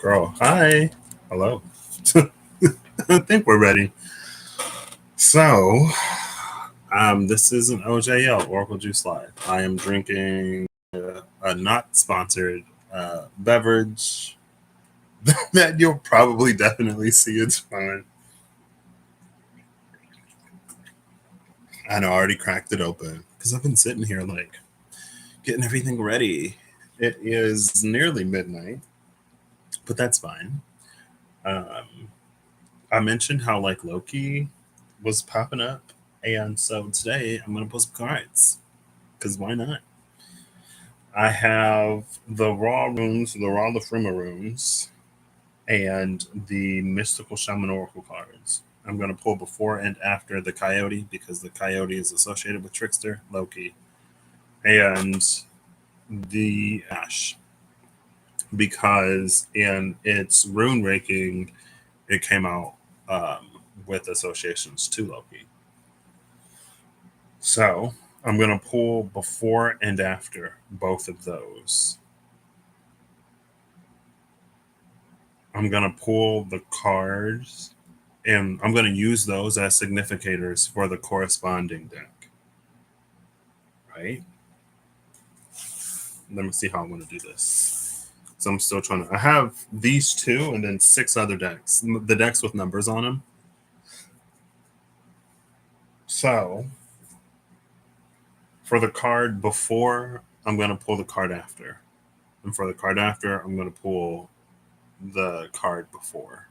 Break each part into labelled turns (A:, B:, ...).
A: Girl, hi. Hello. I think we're ready. So, this is an OJL, Oracle Juice Live. I am drinking a not sponsored beverage that you'll probably definitely see. It's fine. And I already cracked it open because I've been sitting here like getting everything ready. It is nearly midnight, but that's fine. Um, I mentioned how like Loki was popping up, and so today I'm gonna pull some cards because why not? I have the raw runes, the raw Lafrima runes, and the mystical shaman oracle cards. I'm gonna pull before and after the coyote because the coyote is associated with trickster Loki, and the ash because in its rune raking it came out um, with associations to Loki. So I'm going to pull before and after both of those. I'm going to pull the cards and I'm going to use those as significators for the corresponding deck. Right? Let me see how I'm going to do this. So I'm still trying to. I have these two and then 6 other decks, the decks with numbers on them. So for the card before, I'm going to pull the card after. And for the card after, I'm going to pull the card before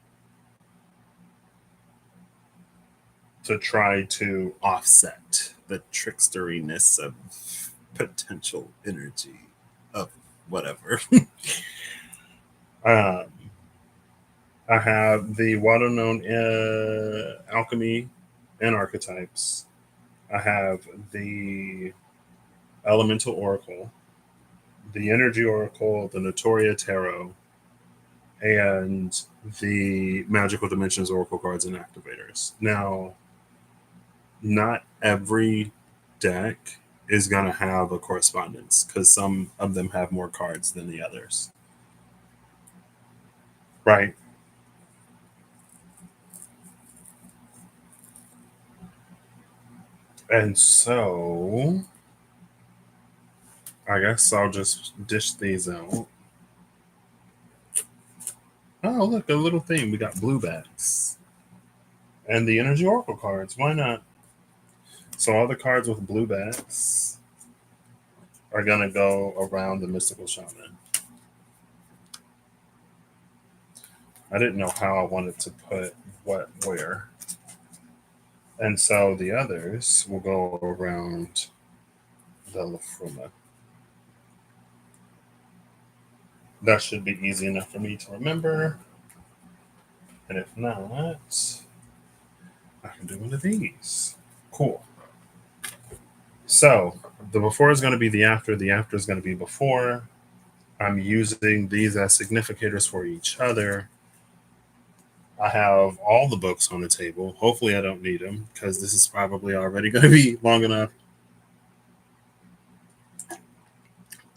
A: to try to offset the tricksteriness of potential energy of whatever. um, I have the water known alchemy and archetypes. I have the elemental oracle, the energy oracle, the Notoria tarot, and the magical dimensions oracle cards and activators. Now, not every deck is going to have a correspondence because some of them have more cards than the others. Right. And so I guess I'll just dish these out. Oh, look, a little thing. We got blue backs. And the energy oracle cards. Why not? So all the cards with blue backs are going to go around the mystical shaman. I didn't know how I wanted to put what where. And so the others will go around the Lafruma. That should be easy enough for me to remember. And if not, I can do one of these. Cool. So the before is going to be the after is going to be before. I'm using these as significators for each other. I have all the books on the table. Hopefully, I don't need them because this is probably already going to be long enough.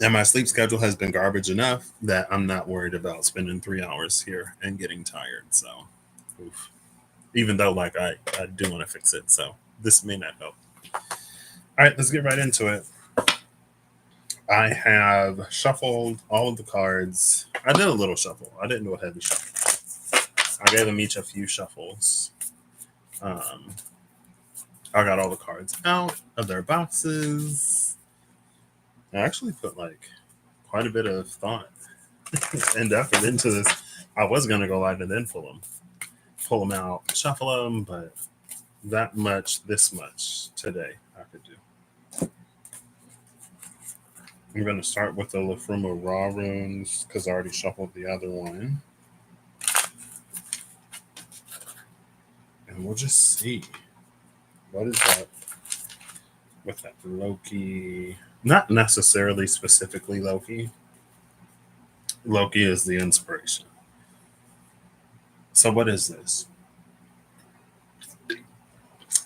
A: And my sleep schedule has been garbage enough that I'm not worried about spending 3 hours here and getting tired. So, oof. Even though like I do want to fix it. So this may not help. All right, let's get right into it. I have shuffled all of the cards. I did a little shuffle. I didn't do a heavy shuffle. I gave them each a few shuffles. I got all the cards out of their boxes. I actually put like quite a bit of thought and effort into this. I was gonna go live and then pull them out, shuffle them, but that much, this much today I could do. I'm gonna start with the Lafruma raw runes because I already shuffled the other one, and we'll just see what is up with that Loki. Not necessarily specifically Loki. Loki is the inspiration. So what is this?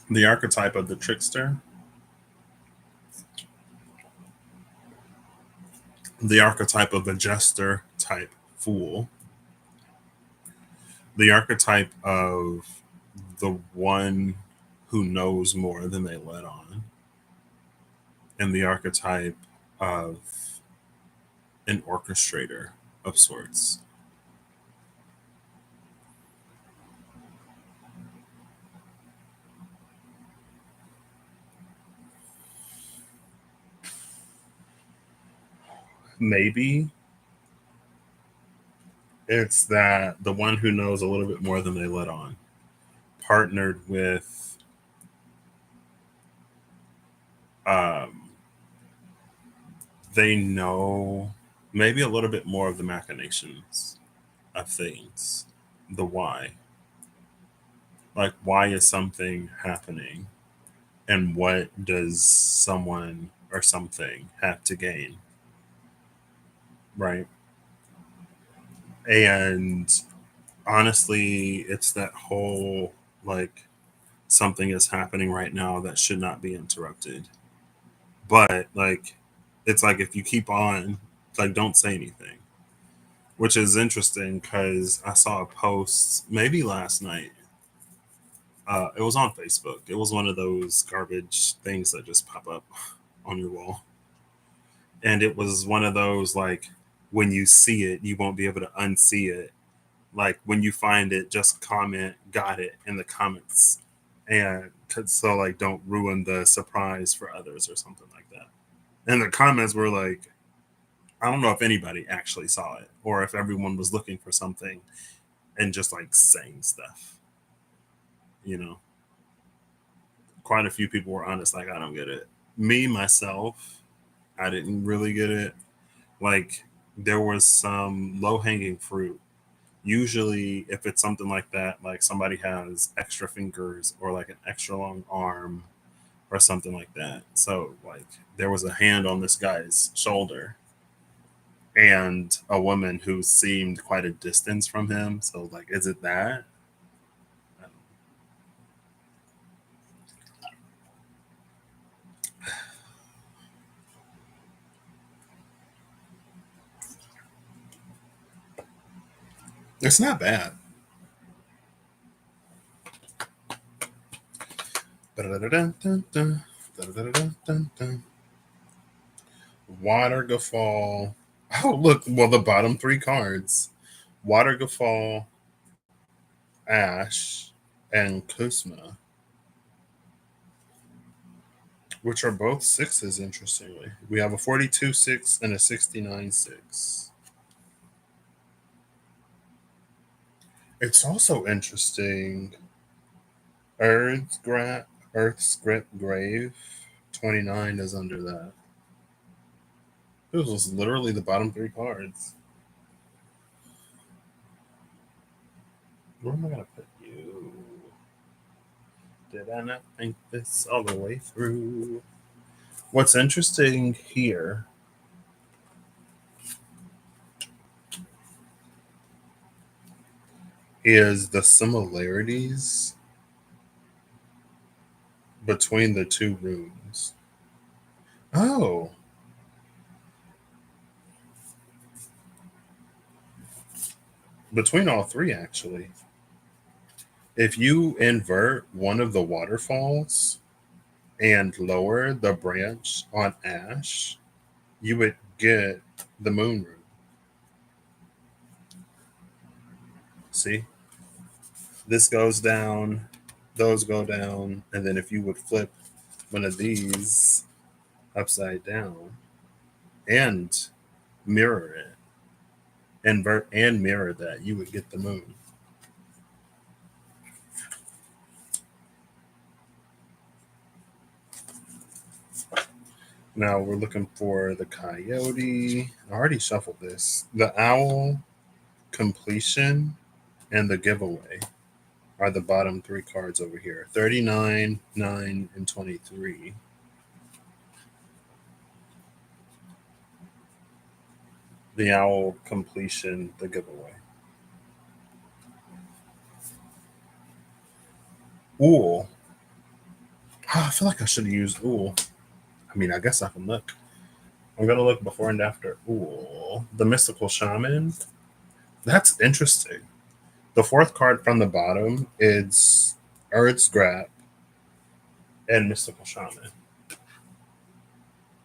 A: The archetype of the trickster, the archetype of the jester type fool, the archetype of the one who knows more than they let on, and the archetype of an orchestrator of sorts. Maybe it's that the one who knows a little bit more than they let on, partnered with um, they know maybe a little bit more of the machinations of things, the why. Like, why is something happening? And what does someone or something have to gain? Right. And honestly, it's that whole like something is happening right now that should not be interrupted. But like, it's like if you keep on, like, don't say anything, which is interesting because I saw a post maybe last night. It was on Facebook. It was one of those garbage things that just pop up on your wall. And it was one of those like, when you see it, you won't be able to unsee it. Like, when you find it, just comment "got it" in the comments, and so like don't ruin the surprise for others or something like that. And the comments were like, I don't know if anybody actually saw it or if everyone was looking for something and just like saying stuff. You know, quite a few people were honest, like, I don't get it. Me myself, I didn't really get it. Like, there was some low hanging fruit. Usually, if it's something like that, like somebody has extra fingers or like an extra long arm or something like that. So, like, there was a hand on this guy's shoulder and a woman who seemed quite a distance from him. So, like, is it that? It's not bad. Water Gafall. Oh, look. Well, the bottom three cards: Water Gafall, Ash, and Kusma, which are both sixes, interestingly. We have a 42-6 and a 69-6. It's also interesting. Earth's Grip Grave, 29 is under that. This was literally the bottom three cards. Where am I going to put you? Did I not think this all the way through? What's interesting here is the similarities between the two rooms. Oh, between all three, actually. If you invert one of the waterfalls and lower the branch on Ash, you would get the moon room. See? This goes down, those go down, and then if you would flip one of these upside down and mirror it, invert and mirror that, you would get the moon. Now we're looking for the coyote. I already shuffled this. The owl, completion, and the giveaway are the bottom three cards over here: 39, 9, and 23. The owl, completion, the giveaway. Ooh. I feel like I should have used Ooh. I mean, I guess I can look. I'm going to look before and after. Ooh. The mystical shaman. That's interesting. The fourth card from the bottom is Earth's Grab and Mystical Shaman.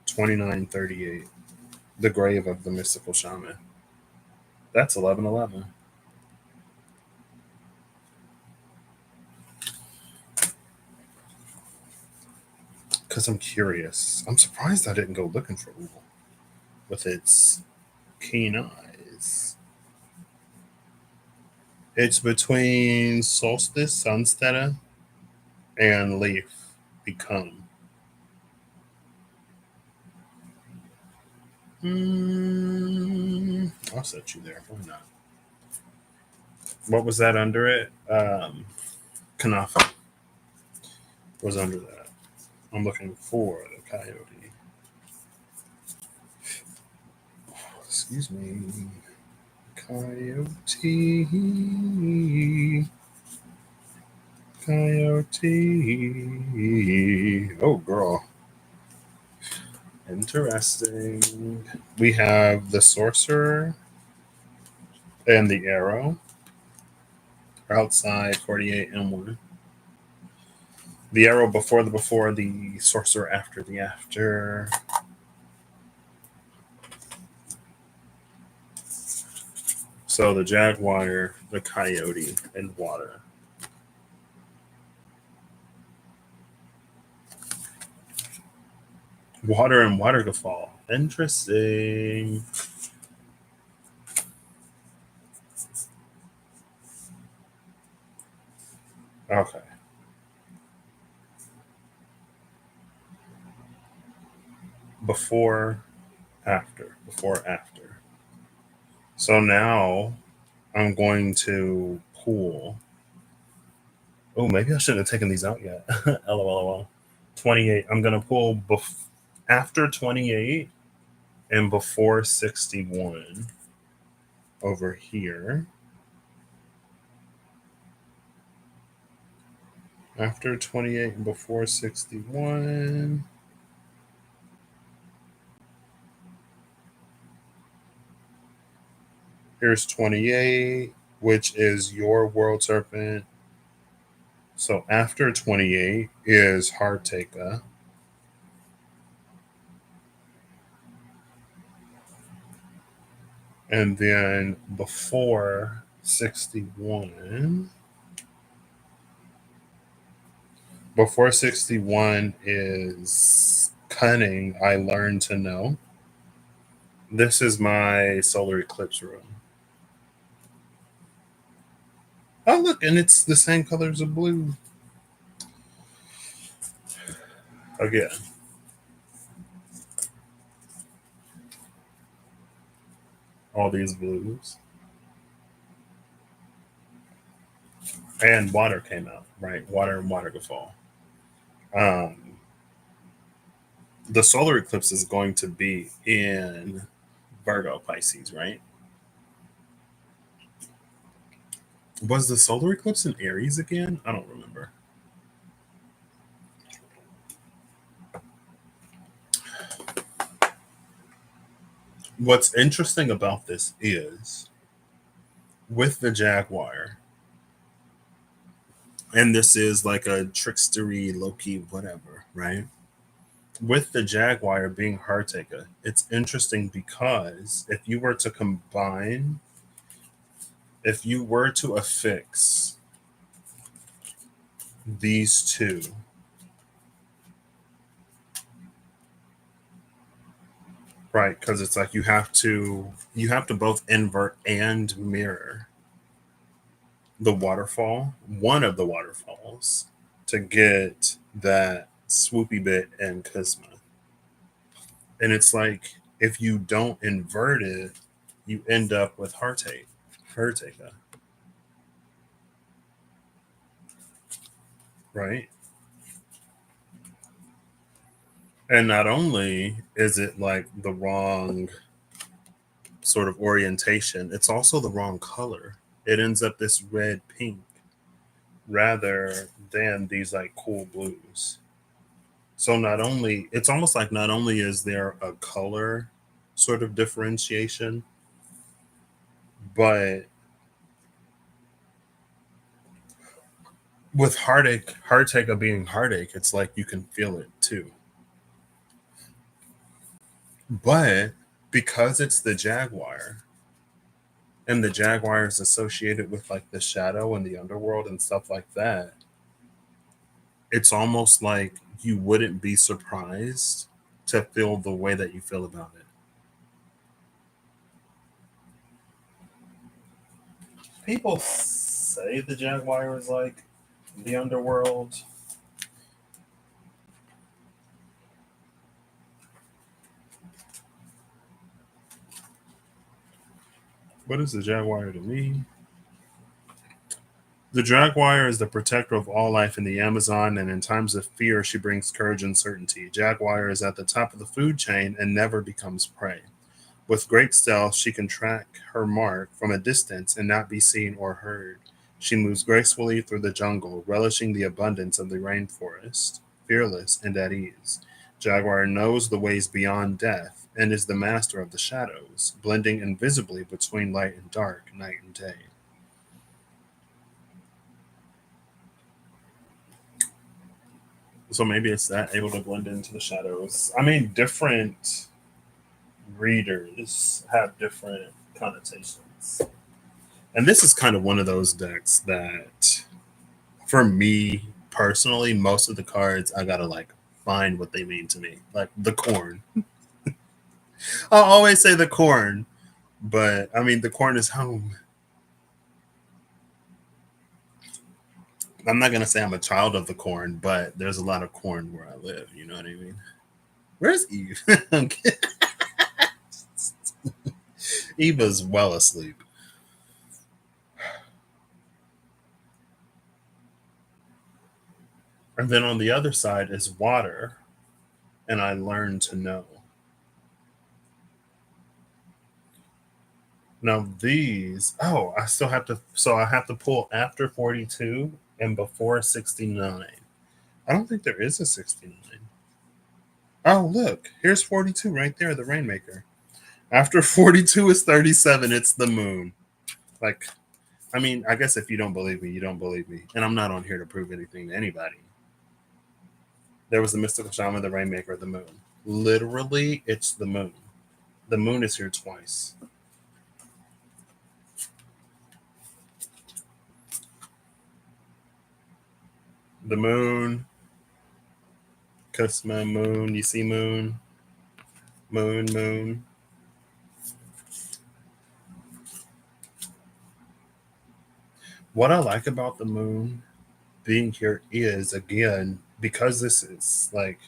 A: 2938. The Grave of the Mystical Shaman. That's 1111. Because I'm curious. I'm surprised I didn't go looking for Uhl with its keen eyes. It's between Solstice, Sunstetter, and Leaf. Become. I'll set you there. Why not? What was that under it? Kanafa was under that. I'm looking for the coyote. Excuse me. Coyote. Coyote. Oh, girl. Interesting. We have the sorcerer and the arrow. Outside 48 and 1. The arrow before, the sorcerer after the after. So the jaguar, the coyote, and water. Water and waterfall. Interesting. Okay. Before, after. Before, after. So now I'm going to pull. Oh, maybe I shouldn't have taken these out yet. LOL. 28. I'm going to pull after 28 and before 61 over here. After 28 and before 61. Here's 28, which is your world serpent. So after 28 is Heartaker. And then before 61. Before 61 is Cunning, I Learned to Know. This is my solar eclipse room. Oh, look, and it's the same colors of blue. Again. All these blues. And water came out, right? Water and waterfall. The solar eclipse is going to be in Virgo, Pisces, right? Was the solar eclipse in Aries again? I don't remember. What's interesting about this is with the Jaguar, and this is like a trickstery, Loki, whatever, right? With the Jaguar being Heartaker, it's interesting because if you were to combine, if you were to affix these two, right? Because it's like you have to both invert and mirror the waterfall, one of the waterfalls, to get that swoopy bit and Kuzma. And it's like if you don't invert it, you end up with Heartaker. Right? And not only is it like the wrong sort of orientation, it's also the wrong color. It ends up this red pink rather than these like cool blues. So not only, it's almost like not only is there a color sort of differentiation, but with heartache of being heartache, it's like you can feel it too. But because it's the Jaguar, and the Jaguar is associated with like the shadow and the underworld and stuff like that, it's almost like you wouldn't be surprised to feel the way that you feel about it. People say the Jaguar is like the underworld. What is the Jaguar to me? The Jaguar is the protector of all life in the Amazon, and in times of fear, she brings courage and certainty. Jaguar is at the top of the food chain and never becomes prey. With great stealth, she can track her mark from a distance and not be seen or heard. She moves gracefully through the jungle, relishing the abundance of the rainforest, fearless and at ease. Jaguar knows the ways beyond death and is the master of the shadows, blending invisibly between light and dark, night and day. So maybe it's that able to blend into the shadows. I mean, different readers have different connotations. And this is kind of one of those decks that, for me personally, most of the cards I gotta like find what they mean to me. Like the corn. I'll always say the corn, but I mean, the corn is home. I'm not gonna say I'm a child of the corn, but there's a lot of corn where I live. You know what I mean? Where's Eve? Eva's well asleep. And then on the other side is water, and I learned to know. Now these, oh, I still have to, so I have to pull after 42 and before 69. I don't think there is a 69. Oh, look, here's 42 right there, the Rainmaker. After 42 is 37, it's the moon. Like, I mean, I guess if you don't believe me, you don't believe me. And I'm not on here to prove anything to anybody. There was the mystical shaman, the Rainmaker, the moon. Literally, it's the moon. The moon is here twice. The moon, Kusma, moon, you see moon, moon, moon. What I like about the moon being here is, again, because this is like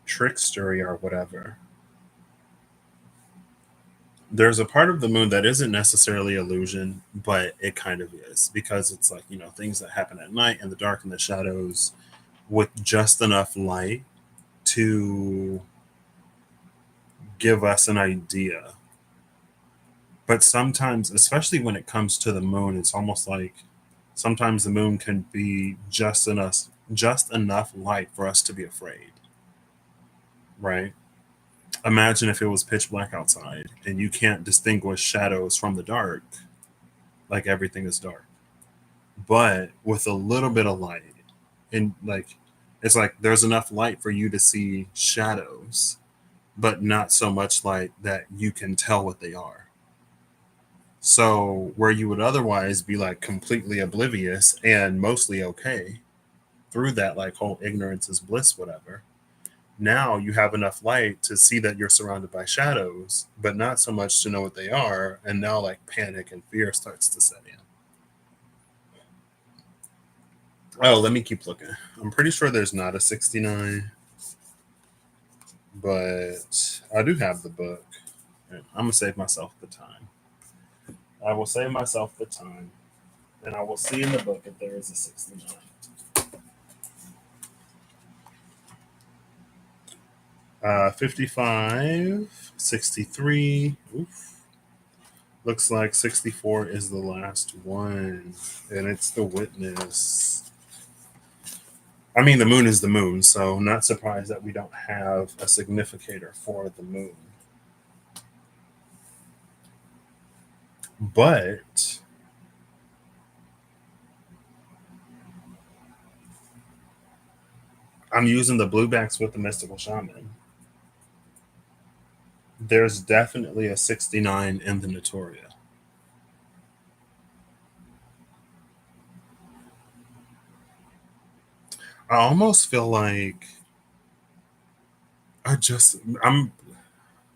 A: trickstery or whatever, there's a part of the moon that isn't necessarily illusion, but it kind of is because it's like, things that happen at night in the dark and the shadows with just enough light to give us an idea. But sometimes, especially when it comes to the moon, it's almost like sometimes the moon can be just enough light for us to be afraid, right? Imagine if it was pitch black outside and you can't distinguish shadows from the dark, like everything is dark. But with a little bit of light, and like it's like there's enough light for you to see shadows, but not so much light that you can tell what they are. So where you would otherwise be like completely oblivious and mostly okay through that like whole ignorance is bliss, whatever. Now you have enough light to see that you're surrounded by shadows, but not so much to know what they are. And now like panic and fear starts to set in. Oh, let me keep looking. I'm pretty sure there's not a 69, but I do have the book. And I'm going to save myself the time. I will save myself the time, and I will see in the book if there is a 69. 55, 63. Oof. Looks like 64 is the last one, and it's the witness. I mean, the moon is the moon, so I'm not surprised that we don't have a significator for the moon. But I'm using the bluebacks with the mystical shaman. There's definitely a 69 in the Notoria. I almost feel like I'm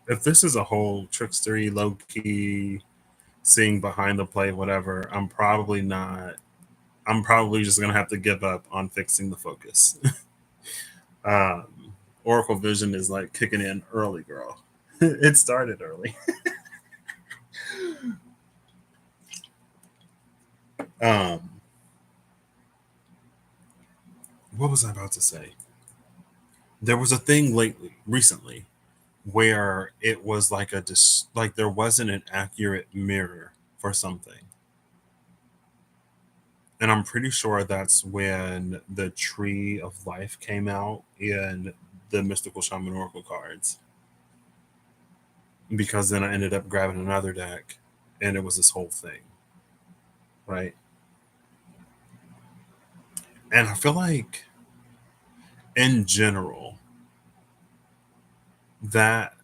A: if this is a whole trickstery, low key, seeing behind the play, whatever, I'm probably just gonna have to give up on fixing the focus. um, Oracle Vision is like kicking in early, girl. It started early. um, what was I about to say? There was a thing recently, where it was like like there wasn't an accurate mirror for something. And I'm pretty sure that's when the Tree of Life came out in the Mystical Shaman Oracle cards. Because then I ended up grabbing another deck and it was this whole thing. Right. And I feel like in general that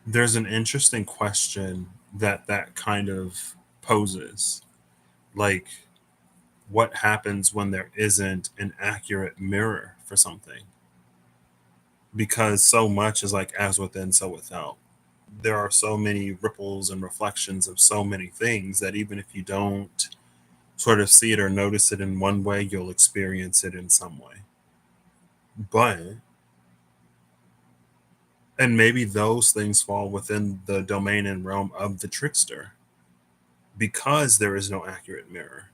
A: there's an interesting question that kind of poses. Like, what happens when there isn't an accurate mirror for something? Because so much is like as within, so without. There are so many ripples and reflections of so many things that even if you don't sort of see it or notice it in one way, you'll experience it in some way. But, and maybe those things fall within the domain and realm of the trickster because there is no accurate mirror.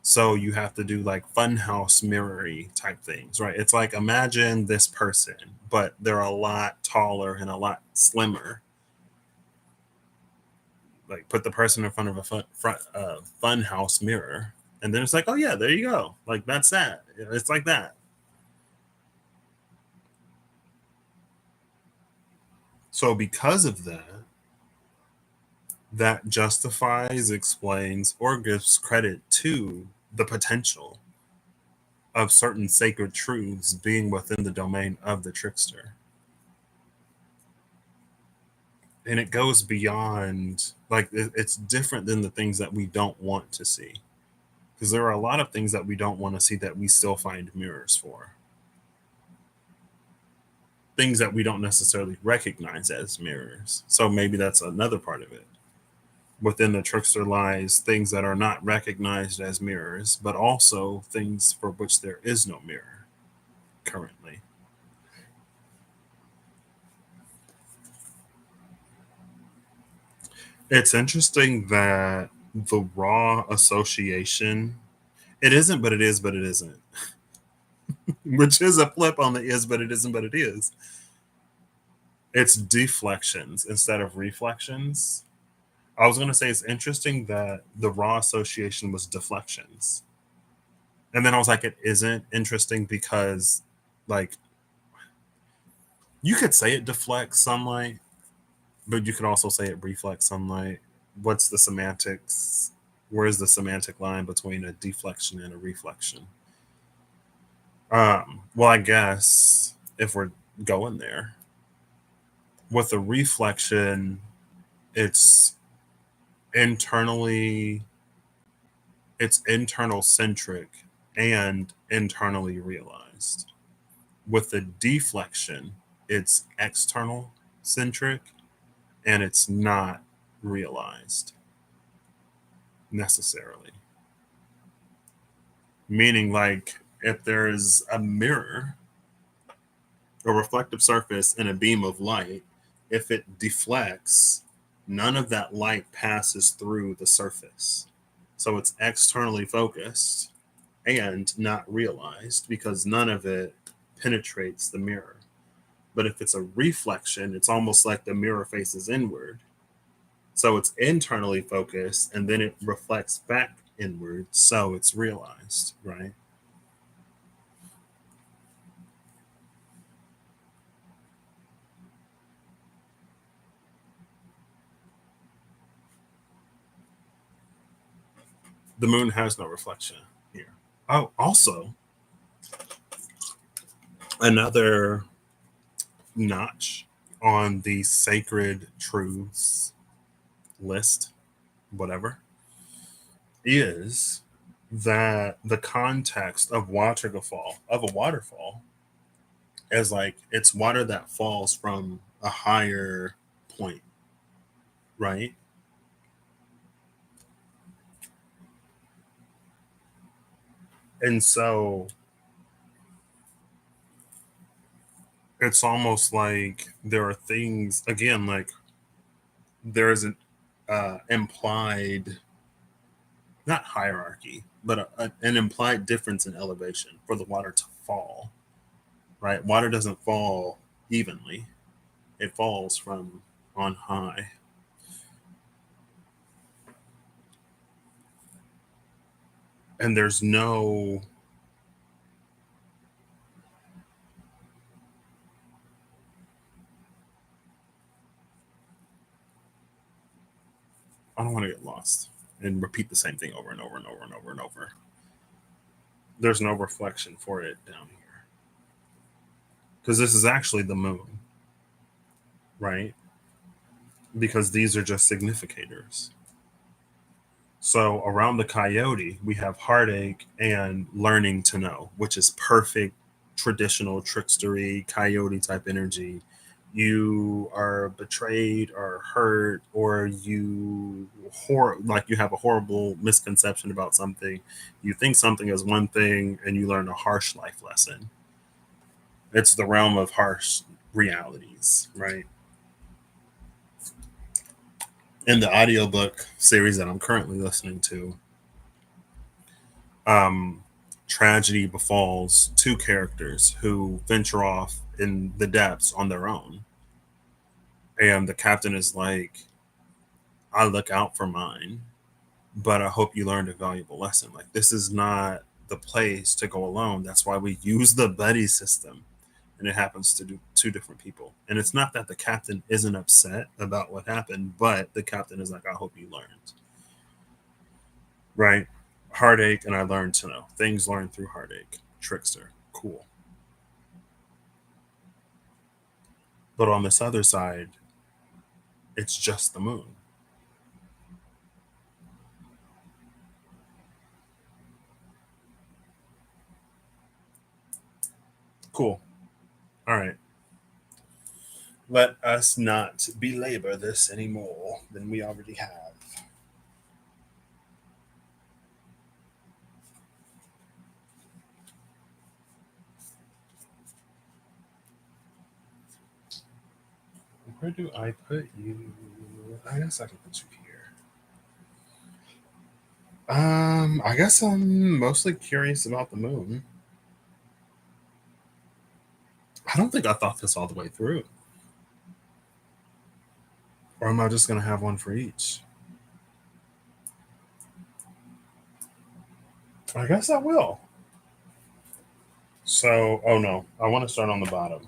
A: So you have to do like funhouse mirrory type things, right? It's like imagine this person, but they're a lot taller and a lot slimmer. Like put the person in front of a funhouse mirror, and then it's like, oh yeah, there you go. Like that's that. It's like that. So because of that, that justifies, explains, or gives credit to the potential of certain sacred truths being within the domain of the trickster. And it goes beyond, like, it's different than the things that we don't want to see. Because there are a lot of things that we don't want to see that we still find mirrors for. Things that we don't necessarily recognize as mirrors. So maybe that's another part of it. Within the trickster lies things that are not recognized as mirrors, but also things for which there is no mirror currently. It's interesting that the raw association, it isn't, but it is, but it isn't, which is a flip on the is, but it isn't, but it is. It's deflections instead of reflections. I was going to say it's interesting that the raw association was deflections. And then I was like, it isn't interesting because, like, you could say it deflects sunlight, but you could also say it reflects sunlight. What's the semantics? Where's the semantic line between a deflection and a reflection? Well, I guess if we're going there, with a reflection, it's internally, it's internal centric and internally realized. With the deflection, it's external centric and it's not realized necessarily. Meaning, like, if there's a mirror, a reflective surface, and a beam of light, if it deflects, none of that light passes through the surface. So it's externally focused and not realized because none of it penetrates the mirror. But if it's a reflection, it's almost like the mirror faces inward. So it's internally focused and then it reflects back inward. So it's realized, right? The moon has no reflection here. Oh, also, Another notch on the sacred truths list, whatever, is that the context of a waterfall is like it's water that falls from a higher point, right? And so it's almost like there are things again, like there is an implied, not hierarchy, but an implied difference in elevation for the water to fall, right? Water doesn't fall evenly, it falls from on high. And there's no, I don't want to get lost and repeat the same thing over and over and over and over and over. There's no reflection for it down here. Because this is actually the moon, right? Because these are just significators. So around the coyote, we have heartache and learning to know, which is perfect traditional trickstery coyote type energy. You are betrayed or hurt, or like you have a horrible misconception about something. You think something is one thing, and you learn a harsh life lesson. It's the realm of harsh realities, right? In the audiobook series that I'm currently listening to, um, tragedy befalls two characters who venture off in the depths on their own. And the captain is like, I look out for mine, but I hope you learned a valuable lesson. Like, this is not the place to go alone. That's why we use the buddy system. And it happens to do two different people. And it's not that the captain isn't upset about what happened, but the captain is like, I hope you learned. Right? Heartache, and I learned to know. Things learned through heartache. Trickster. Cool. But on this other side, it's just the moon. Cool. All right. Let us not belabor this any more than we already have. Where do I put you? I guess I can put you here. I guess I'm mostly curious about the moon. I don't think I thought this all the way through. Or am I just gonna have one for each? I guess I will. So, oh no, I want to start on the bottom.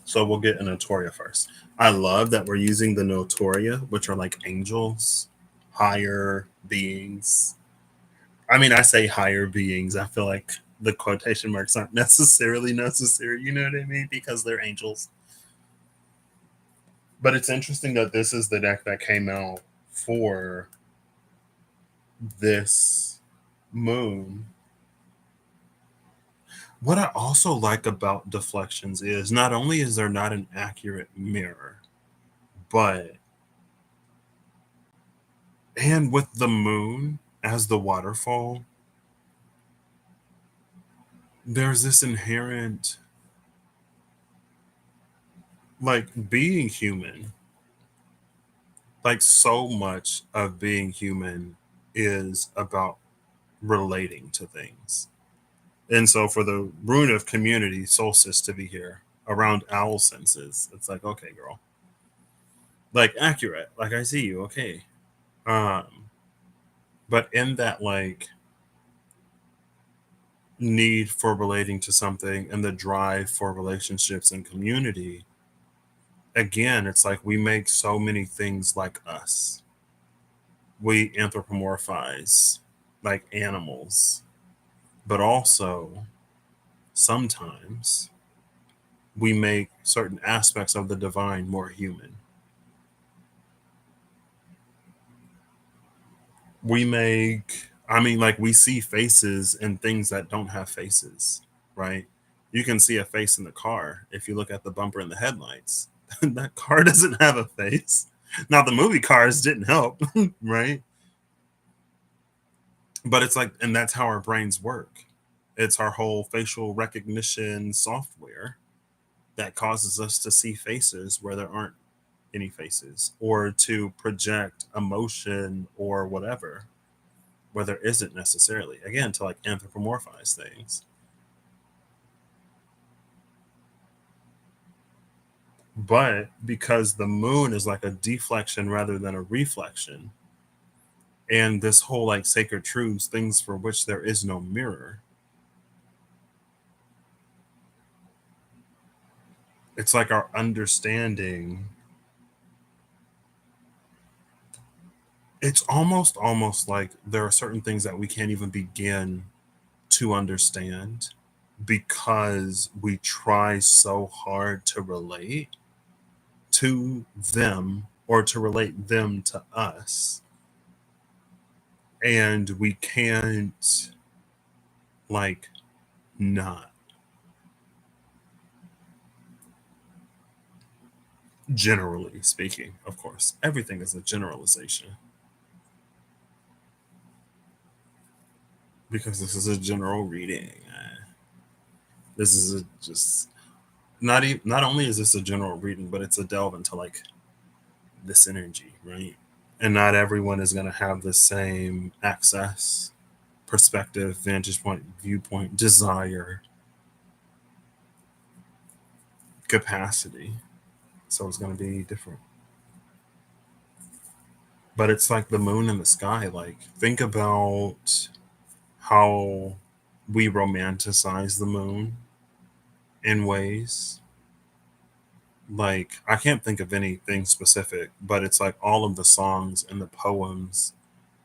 A: So we'll get a Notoria first. I love that we're using the Notoria, which are like angels, higher beings. I mean, I say higher beings. I feel like the quotation marks aren't necessarily necessary. You know what I mean? Because they're angels. But it's interesting that this is the deck that came out for this moon. What I also like about deflections is not only is there not an accurate mirror, but and with the moon as the waterfall, there's this inherent, like, being human. Like, so much of being human is about relating to things. And so for the rune of community solstice to be here around owl senses, it's like, okay, girl. Like, accurate. Like, I see you, okay. But in that, like, need for relating to something and the drive for relationships and community, again, it's like we make so many things like us. We anthropomorphize like animals, but also sometimes we make certain aspects of the divine more human. Like we see faces and things that don't have faces, right? You can see a face in the car if you look at the bumper and the headlights. That car doesn't have a face. Now, the movie cars didn't help, right? But it's like, and that's how our brains work. It's our whole facial recognition software that causes us to see faces where there aren't any faces, or to project emotion or whatever where there isn't necessarily. Again, to like anthropomorphize things. But because the moon is like a deflection rather than a reflection, and this whole like sacred truths, things for which there is no mirror, it's like our understanding, it's almost like there are certain things that we can't even begin to understand because we try so hard to relate to them or to relate them to us, and we can't, like, not. Generally speaking, of course, everything is a generalization because this is a general reading. This is just not only is this a general reading, but it's a delve into like this energy, right? And not everyone is going to have the same access, perspective, vantage point, viewpoint, desire, capacity. So it's going to be different. But it's like the moon in the sky. Like, think about how we romanticize the moon in ways. Like, I can't think of anything specific, but it's like all of the songs and the poems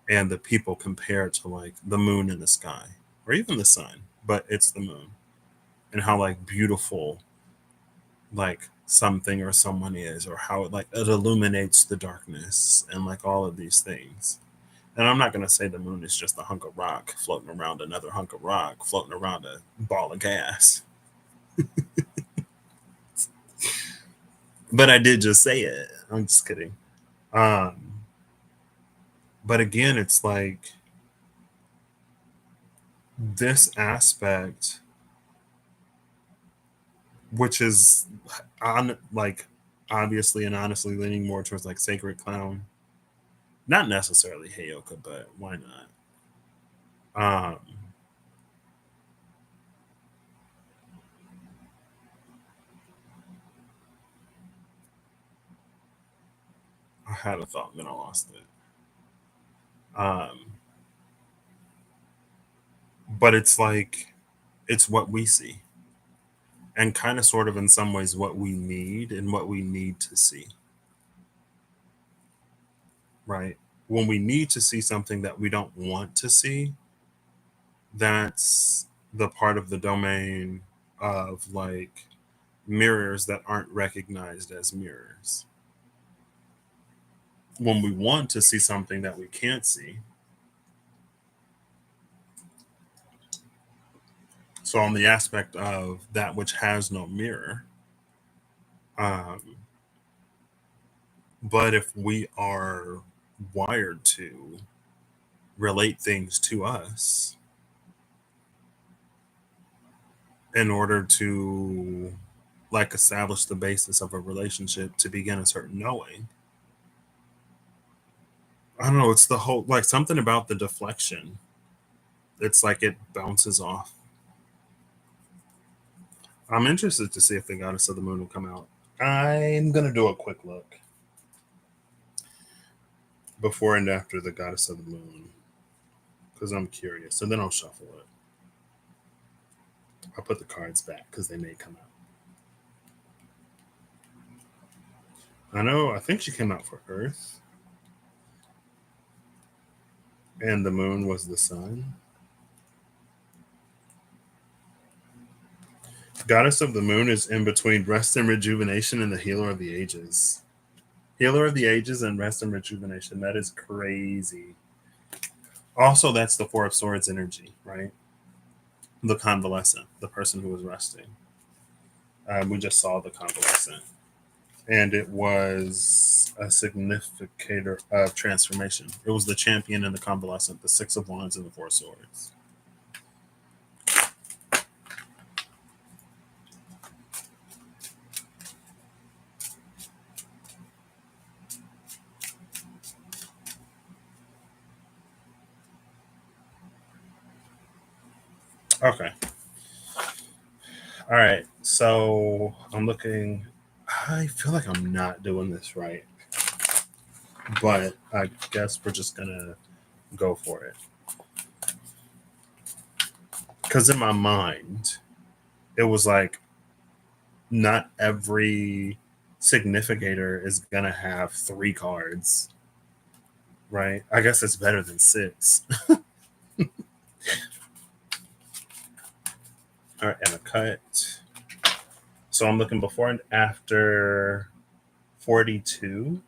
A: and the people compare to like the moon in the sky or even the sun, but it's the moon, and how like beautiful like something or someone is, or how it illuminates the darkness and like all of these things. And I'm not going to say the moon is just a hunk of rock floating around another hunk of rock floating around a ball of gas, but I did just say it. I'm just kidding. um but again, it's like this aspect, which is on like obviously and honestly leaning more towards like sacred clown, not necessarily Heyoka, but why not? I had a thought and then I lost it. um but it's like it's what we see, and kind of sort of in some ways what we need and what we need to see, right? When we need to see something that we don't want to see, that's the part of the domain of like mirrors that aren't recognized as mirrors. When we want to see something that we can't see, so on the aspect of that which has no mirror, um, but if we are wired to relate things to us in order to like establish the basis of a relationship to begin a certain knowing, I don't know, it's the whole like something about the deflection. It's like it bounces off. I'm interested to see if the Goddess of the Moon will come out. I'm gonna do a quick look before and after the Goddess of the Moon because I'm curious, and then I'll shuffle it. I'll put the cards back because they may come out. I know. I think she came out for Earth, and the Moon was the Sun. Goddess of the Moon is in between Rest and Rejuvenation and the Healer of the Ages. Healer of the Ages and Rest and Rejuvenation. That is crazy. Also, that's the Four of Swords energy, right? The convalescent, the person who was resting. We just saw the convalescent. And it was a significator of transformation. It was the champion and the convalescent, the Six of Wands and the Four of Swords. Okay. All right. So I'm looking. I feel like I'm not doing this right, but I guess we're just gonna go for it. Because in my mind, it was like not every significator is gonna have 3 cards, right? I guess it's better than 6. All right, and a cut. So I'm looking before and after 42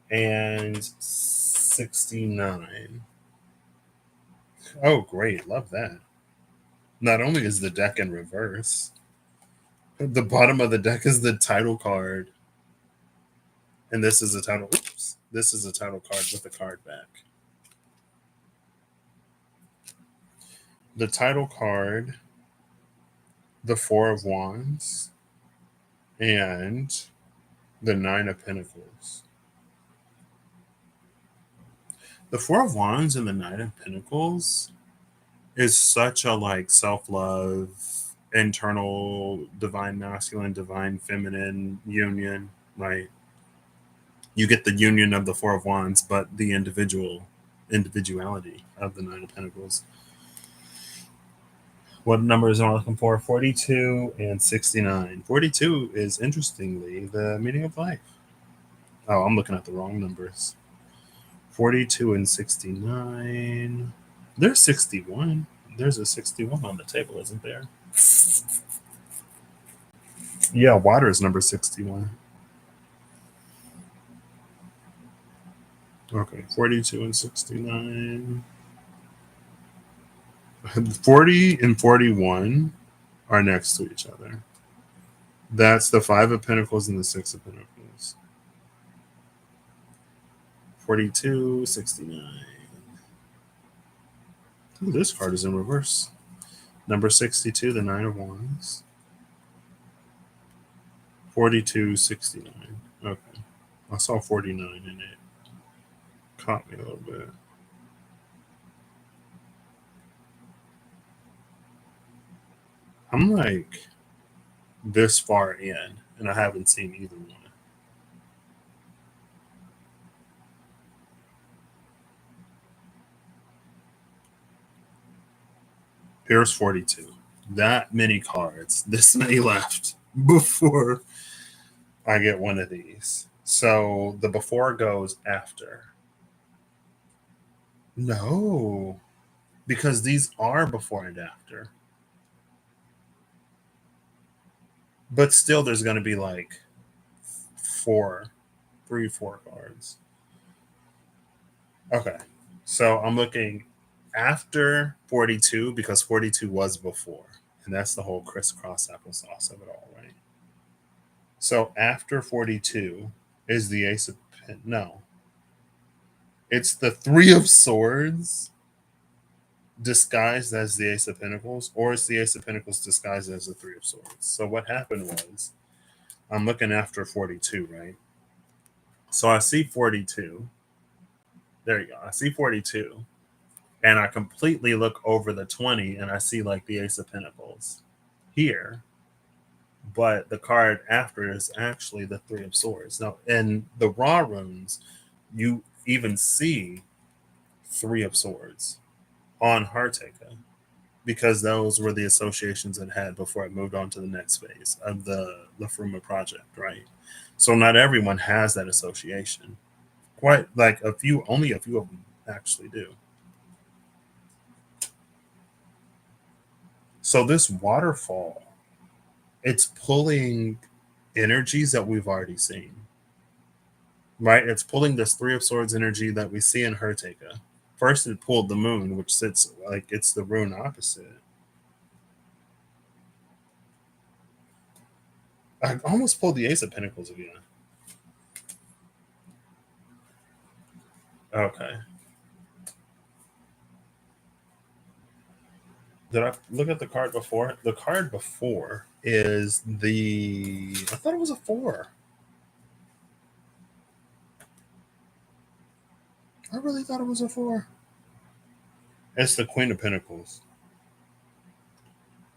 A: and 69. Oh, great. Love that. Not only is the deck in reverse, the bottom of the deck is the title card. And this is a title. Oops. This is a title card with the card back. The title card, the Four of Wands, and the Nine of Pentacles. The Four of Wands and the Nine of Pentacles is such a like self-love, internal divine masculine, divine feminine union, right? You get the union of the Four of Wands, but the individuality of the Nine of Pentacles. What numbers am I looking for? 42 and 69. 42 is interestingly the meaning of life. Oh, I'm looking at the wrong numbers. 42 and 69. There's 61. There's a 61 on the table, isn't there? Yeah, water is number 61. Okay, 42 and 69. 40 and 41 are next to each other. That's the Five of Pentacles and the Six of Pentacles. 42, 69. Ooh, this card is in reverse. Number 62, the Nine of Wands. 42, 69. Okay. I saw 49 in it. Caught me a little bit. I'm like this far in, and I haven't seen either one. Here's 42. That many cards, this many left before I get one of these. So the before goes after. No, because these are before and after. But still, there's going to be like 4 cards. Okay. So I'm looking after 42 because 42 was before. And that's the whole crisscross applesauce of it all, right? So after 42 is the Ace of Pentacles. No. It's the Three of Swords disguised as the Ace of Pentacles, or it's the Ace of Pentacles disguised as the Three of Swords. So what happened was, I'm looking after 42, right? So I see 42. There you go. I see 42. And I completely look over the 20 and I see like the Ace of Pentacles here. But the card after is actually the Three of Swords. Now, in the raw runes, you even see Three of Swords on Heartaker because those were the associations it had before it moved on to the next phase of the Lafruma project, right? So not everyone has that association. Quite like only a few of them actually do. So this waterfall it's pulling energies that we've already seen. Right? It's pulling this Three of Swords energy that we see in Herteka. First, it pulled the moon, which sits like it's the rune opposite. I almost pulled the Ace of Pentacles again. Okay. Did I look at the card before? The card before is the. I thought it was a 4. I really thought it was a 4. It's the Queen of Pentacles.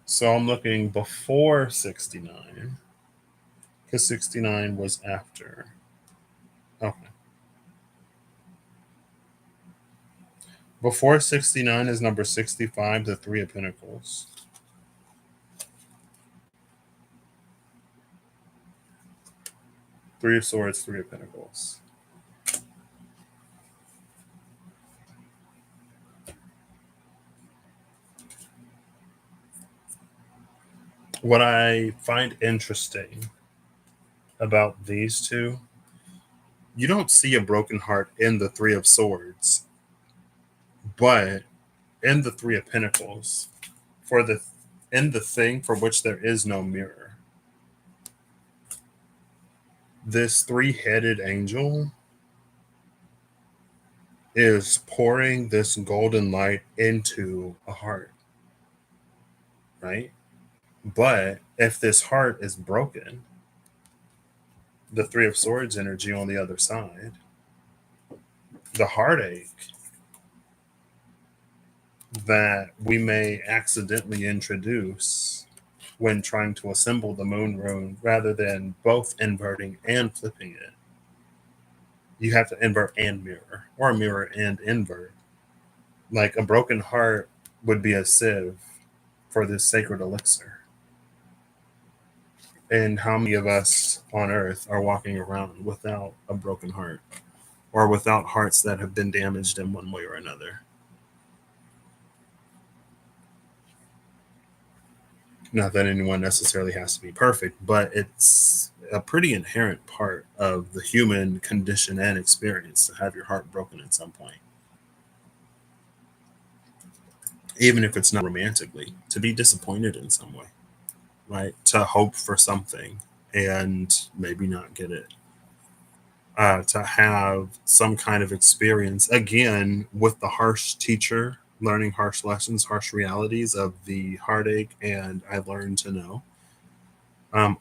A: So I'm looking before 69. Because 69 was after. Okay. Before 69 is number 65, the Three of Pentacles. Three of Swords, Three of Pentacles. What I find interesting about these two, you don't see a broken heart in the Three of Swords, but in the Three of Pentacles, in the thing for which there is no mirror, this three-headed angel is pouring this golden light into a heart, right? But if this heart is broken, the Three of Swords energy on the other side, the heartache that we may accidentally introduce when trying to assemble the moon rune rather than both inverting and flipping it. You have to invert and mirror, or mirror and invert. Like a broken heart would be a sieve for this sacred elixir. And how many of us on earth are walking around without a broken heart or without hearts that have been damaged in one way or another? Not that anyone necessarily has to be perfect, but it's a pretty inherent part of the human condition and experience to have your heart broken at some point. Even if it's not romantically, to be disappointed in some way, right? To hope for something and maybe not get it. To have some kind of experience, again, with the harsh teacher, learning harsh lessons, harsh realities of the heartache, and I learned to know.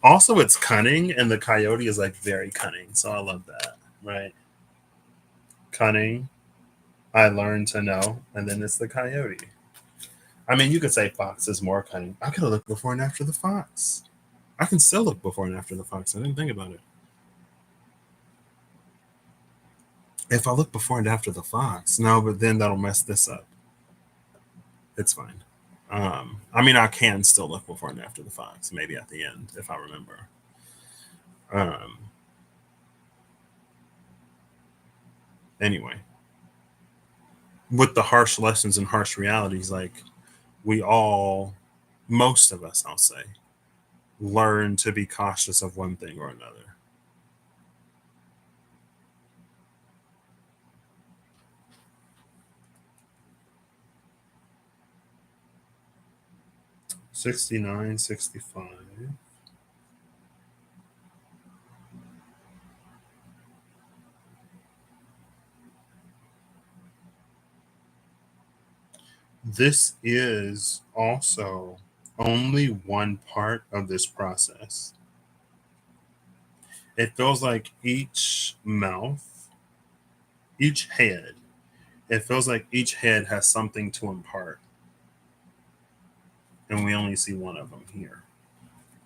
A: Also, it's cunning, and the coyote is like very cunning. So I love that, right? Cunning, I learned to know, and then it's the coyote. I mean, you could say fox is more cunning. I could have looked before and after the fox. I can still look before and after the fox. I didn't think about it. If I look before and after the fox, no, but then that'll mess this up. It's fine. I mean, I can still look before and after the fox, maybe at the end, if I remember. Um, anyway, with the harsh lessons and harsh realities, like we all, most of us, I'll say, learn to be cautious of one thing or another. '69, '65. This is also only one part of this process. It feels like each mouth, each head, it feels like each head has something to impart. And we only see one of them here.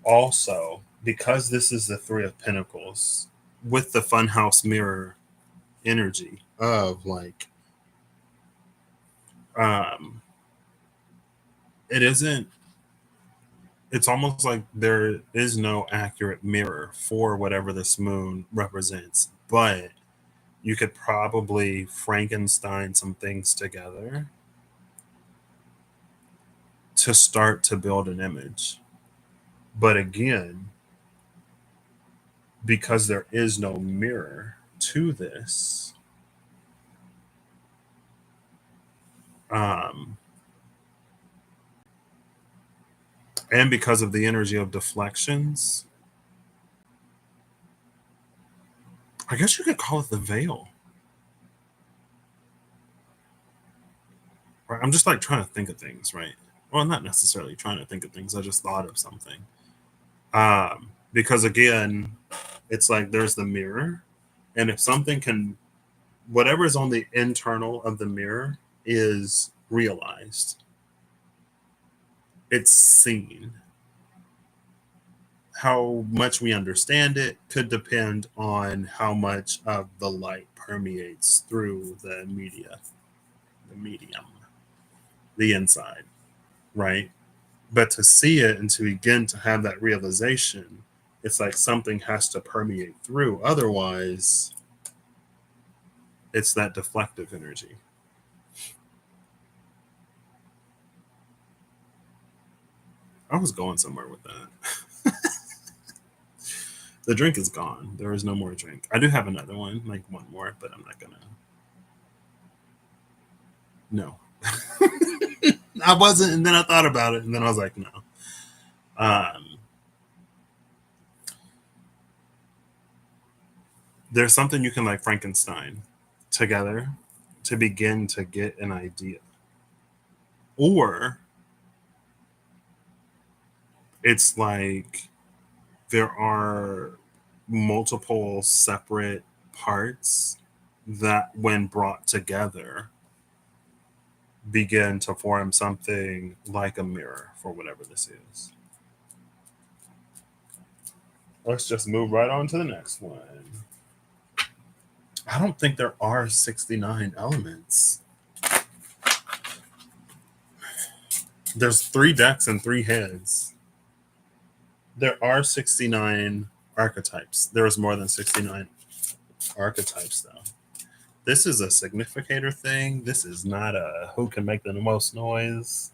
A: Also, because this is the Three of Pentacles with the Funhouse mirror energy of like, um, it isn't, it's almost like there is no accurate mirror for whatever this moon represents, but you could probably Frankenstein some things together to start to build an image. But again, because there is no mirror to this, and because of the energy of deflections, I guess you could call it the veil. Right? I'm just like trying to think of things, right? Well, not necessarily trying to think of things. I just thought of something. Because again, it's like there's the mirror, and if something can, whatever is on the internal of the mirror is realized, it's seen. How much we understand it could depend on how much of the light permeates through the medium, the inside, right? But to see it and to begin to have that realization, it's like something has to permeate through. Otherwise, it's that deflective energy. I was going somewhere with that. The drink is gone. There is no more drink. I do have another one, like one more, but I'm not gonna. No. I wasn't, and then I thought about it, and then I was like, no. Um, there's something you can like Frankenstein together to begin to get an idea. Or it's like there are multiple separate parts that, when brought together, begin to form something like a mirror for whatever this is. Let's just move right on to the next one. I don't think there are 69 elements. There's 3 decks and 3 heads. There are 69 archetypes. There's more than 69 archetypes, though. This is a significator thing. This is not a who can make the most noise.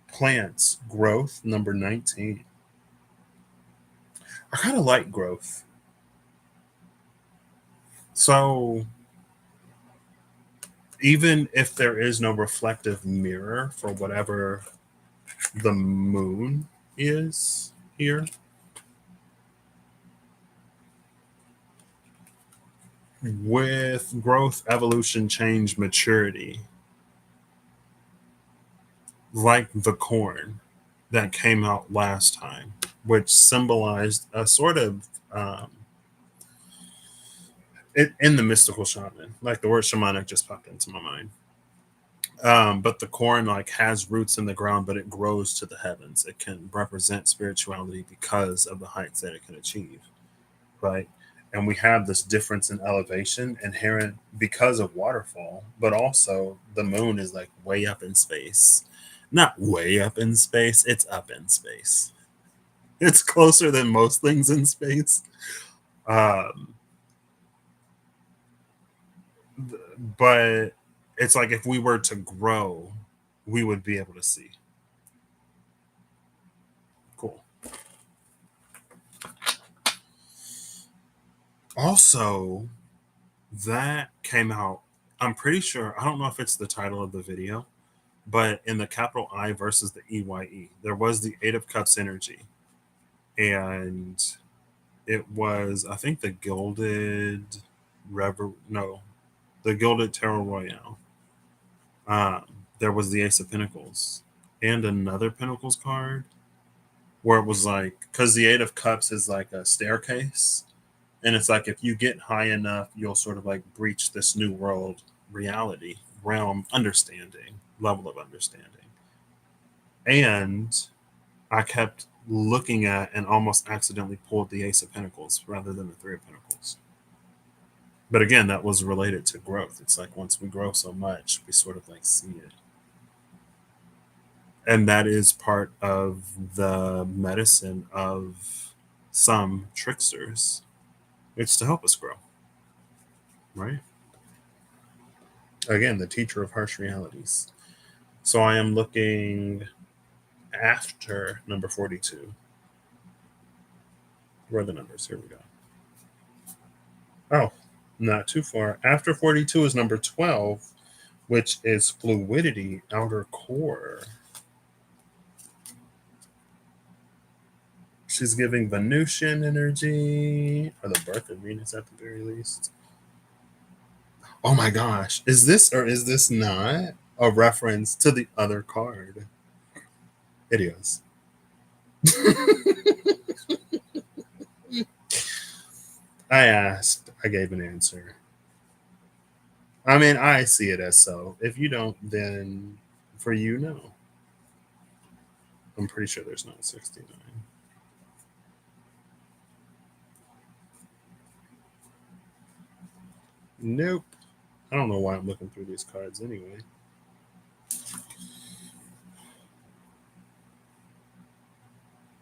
A: Plants, growth, number 19. I kind of like growth. So, even if there is no reflective mirror for whatever the moon is here, with growth, evolution, change, maturity, like the corn that came out last time, which symbolized a sort of in the mystical shaman, like the word shamanic just popped into my mind. But the corn like has roots in the ground, but it grows to the heavens. It can represent spirituality because of the heights that it can achieve, right? And we have this difference in elevation inherent because of waterfall, but also the moon is like way up in space. Not way up in space, it's up in space. It's closer than most things in space. Um, but it's like if we were to grow, we would be able to see. Cool. Also, that came out, I'm pretty sure, I don't know if it's the title of the video, but in the capital I versus the EYE, there was the Eight of Cups energy. And it was, I think, the Gilded the Gilded Tarot Royale. There was the Ace of Pentacles and another Pentacles card where it was like, because the Eight of Cups is like a staircase. And it's like, if you get high enough, you'll sort of like breach this new world reality, realm, understanding, level of understanding. And I kept looking at and almost accidentally pulled the Ace of Pentacles rather than the Three of Pentacles. But again, that was related to growth. It's like once we grow so much, we sort of like see it. And that is part of the medicine of some tricksters. It's to help us grow, right? Again, the teacher of harsh realities. So I am looking. after number 42. Where are the numbers? Here we go. Oh, not too far. After 42 is number 12, which is fluidity, outer core. She's giving Venusian energy, or the birth of Venus at the very least. Oh my gosh. Is this or is this not a reference to the other card? It is. I asked, I gave an answer. I mean, I see it as so. If you don't, then for you, no. I'm pretty sure there's not 69. Nope. I don't know why I'm looking through these cards anyway.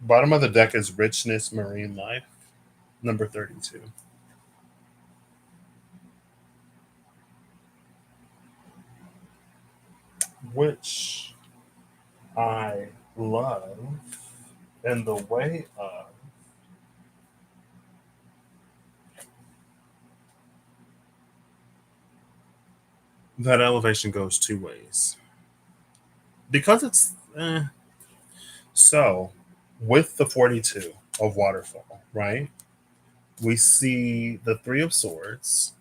A: Bottom of the deck is Richness Marine Life, number 32. Which I love in the way of that elevation goes two ways. Because it's so with the 42 of Waterfall, right? We see the Three of Swords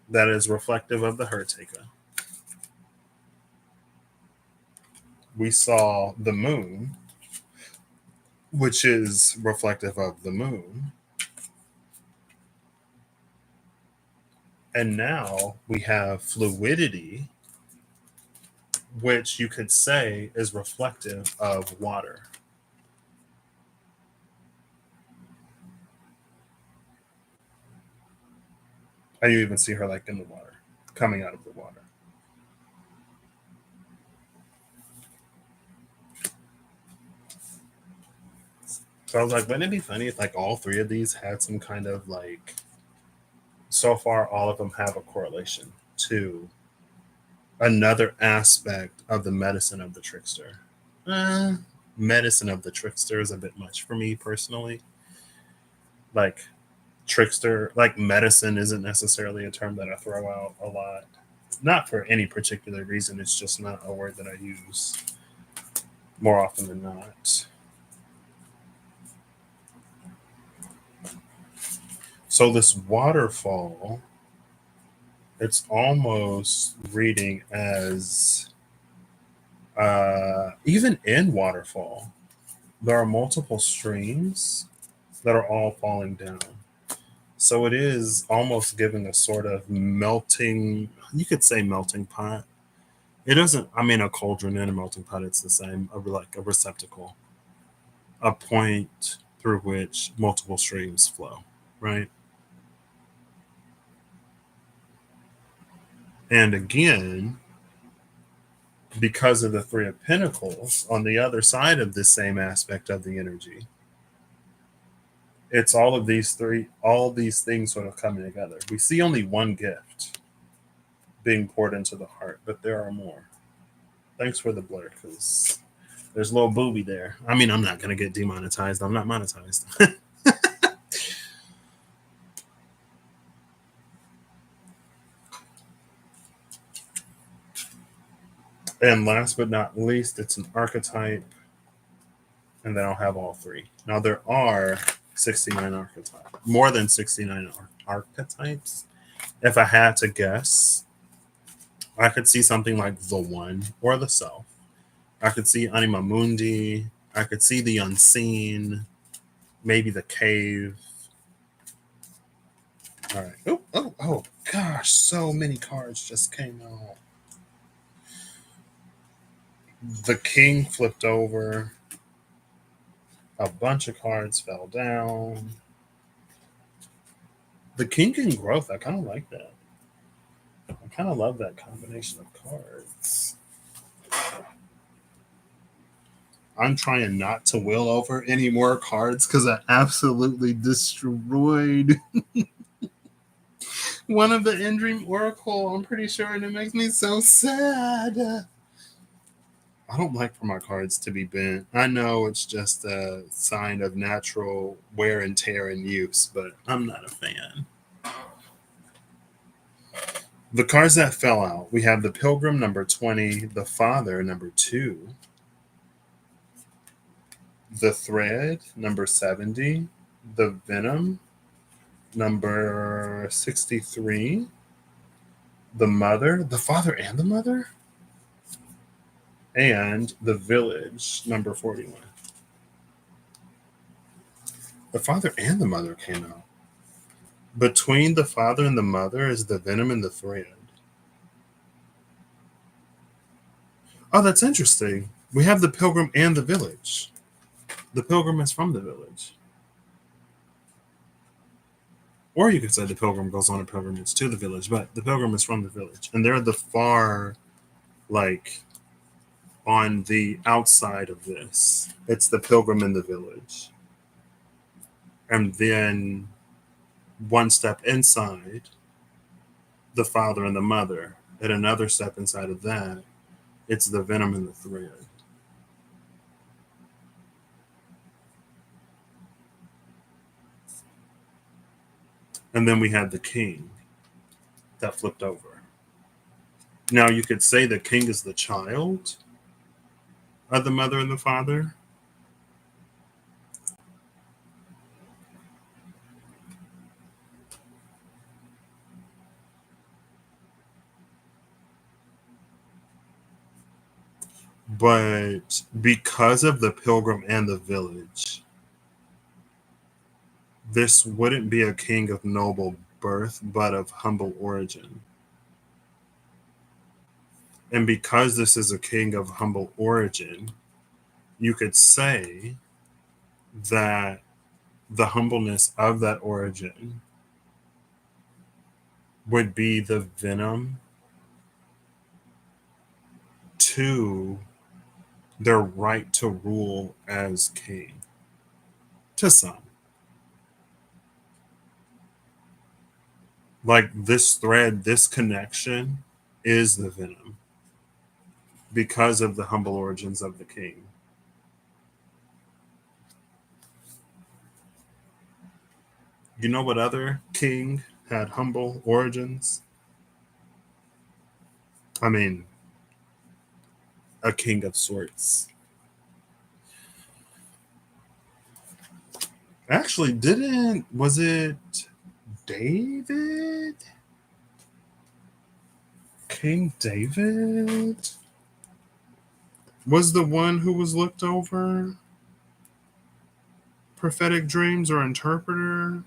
A: that is reflective of the Hertaka. We saw the Moon, which is reflective of the Moon. And now we have fluidity, which you could say is reflective of water. And you even see her like in the water, coming out of the water. So I was like, wouldn't it be funny if like all three of these had some kind of like, so far all of them have a correlation to another aspect of the medicine of the trickster. Medicine of the trickster is a bit much for me personally. Like trickster, like medicine isn't necessarily a term that I throw out a lot. Not for any particular reason. It's just not a word that I use more often than not. So this waterfall, it's almost reading as even in waterfall, there are multiple streams that are all falling down. So it is almost giving a sort of melting, you could say melting pot. It doesn't, I mean, a cauldron and a melting pot, it's the same, like a receptacle, a point through which multiple streams flow, right? And again, because of the Three of Pentacles on the other side of this same aspect of the energy, it's all of these things sort of coming together. We see only one gift being poured into the heart, but there are more. Thanks for the blur, because there's a little booby there. I mean, I'm not going to get demonetized. I'm not monetized. And last but not least, it's an archetype. And then I'll have all three. Now, there are 69 archetypes, more than 69 archetypes. If I had to guess, I could see something like the One or the Self. I could see Anima Mundi. I could see the Unseen. Maybe the Cave. All right. Oh, gosh. So many cards just came out. The King flipped over. A bunch of cards fell down. The King and Growth. I kind of like that. I kind of love that combination of cards. I'm trying not to will over any more cards because I absolutely destroyed one of the End Dream Oracle. I'm pretty sure, and it makes me so sad. I don't like for my cards to be bent. I know it's just a sign of natural wear and tear and use, but I'm not a fan. The cards that fell out, we have the Pilgrim, number 20, the Father, number 2, the Thread, number 70, the Venom, number 63, the Mother, the Father and the Mother, and the Village, number 41. The Father and the Mother came out. Between the Father and the Mother is the Venom and the Thread. Oh, that's interesting. We have the Pilgrim and the Village. The Pilgrim is from the Village. Or you could say the Pilgrim goes on a pilgrimage to the Village, but the Pilgrim is from the Village. And they're the far, like, on the outside of this. It's the Pilgrim and the Village. And then one step inside, the Father and the Mother. And another step inside of that, it's the Venom and the Thread. And then we had the King that flipped over. Now you could say the King is the child of the Mother and the Father. But because of the Pilgrim and the Village, this wouldn't be a king of noble birth, but of humble origin. And because this is a king of humble origin, you could say that the humbleness of that origin would be the venom to their right to rule as king. To some. Like this thread, this connection is the venom because of the humble origins of the king. You know what other king had humble origins? I mean, a king of sorts. Actually, was it David? King David was the one who was looked over? Prophetic dreams or interpreter?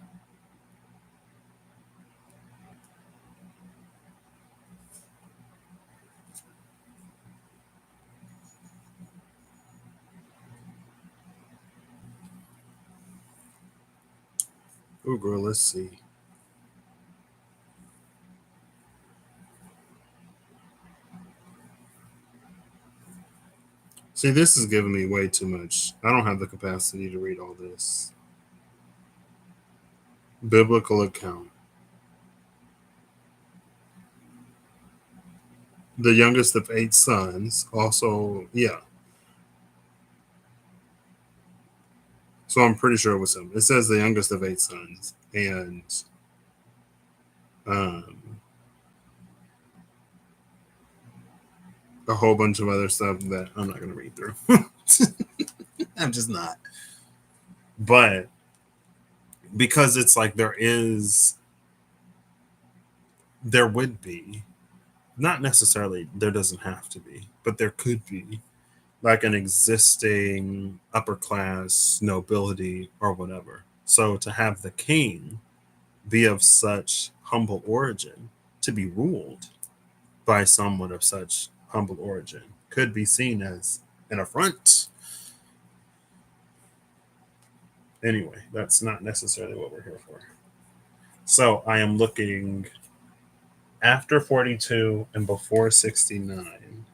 A: Oh, girl, let's see. See, this is giving me way too much. I don't have the capacity to read all this. Biblical account. The youngest of 8 sons. Also, yeah. So I'm pretty sure it was him. It says the youngest of 8 sons. And um, a whole bunch of other stuff that I'm not going to read through. I'm just not. But because it's like there would be, not necessarily, there doesn't have to be, but there could be like an existing upper class nobility or whatever. So to have the king be of such humble origin, to be ruled by someone of such humble origin, could be seen as an affront. Anyway, that's not necessarily what we're here for. So I am looking after 42 and before 69,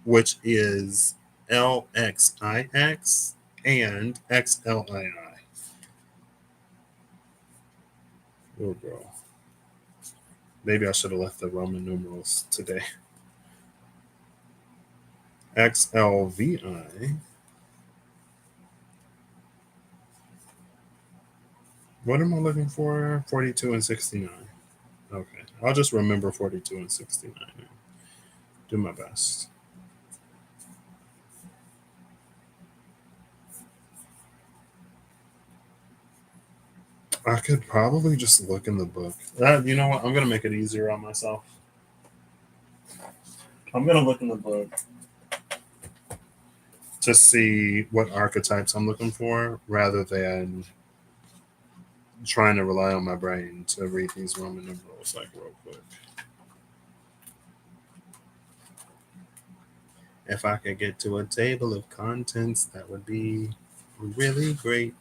A: which is LXIX and XLII. Oh, girl. Maybe I should have left the Roman numerals today. XLVI. What am I looking for? 42 and 69. Okay. I'll just remember 42 and 69 and do my best. I could probably just look in the book. You know what? I'm going to make it easier on myself. I'm going to look in the book to see what archetypes I'm looking for rather than trying to rely on my brain to read these Roman numerals like real quick. If I could get to a table of contents, that would be really great.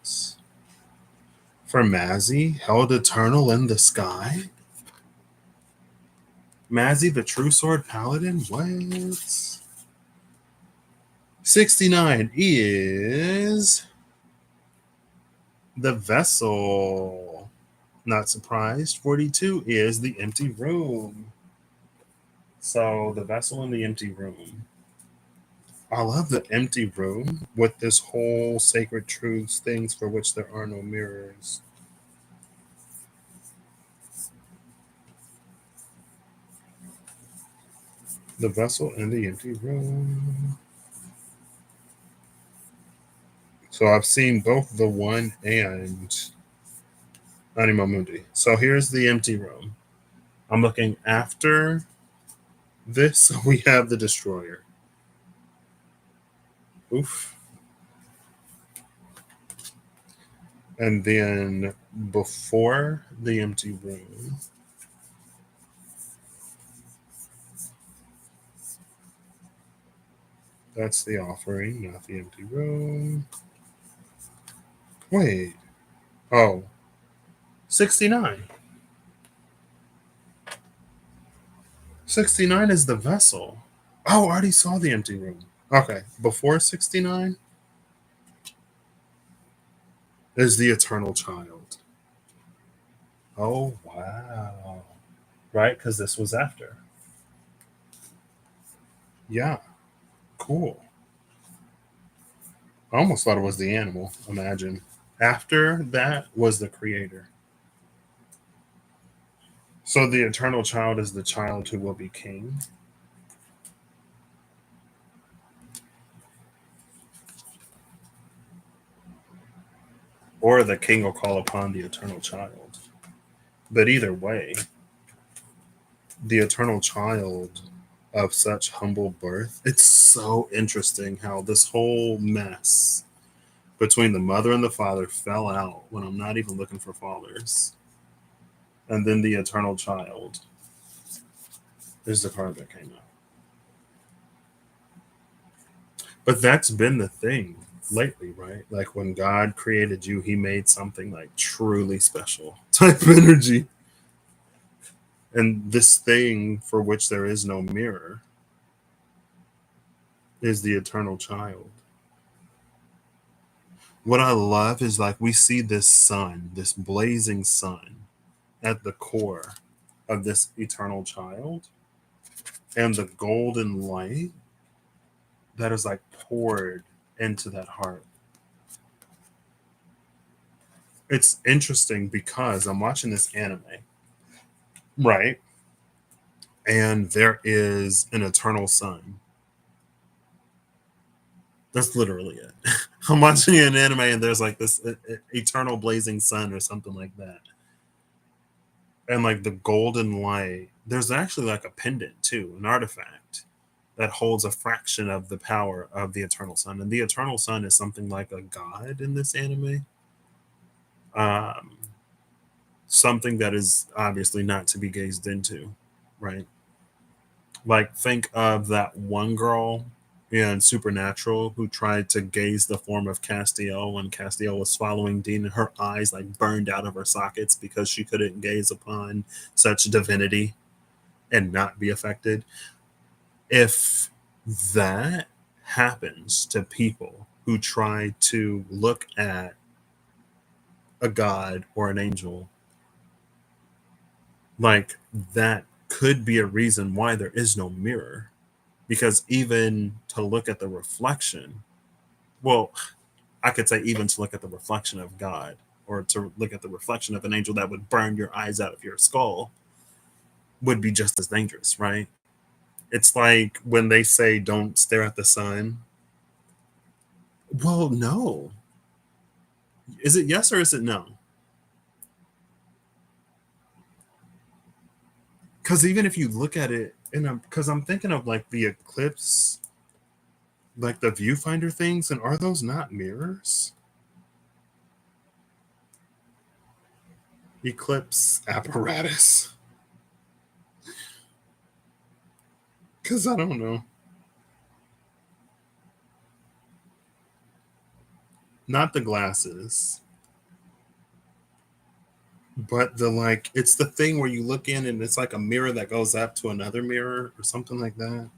A: For Mazzy, held eternal in the sky? Mazzy, the true sword paladin? What? 69 is the vessel. Not surprised. 42 is the empty room. So the vessel in the empty room. I love the empty room with this whole sacred truths, things for which there are no mirrors. The vessel in the empty room. So I've seen both the one and Anima Mundi. So here's the empty room. I'm looking after this. We have the destroyer. Oof. And then before the empty room, that's the offering, not the empty room. Wait. Oh. 69. 69 is the vessel. Oh, I already saw the empty room. Okay. Before 69 is the eternal child. Oh, wow. Right? Because this was after. Yeah. Cool. I almost thought it was the animal. Imagine. After that was the creator. So the eternal child is the child who will be king. Or the king will call upon the eternal child. But either way, the eternal child of such humble birth, it's so interesting how this whole mess between the mother and the father fell out when I'm not even looking for fathers. And then the eternal child is the card that came out. But that's been the thing lately, right? Like when God created you, he made something like truly special type energy. And this thing for which there is no mirror is the eternal child. What I love is like we see this sun, this blazing sun at the core of this eternal child and the golden light that is like poured into that heart. It's interesting because I'm watching this anime, right? And there is an eternal sun. That's literally it. I'm watching an anime and there's like this eternal blazing sun or something like that. And like the golden light, there's actually like a pendant too, an artifact that holds a fraction of the power of the eternal sun. And the eternal sun is something like a god in this anime. Um, Something that is obviously not to be gazed into, right? Like think of that one girl in Supernatural who tried to gaze the form of Castiel when Castiel was swallowing Dean and her eyes like burned out of her sockets because she couldn't gaze upon such divinity and not be affected. If that happens to people who try to look at a god or an angel, like that could be a reason why there is no mirror. Because even to look at the reflection, well, I could say even to look at the reflection of God, or to look at the reflection of an angel that would burn your eyes out of your skull, would be just as dangerous, right? It's like when they say don't stare at the sun. Well, no. Is it yes or is it no? Because even if you look at it, and because I'm thinking of like the eclipse, like the viewfinder things, and are those not mirrors? Eclipse apparatus. Because I don't know. Not the glasses, but the like, it's the thing where you look in and it's like a mirror that goes up to another mirror or something like that.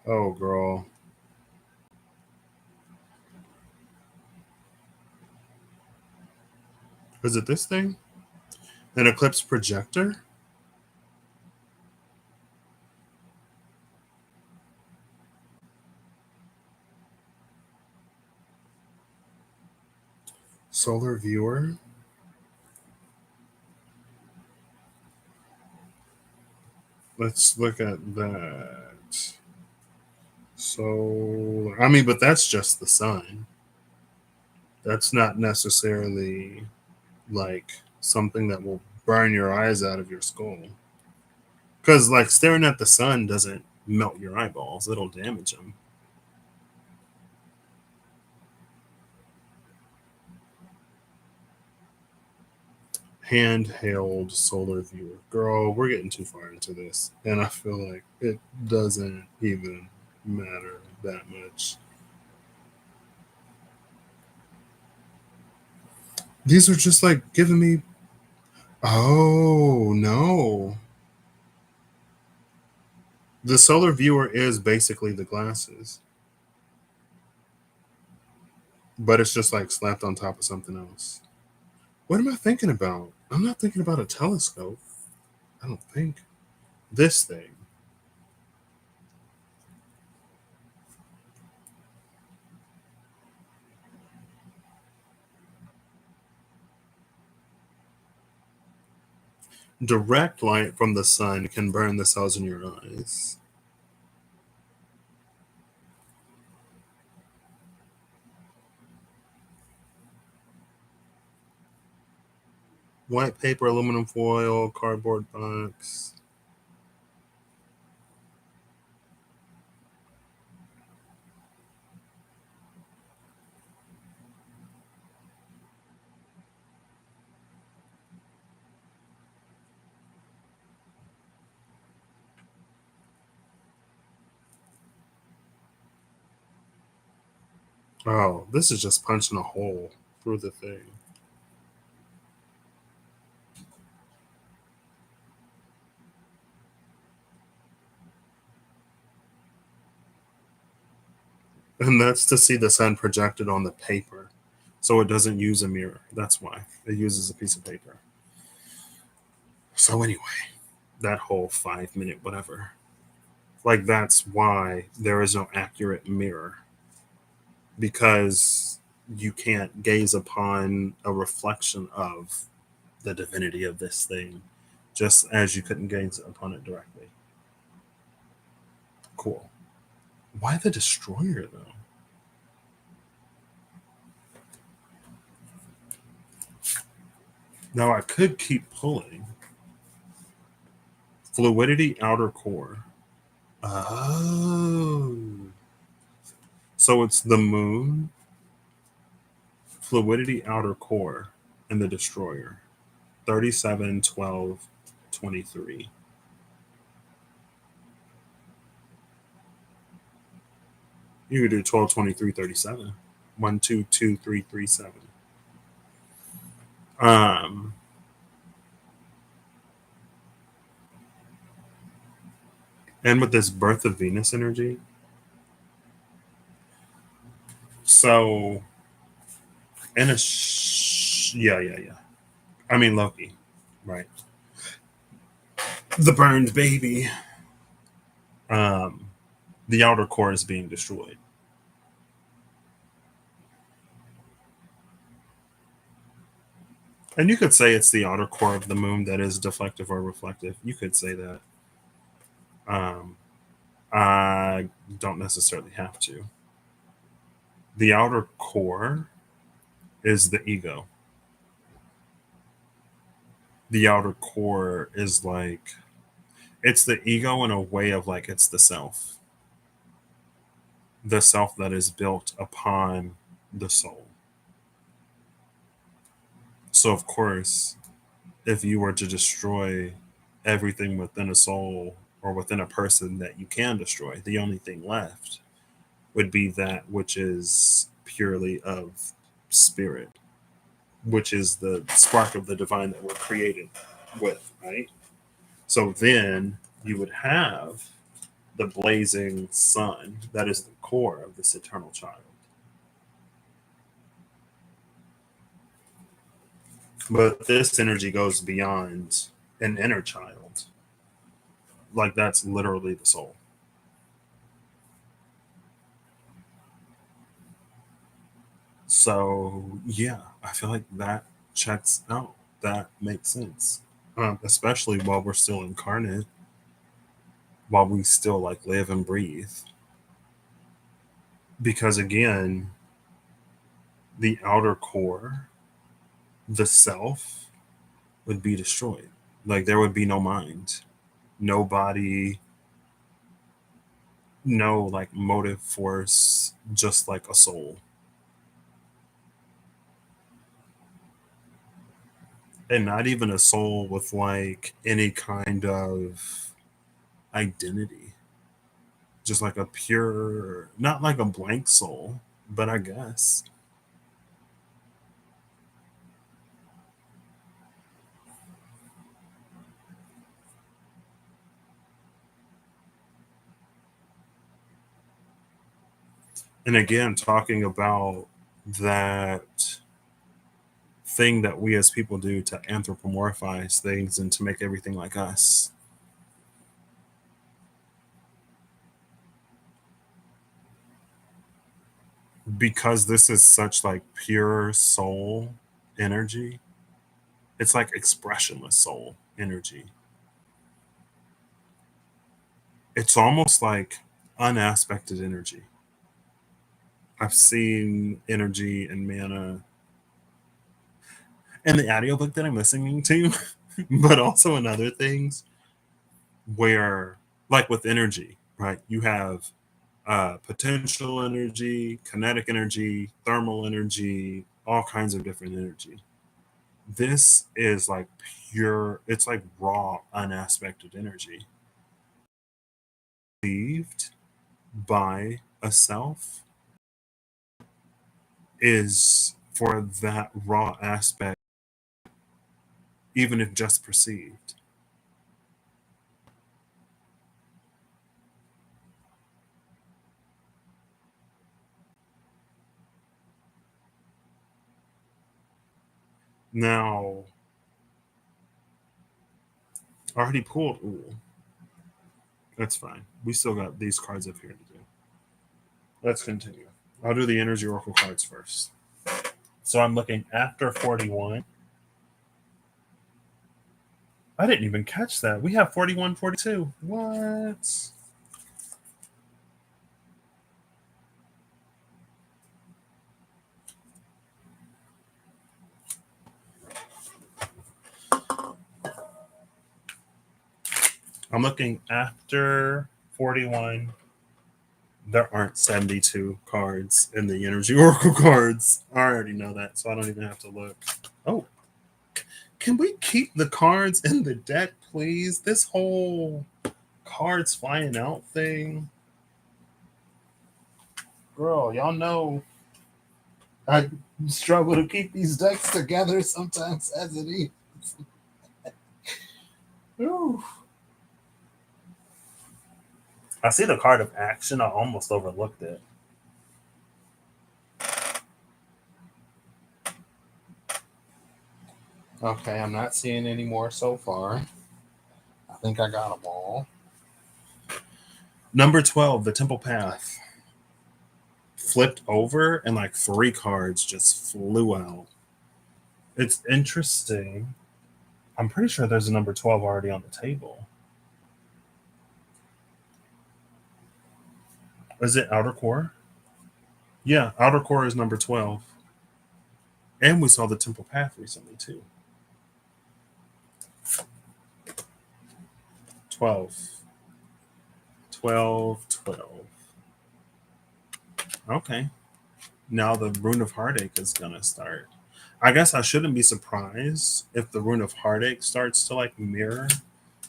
A: Oh, girl. Is it this thing? An eclipse projector? Solar viewer? Let's look at that. So, I mean, but that's just the sun. That's not necessarily like something that will burn your eyes out of your skull. Because, like, staring at the sun doesn't melt your eyeballs, it'll damage them. Handheld solar viewer. Girl, we're getting too far into this. And I feel like it doesn't even matter that much. These are just like giving me. Oh, no. The solar viewer is basically the glasses, but it's just like slapped on top of something else. What am I thinking about? I'm not thinking about a telescope. I don't think. This thing. Direct light from the sun can burn the cells in your eyes. White paper, aluminum foil, cardboard box. Oh, this is just punching a hole through the thing. And that's to see the sun projected on the paper. So it doesn't use a mirror. That's why. It uses a piece of paper. So, anyway, that whole 5 minute whatever. Like, that's why there is no accurate mirror, because you can't gaze upon a reflection of the divinity of this thing, just as you couldn't gaze upon it directly. Cool. Why the destroyer, though? Now, I could keep pulling. Fluidity outer core. Oh. So it's the moon, fluidity outer core, and the destroyer. 37, 12, 23. You could do 12, 23, 37. 1, 2, 2, 3, 3, 7. Um, and with this birth of Venus energy, so yeah, yeah, yeah. I mean, Loki, right? The burned baby. Um, the outer core is being destroyed. And you could say it's the outer core of the moon that is deflective or reflective. You could say that. Um, I don't necessarily have to. The outer core is the ego. The outer core is like, it's the ego in a way of like, it's the self that is built upon the soul. So, of course, if you were to destroy everything within a soul or within a person that you can destroy, the only thing left would be that which is purely of spirit, which is the spark of the divine that we're created with, right? So then you would have the blazing sun that is the core of this eternal child. But this energy goes beyond an inner child. Like that's literally the soul. So yeah, I feel like that checks out. That makes sense. Especially while we're still incarnate, while we still like live and breathe. Because again, the outer core, the self, would be destroyed. Like there would be no mind, no body, no like motive force, just like a soul. And not even a soul with like any kind of identity. Just like a pure, not like a blank soul, but I guess. And again, talking about that thing that we as people do to anthropomorphize things and to make everything like us. Because this is such like pure soul energy, it's like expressionless soul energy. It's almost like unaspected energy. I've seen energy and mana in the audiobook that I'm listening to, but also in other things where, like with energy, right? You have potential energy, kinetic energy, thermal energy, all kinds of different energy. This is like pure, it's like raw, unaspected energy. Received by a self is for that raw aspect, even if just perceived. Now, I already pulled. Ooh, that's fine. We still got these cards up here to do. Let's continue. I'll do the energy oracle cards first. So I'm looking after 41. I didn't even catch that. We have 41, 42. What? I'm looking after 41. There aren't 72 cards in the energy oracle cards. I already know that, so I don't even have to look. Oh, can we keep the cards in the deck, please? This whole cards flying out thing. Girl, y'all know I struggle to keep these decks together sometimes as it is. Ooh. I see the card of action. I almost overlooked it. Okay, I'm not seeing any more so far. I think I got them all. Number 12, the Temple Path. Flipped over and like 3 cards just flew out. It's interesting. I'm pretty sure there's a number 12 already on the table. Is it Outer Core? Yeah, Outer Core is number 12. And we saw the Temple Path recently too. 12. 12, 12. Okay. Now the Rune of Heartache is going to start. I guess I shouldn't be surprised if the Rune of Heartache starts to like mirror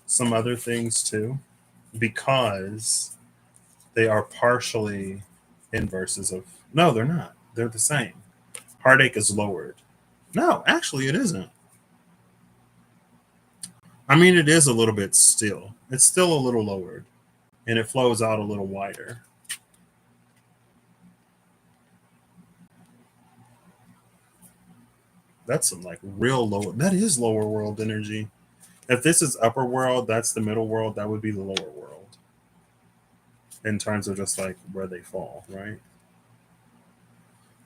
A: some other things too, because they are partially inverses of. No, they're not. They're the same. Heartache is lowered. No, actually, it isn't. I mean, it is a little bit still. It's still a little lowered, and it flows out a little wider. That's some like real lower. That is lower world energy. If this is upper world, that's the middle world. That would be the lower world in terms of just like where they fall, right?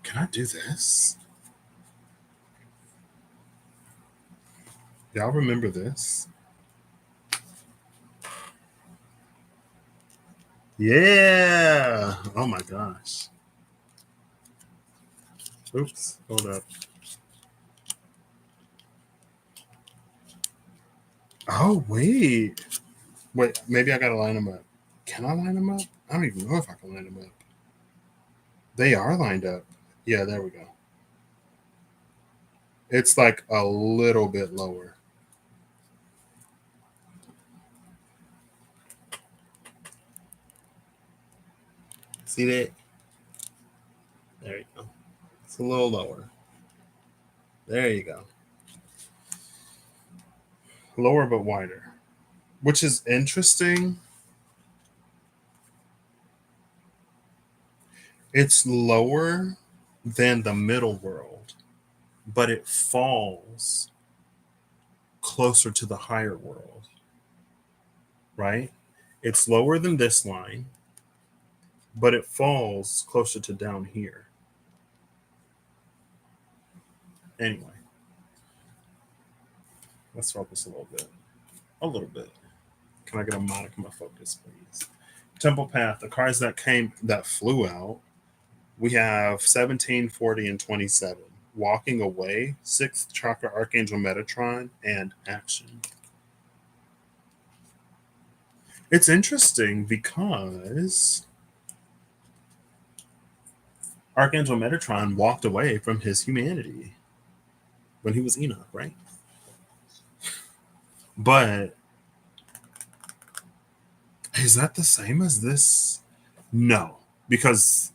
A: Can I do this? Y'all remember this? Yeah. Oh my gosh. Oops. Hold up. Oh, wait. Wait, maybe I gotta line them up. Can I line them up? I don't even know if I can line them up. They are lined up. Yeah, there we go. It's like a little bit lower. See that? There you go. It's a little lower. There you go. Lower but wider. Which is interesting. It's lower than the middle world, but it falls closer to the higher world, right? It's lower than this line, but it falls closer to down here. Anyway, let's focus a little bit. A little bit. Can I get a modicum of focus, please? Temple Path, the cards that flew out, we have 17, 40, and 27. Walking Away, 6th Chakra Archangel Metatron, and Action. It's interesting because Archangel Metatron walked away from his humanity when he was Enoch, right? But is that the same as this? No, because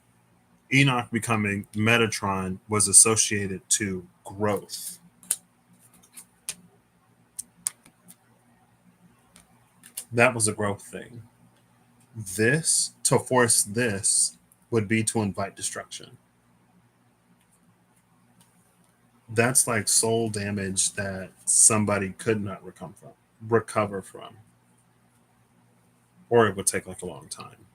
A: Enoch becoming Metatron was associated to growth. That was a growth thing. This, to force this, would be to invite destruction. That's like soul damage that somebody could not recover from. Or it would take like a long time.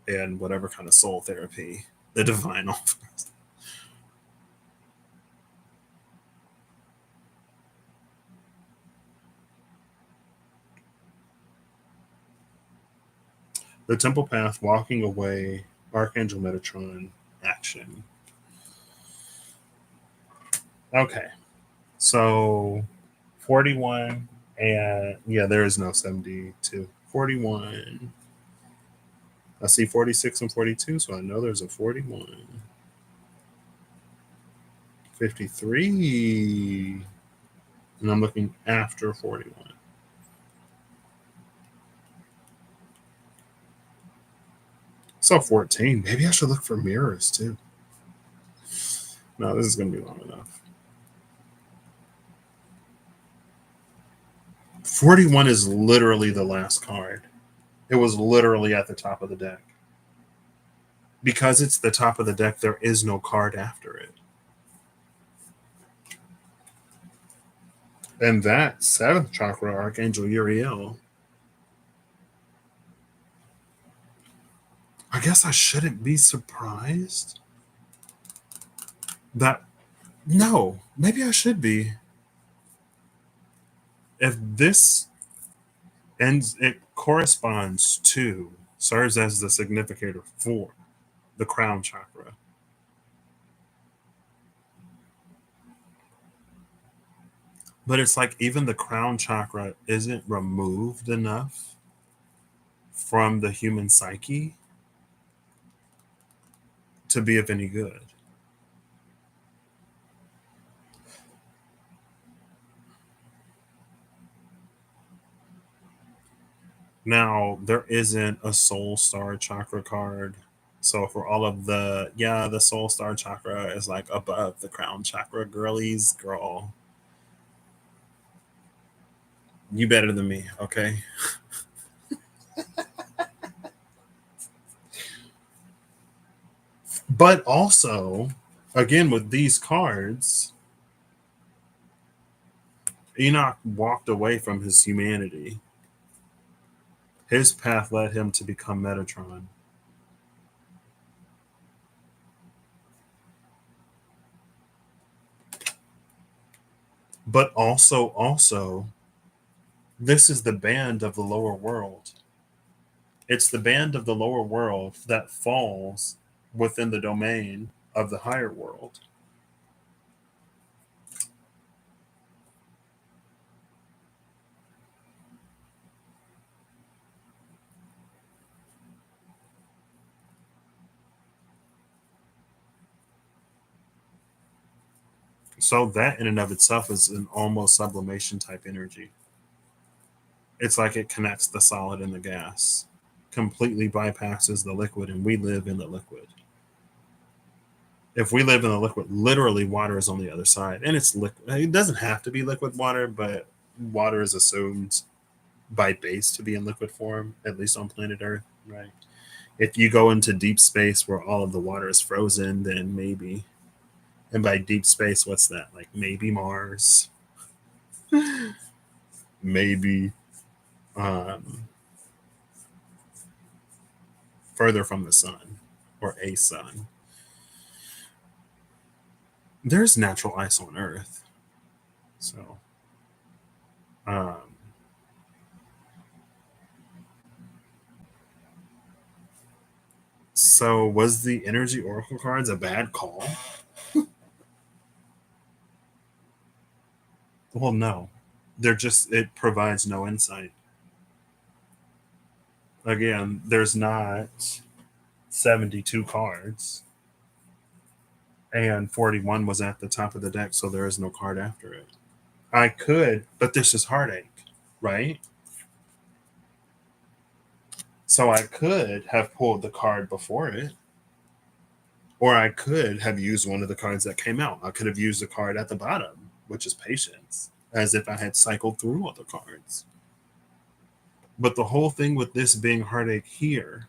A: And whatever kind of soul therapy the divine offers. The Temple Path, Walking Away, Archangel Metatron, Action. Okay. So 41 and yeah, there is no 72. 41. I see 46 and 42, so I know there's a 41. 53. And I'm looking after 41. So 14. Maybe I should look for mirrors too. No, this is going to be long enough. 41 is literally the last card. It was literally at the top of the deck. Because it's the top of the deck, there is no card after it. And that seventh chakra, Archangel Uriel, I guess I shouldn't be surprised that, no, maybe I should be. If this ends, it corresponds to, serves as the significator for the crown chakra. But it's like even the crown chakra isn't removed enough from the human psyche to be of any good. Now, there isn't a soul star chakra card. So for all of the, yeah, the soul star chakra is like above the crown chakra. Girlies, girl, you better than me, okay? But also, again, with these cards, Enoch walked away from his humanity. His path led him to become Metatron. But also, this is the band of the lower world. It's the band of the lower world that falls within the domain of the higher world. So that in and of itself is an almost sublimation type energy. It's like it connects the solid and the gas, completely bypasses the liquid, and we live in the liquid. If we live in the liquid, literally water is on the other side, and it's liquid. It doesn't have to be liquid water, but water is assumed by base to be in liquid form, at least on planet Earth, right? If you go into deep space where all of the water is frozen, then maybe. And by deep space, what's that? Like maybe Mars, maybe um, further from the sun or a sun. There's natural ice on Earth. So, um, so was the energy oracle cards a bad call? Well, no. They're just, it provides no insight. Again, there's not 72 cards, and 41 was at the top of the deck, so there is no card after it. I could, but this is heartache, right? So I could have pulled the card before it, or I could have used one of the cards that came out. I could have used the card at the bottom, which is patience, as if I had cycled through all the cards. But the whole thing with this being heartache here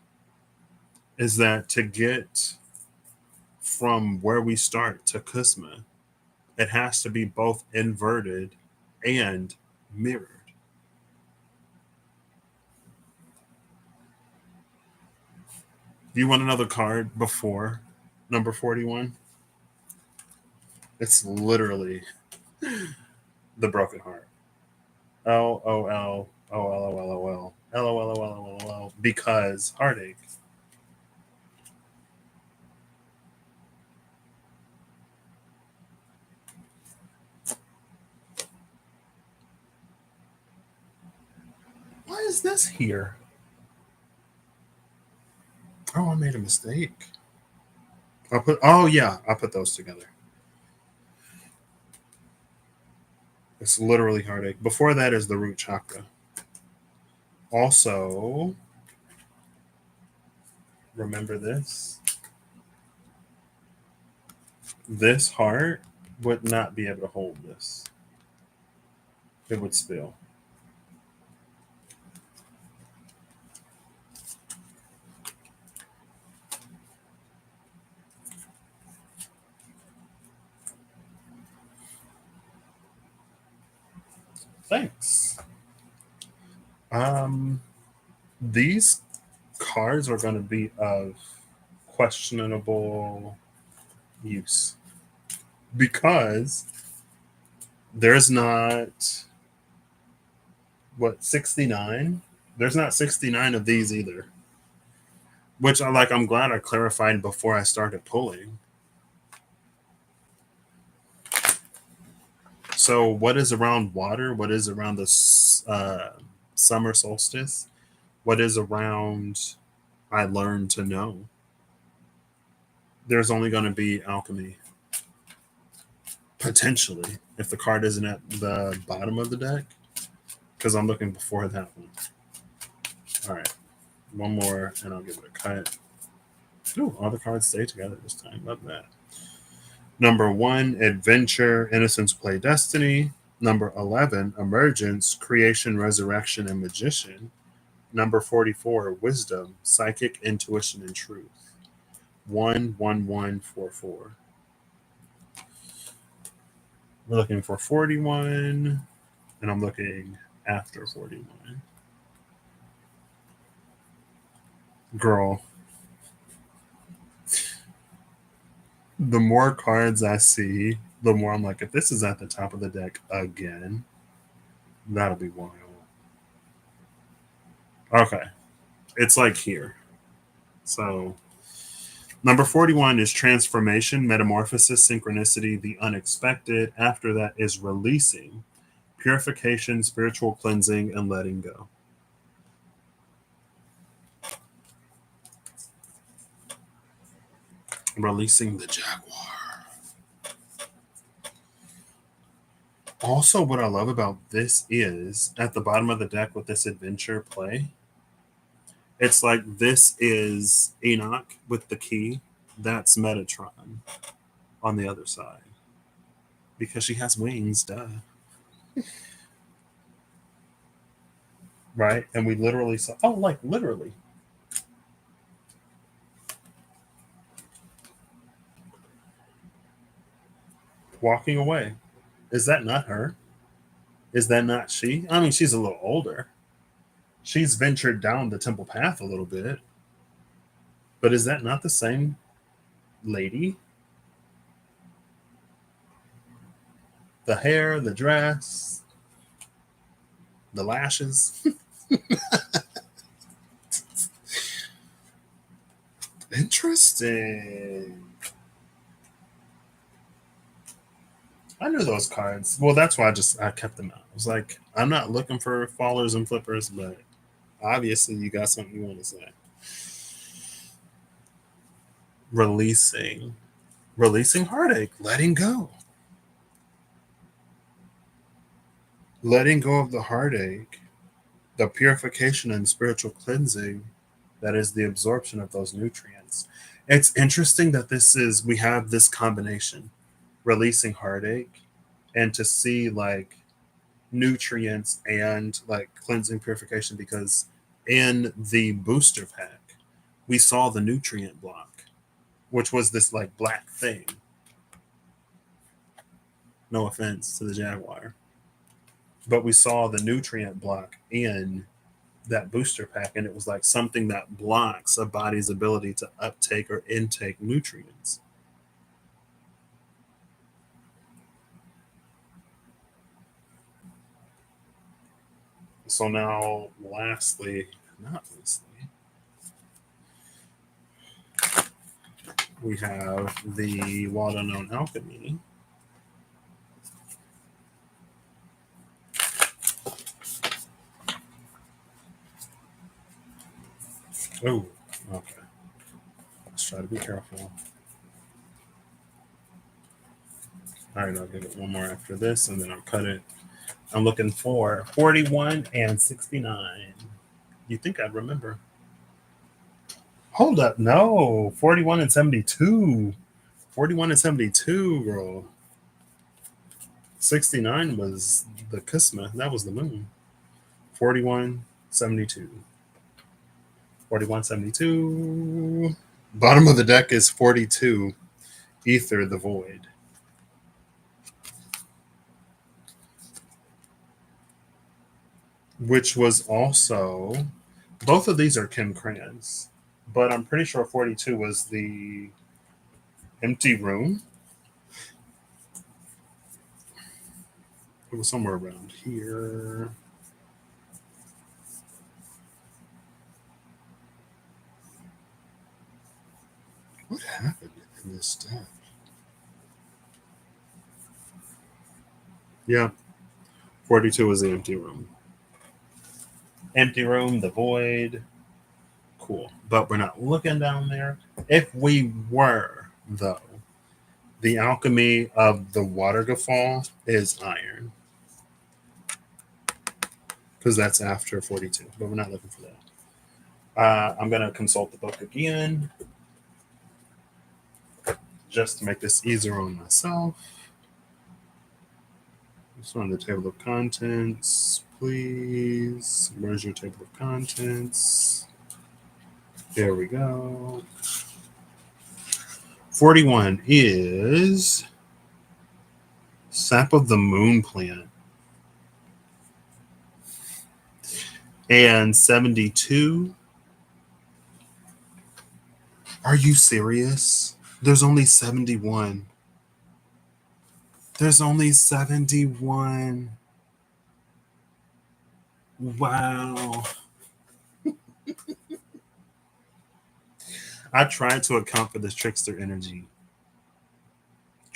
A: is that to get from where we start to Kusma, it has to be both inverted and mirrored. Do you want another card before number 41? It's literally the broken heart. L O L O L O L O L L O L O L O L L because heartache. Why is this here? Oh, I made a mistake. I put those together. It's literally heartache. Before that is the root chakra. Also, remember this. This heart would not be able to hold this. It would spill. Thanks. These cards are going to be of questionable use because there's not 69. There's not 69 of these either, which I'm glad I clarified before I started pulling. So what is around water? What is around the summer solstice? What is around I learned to know? There's only going to be alchemy. Potentially, if the card isn't at the bottom of the deck, because I'm looking before that one. All right, one more, and I'll give it a cut. Ooh, all the cards stay together this time. Love that. Number 1, Adventure, Innocence, Play, Destiny. Number 11, Emergence, Creation, Resurrection, and Magician. Number 44, Wisdom, Psychic, Intuition, and Truth. 11144. We're looking for 41, and I'm looking after 41. Girl, the more cards I see, the more I'm like, if this is at the top of the deck again, that'll be wild. Okay. It's like here. So, number 41 is Transformation, Metamorphosis, Synchronicity, the Unexpected. After that is Releasing, Purification, Spiritual Cleansing, and Letting Go. Releasing the Jaguar. Also, what I love about this is at the bottom of the deck with this adventure play, it's like this is Enoch with the key. That's Metatron on the other side. Because she has wings, duh. Right? And we literally saw, literally. Walking away. Is that not her? Is that not she? I mean, she's a little older. She's ventured down the temple path a little bit. But is that not the same lady? The hair, the dress, the lashes. Interesting. I knew those cards. Well, that's why I kept them out. I was like, I'm not looking for fallers and flippers, but obviously you got something you want to say. Releasing heartache, letting go. Letting go of the heartache, the purification and spiritual cleansing, that is the absorption of those nutrients. It's interesting that we have this combination, releasing heartache, and to see like nutrients and like cleansing purification, because in the booster pack we saw the nutrient block, which was this like black thing. No offense to the Jaguar, but we saw the nutrient block in that booster pack, and it was like something that blocks a body's ability to uptake or intake nutrients. So now, not leastly, we have the Wild Unknown Alchemy. Oh, okay. Let's try to be careful. All right, I'll give it one more after this, and then I'll cut it. I'm looking for 41 and 69. You think I'd remember? Hold up, no. 41 and 72. 41 and 72, girl. 69 was the Kusma. That was the moon. 41, 72. 41, 72. Bottom of the deck is 42. Ether the Void. which was also, both of these are Kim Crans, but I'm pretty sure 42 was the empty room. It was somewhere around here. What happened in this deck? Yeah, 42 was the empty room. Empty room, the void. Cool. But we're not looking down there. If we were, though, the alchemy of the waterfall is iron. Because that's after 42. But we're not looking for that. I'm going to consult the book again. Just to make this easier on myself. Just on the table of contents, please. Where's your table of contents? There we go. 41 is sap of the moon plant. And 72. Are you serious? There's only 71. There's only 71. Wow. I tried to account for this trickster energy.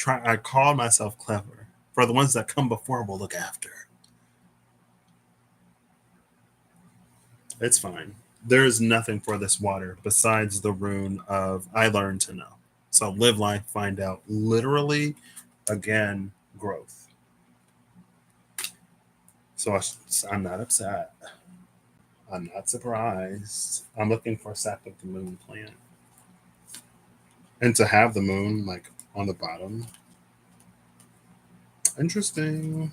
A: I called myself clever. For the ones that come before, we'll look after. It's fine. There is nothing for this water besides the rune of I learned to know. So live life, find out. Literally, again, growth. So I'm not upset. I'm not surprised. I'm looking for sap of the moon plant. And to have the moon like on the bottom. Interesting.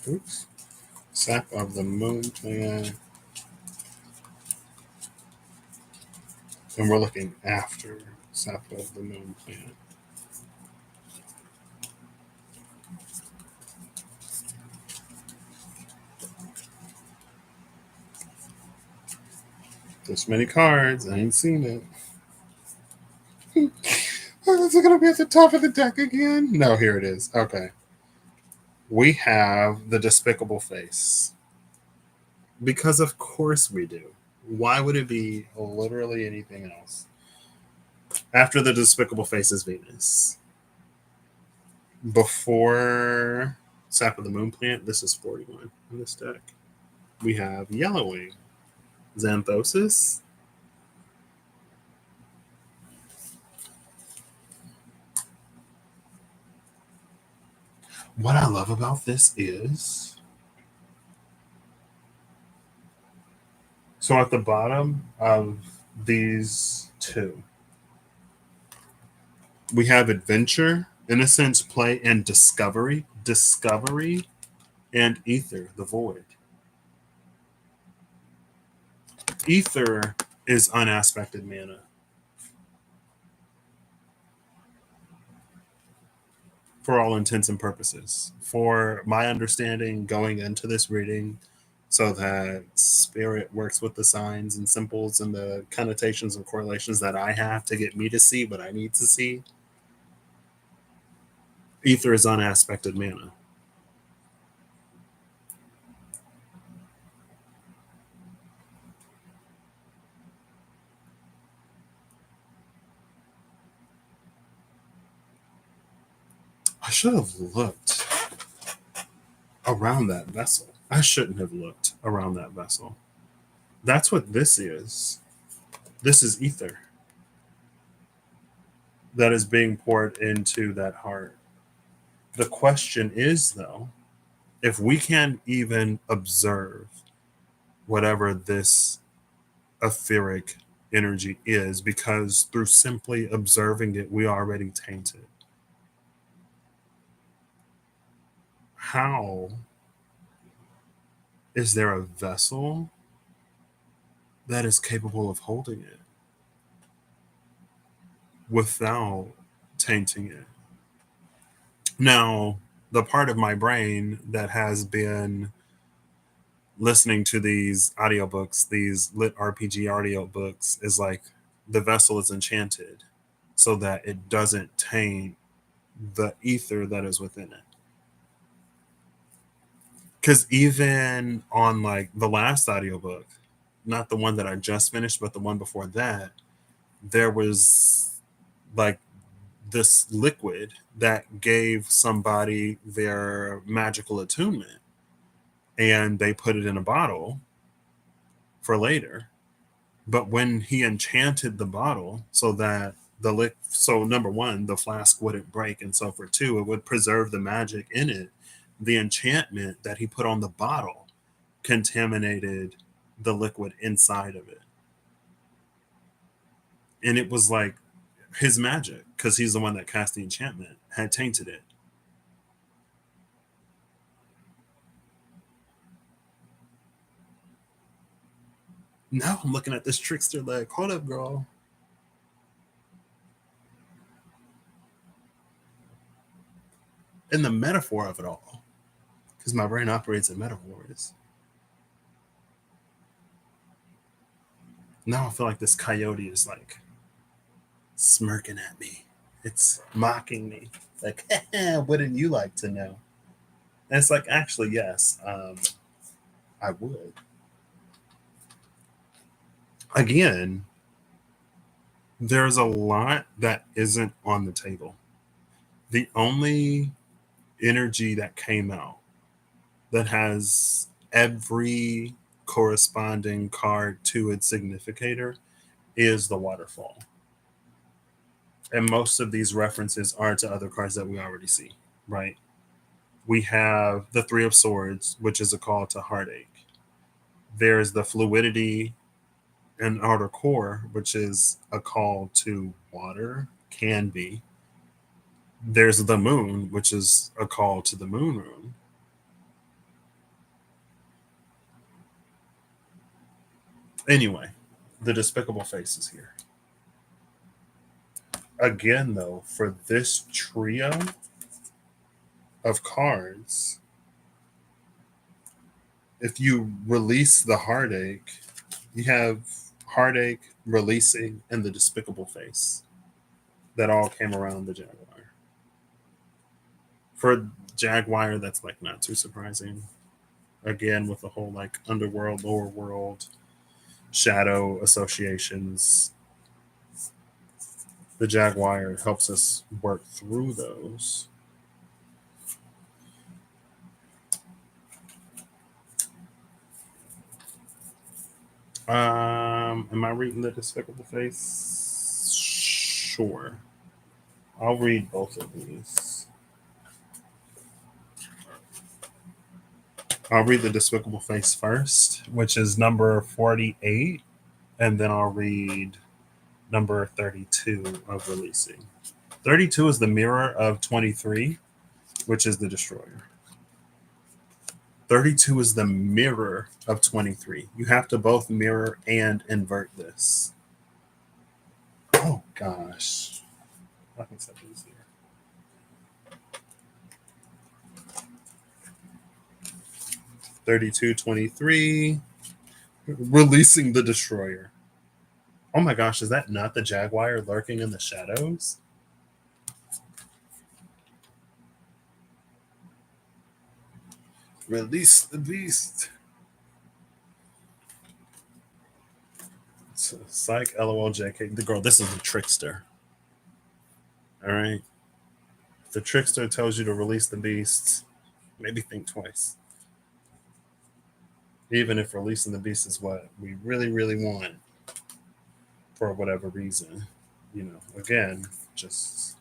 A: Oops. Sap of the moon plant. And we're looking after sap of the moon plant. This many cards. I ain't seen it. Is it going to be at the top of the deck again? No, here it is. Okay. We have the despicable face. Because of course we do. Why would it be literally anything else? After the despicable face is Venus. Before Sap of the Moon Plant, this is 41 in this deck. We have Yellowwing. Xanthosis. What I love about this is, so at the bottom of these two, we have adventure, innocence, play, and discovery. Discovery and ether, the void. Ether is unaspected mana. For all intents and purposes. For my understanding going into this reading, so that spirit works with the signs and symbols and the connotations and correlations that I have to get me to see what I need to see. Ether is unaspected mana. I should have looked around that vessel. I shouldn't have looked around that vessel. That's what this is. This is ether that is being poured into that heart. The question is, though, if we can't even observe whatever this etheric energy is, because through simply observing it, we already taint it. How is there a vessel that is capable of holding it without tainting it? Now, the part of my brain that has been listening to these audiobooks, these lit RPG audiobooks, is like the vessel is enchanted so that it doesn't taint the ether that is within it. Because even on like the last audiobook, not the one that I just finished, but the one before that, there was like this liquid that gave somebody their magical attunement, and they put it in a bottle for later. But when he enchanted the bottle so that so number one, the flask wouldn't break, and so for two, it would preserve the magic in it. The enchantment that he put on the bottle contaminated the liquid inside of it, and it was like his magic, because he's the one that cast the enchantment, had tainted it. Now I'm looking at this trickster like, hold up, girl. And the metaphor of it all, because my brain operates in metaphors. Now I feel like this coyote is like smirking at me. It's mocking me. Like, wouldn't you like to know? And it's like, actually, yes, I would. Again, there's a lot that isn't on the table. The only energy that came out that has every corresponding card to its significator is the waterfall. And most of these references are to other cards that we already see, right? We have the Three of Swords, which is a call to heartache. There's the fluidity and outer core, which is a call to water, can be. There's the moon, which is a call to the moon rune. Anyway, the despicable face is here. Again, though, for this trio of cards, if you release the heartache, you have heartache, releasing, and the despicable face that all came around the Jaguar. For Jaguar, that's like not too surprising. Again, with the whole like underworld, lower world, shadow associations, the Jaguar helps us work through those. Am I reading the despicable face? Sure. I'll read both of these. I'll read the despicable face first, which is number 48, and then I'll read number 32 of releasing. 32 is the mirror of 23, which is the destroyer. 32 is the mirror of 23. You have to both mirror and invert this. Oh, gosh. I think that's easier. 32-23, releasing the destroyer. Oh my gosh, is that not the Jaguar lurking in the shadows? Release the beast. Psych, LOL, JK. The girl, this is the trickster. All right. If the trickster tells you to release the beast, maybe think twice. Even if releasing the beast is what we really, really want for whatever reason. Again, just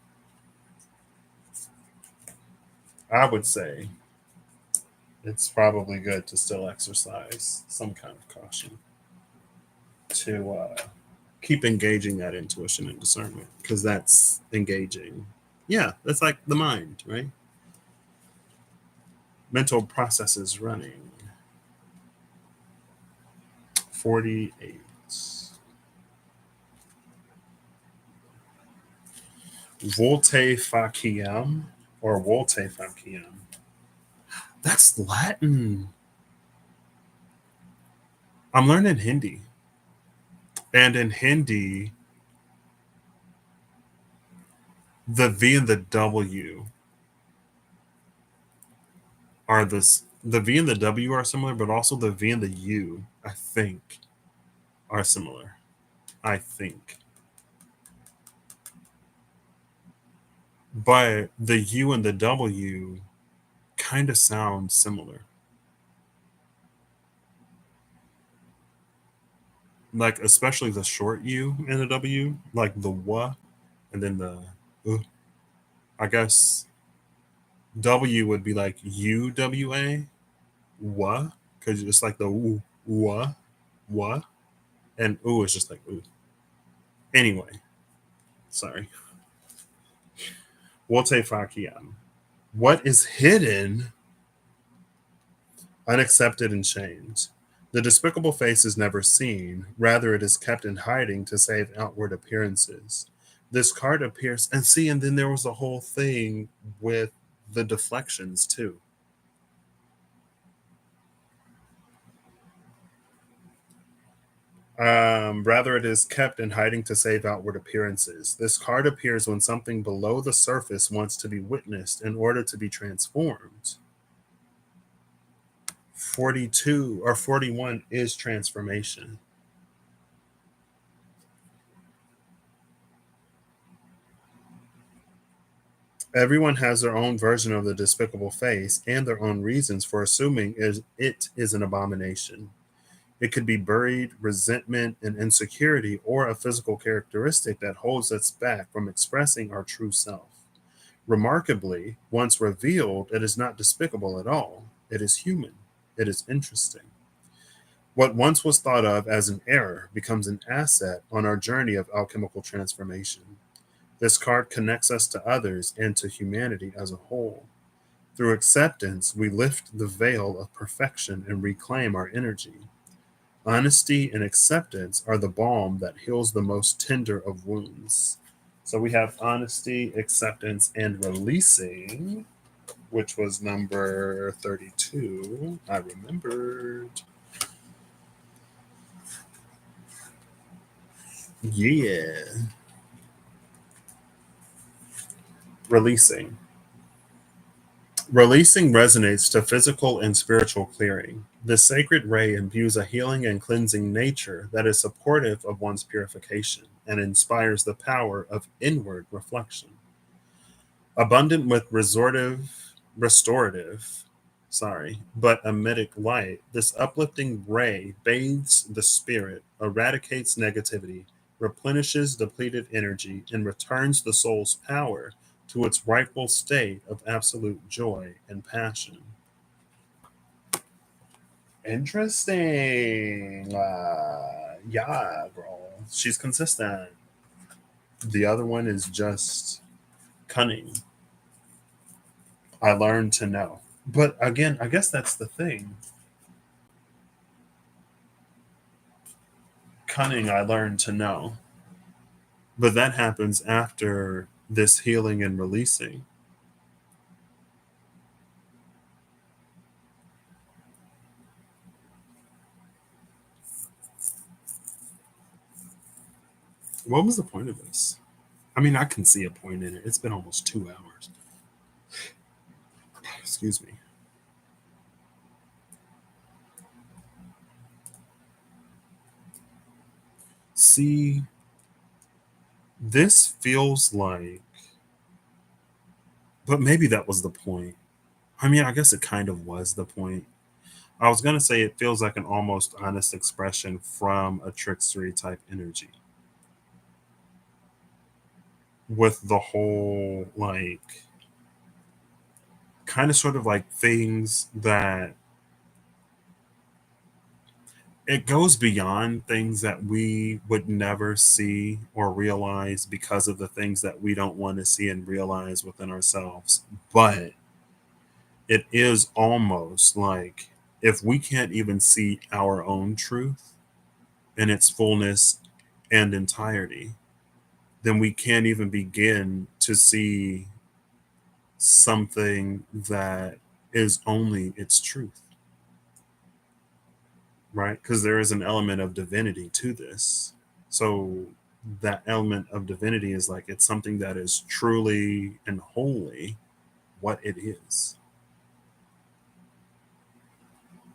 A: I would say it's probably good to still exercise some kind of caution to keep engaging that intuition and discernment, because that's engaging. Yeah, that's like the mind, right? Mental processes running. 48. Volte faciem or volte faciem. That's Latin. I'm learning Hindi. And in Hindi, the V and the W are the V and the W are similar, but also the V and the U, I think, are similar. I think. But the U and the W kind of sound similar. Like especially the short U and the W, like the wa and then the I guess W would be like UWA, wa, because it's like the wa, and ooh is just like ooh. Anyway, sorry. Wote fakiam. What is hidden, unaccepted, and shamed? The despicable face is never seen, rather, it is kept in hiding to save outward appearances. This card appears, and see, and then there was a whole thing with the deflections too. Rather, it is kept in hiding to save outward appearances. This card appears when something below the surface wants to be witnessed in order to be transformed. 42 or 41 is transformation. Everyone has their own version of the despicable face and their own reasons for assuming it is an abomination. It could be buried resentment and insecurity, or a physical characteristic that holds us back from expressing our true self. Remarkably, once revealed, it is not despicable at all. It is human. It is interesting. What once was thought of as an error becomes an asset on our journey of alchemical transformation. This card connects us to others and to humanity as a whole. Through acceptance, we lift the veil of perfection and reclaim our energy. Honesty and acceptance are the balm that heals the most tender of wounds. So we have honesty, acceptance, and releasing, which was number 32. I remembered. Yeah. Releasing. Releasing resonates to physical and spiritual clearing. The sacred ray imbues a healing and cleansing nature that is supportive of one's purification and inspires the power of inward reflection. Abundant with but emetic light, this uplifting ray bathes the spirit, eradicates negativity, replenishes depleted energy, and returns the soul's power to its rightful state of absolute joy and passion. Interesting. Yeah, girl. She's consistent. The other one is just cunning. I learned to know. But again, I guess that's the thing. Cunning, I learned to know. But that happens after this healing and releasing. What was the point of this? I mean, I can see a point in it. It's been almost 2 hours. Excuse me. See, this feels like, but maybe that was the point. I mean, I guess it kind of was the point. I was going to say it feels like an almost honest expression from a trickstery type energy with the whole, like, kind of sort of like things that it goes beyond things that we would never see or realize because of the things that we don't want to see and realize within ourselves. But it is almost like if we can't even see our own truth in its fullness and entirety, then we can't even begin to see something that is only its truth, right? Because there is an element of divinity to this. So that element of divinity is like it's something that is truly and wholly what it is.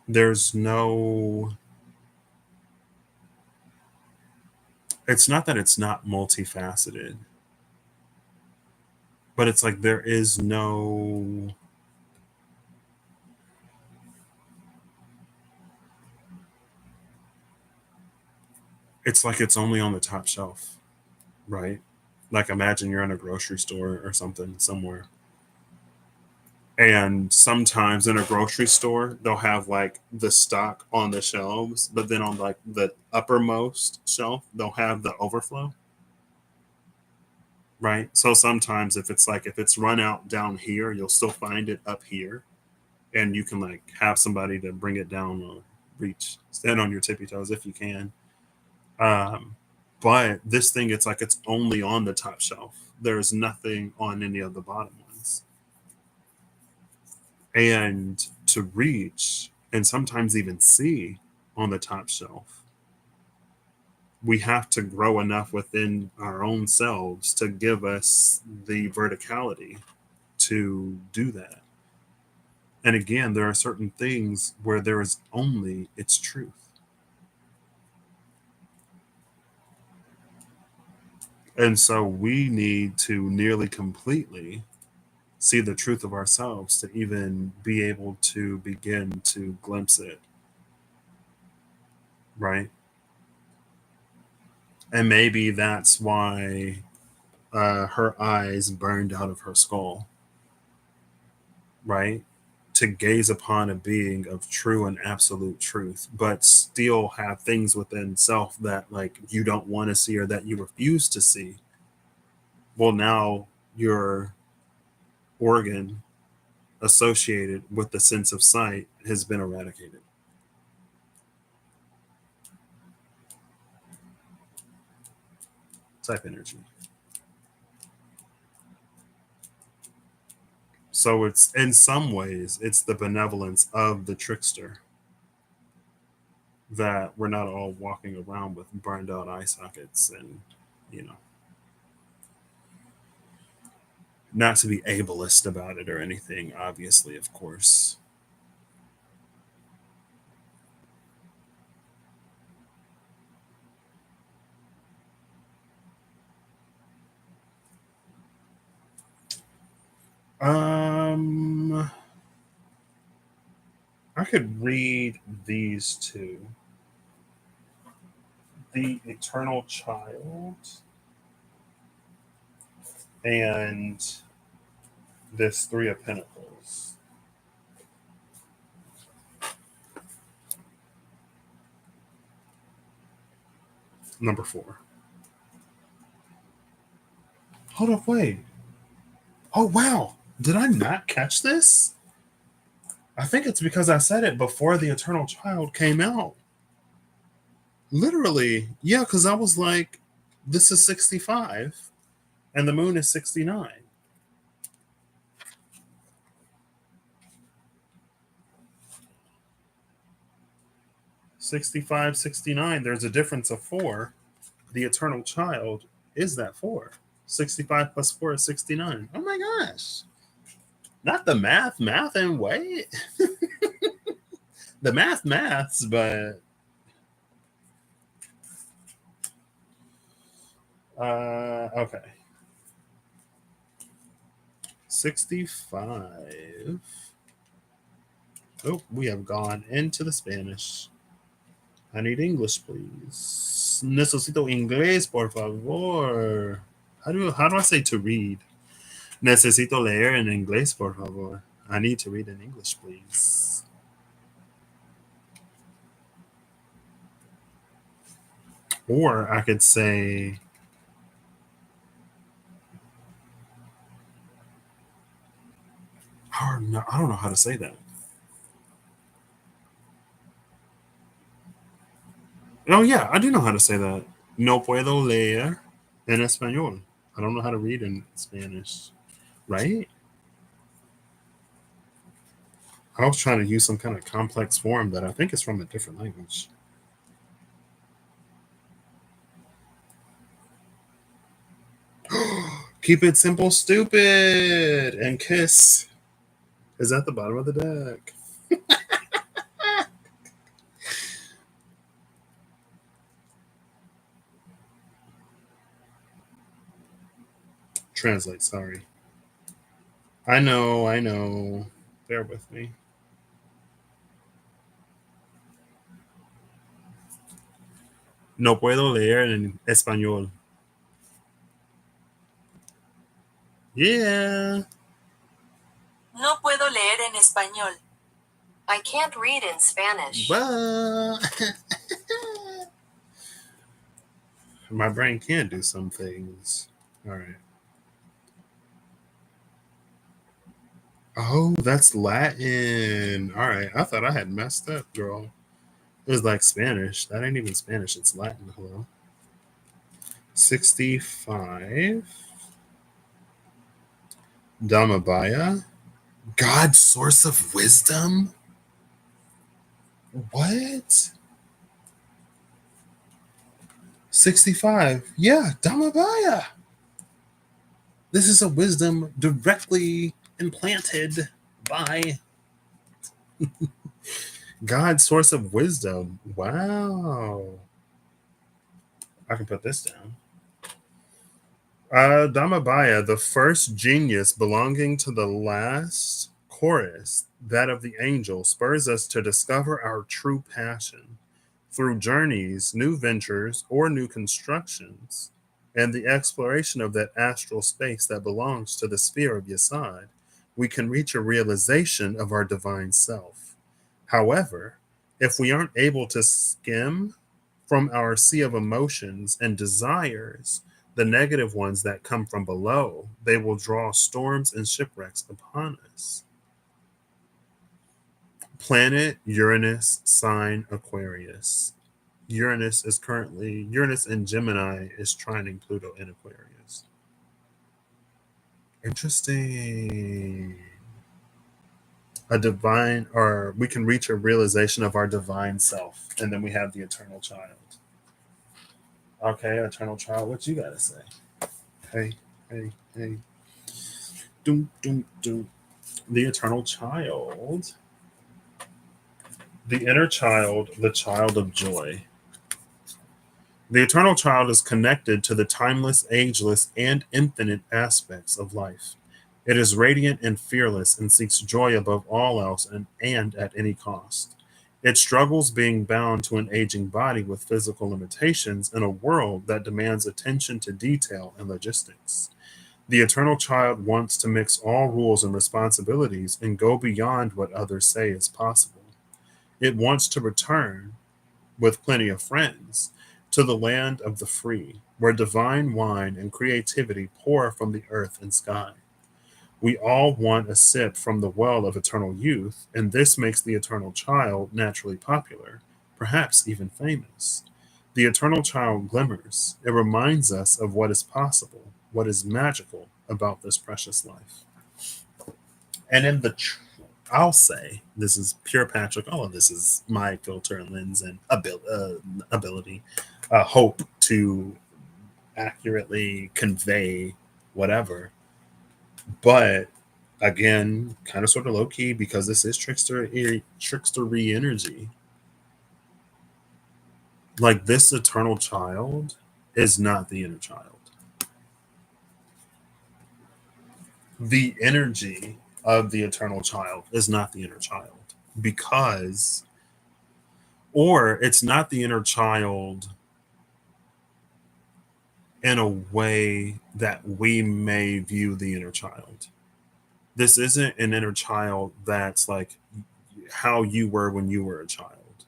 A: There's no, it's not that it's not multifaceted, but it's like there is no, it's like it's only on the top shelf, right? Like imagine you're in a grocery store or something somewhere. And sometimes in a grocery store, they'll have like the stock on the shelves, but then on like the uppermost shelf, they'll have the overflow, right? So sometimes if it's like if it's run out down here, you'll still find it up here, and you can like have somebody to bring it down or reach, stand on your tippy toes if you can. Um, but this thing, it's like it's only on the top shelf. There's nothing on any of the bottom ones. And to reach and sometimes even see on the top shelf, we have to grow enough within our own selves to give us the verticality to do that. And again, there are certain things where there is only its truth. And so we need to nearly completely see the truth of ourselves to even be able to begin to glimpse it, right? And maybe that's why her eyes burned out of her skull, right? To gaze upon a being of true and absolute truth, but still have things within self that like you don't want to see or that you refuse to see. Well, now your organ associated with the sense of sight has been eradicated. Type energy. So it's in some ways it's the benevolence of the trickster that we're not all walking around with burned out eye sockets and you know not to be ableist about it or anything, obviously, of course. Um, I could read these two. The Eternal Child and this Three of Pentacles. Number four. Hold up, wait. Oh, wow. Did I not catch this? I think it's because I said it before the Eternal Child came out. Literally. Yeah, because I was like, this is 65 and the moon is 69. 65, 69. There's a difference of four. The Eternal Child is that four. 65 plus four is 69. Oh my gosh. Not the math and wait. The maths, but okay. 65. Oh, we have gone into the Spanish. I need English, please. Necesito inglés, por favor. How do I say to read? Necesito leer en inglés, por favor. I need to read in English, please. Or I could say I don't know how to say that. Oh yeah, I do know how to say that. No puedo leer en español. I don't know how to read in Spanish, right? I was trying to use some kind of complex form that I think is from a different language. Keep it simple, stupid, and kiss is at the bottom of the deck. Translate, sorry. I know. Bear with me. No puedo leer en español. Yeah.
B: No puedo leer en español. I can't read in Spanish.
A: Well, my brain can do some things. All right. Oh, that's Latin. All right. I thought I had messed up, girl. It was like Spanish. That ain't even Spanish. It's Latin. Hello. 65. Dhamabaya. God, source of wisdom? What? 65. Yeah, Dhamabaya. This is a wisdom directly implanted by God, source of wisdom. Wow. I can put this down. Dhamabaya, the first genius belonging to the last chorus, that of the angel, spurs us to discover our true passion through journeys, new ventures, or new constructions, and the exploration of that astral space that belongs to the sphere of Yesod. We can reach a realization of our divine self. However, if we aren't able to skim from our sea of emotions and desires, the negative ones that come from below, they will draw storms and shipwrecks upon us. Planet Uranus, sign Aquarius. Uranus in Gemini is trining Pluto in Aquarius. Interesting. A divine, or we can reach a realization of our divine self, and then we have the eternal child. Okay, eternal child, what you gotta say? Hey. Doom, doom, doom. The eternal child. The inner child, the child of joy. The eternal child is connected to the timeless, ageless, and infinite aspects of life. It is radiant and fearless and seeks joy above all else and at any cost. It struggles being bound to an aging body with physical limitations in a world that demands attention to detail and logistics. The eternal child wants to mix all rules and responsibilities and go beyond what others say is possible. It wants to return, with plenty of friends, to the land of the free, where divine wine and creativity pour from the earth and sky. We all want a sip from the well of eternal youth, and this makes the eternal child naturally popular, perhaps even famous. The eternal child glimmers. It reminds us of what is possible, what is magical about this precious life. And in the I'll say this is pure Patrick. All of this is my filter and lens and ability, hope to accurately convey whatever. But again, kind of sort of low key because this is trickstery energy. Like this eternal child is not the inner child. The energy of the eternal child is not the inner child because, or it's not the inner child in a way that we may view the inner child. This isn't an inner child that's like how you were when you were a child,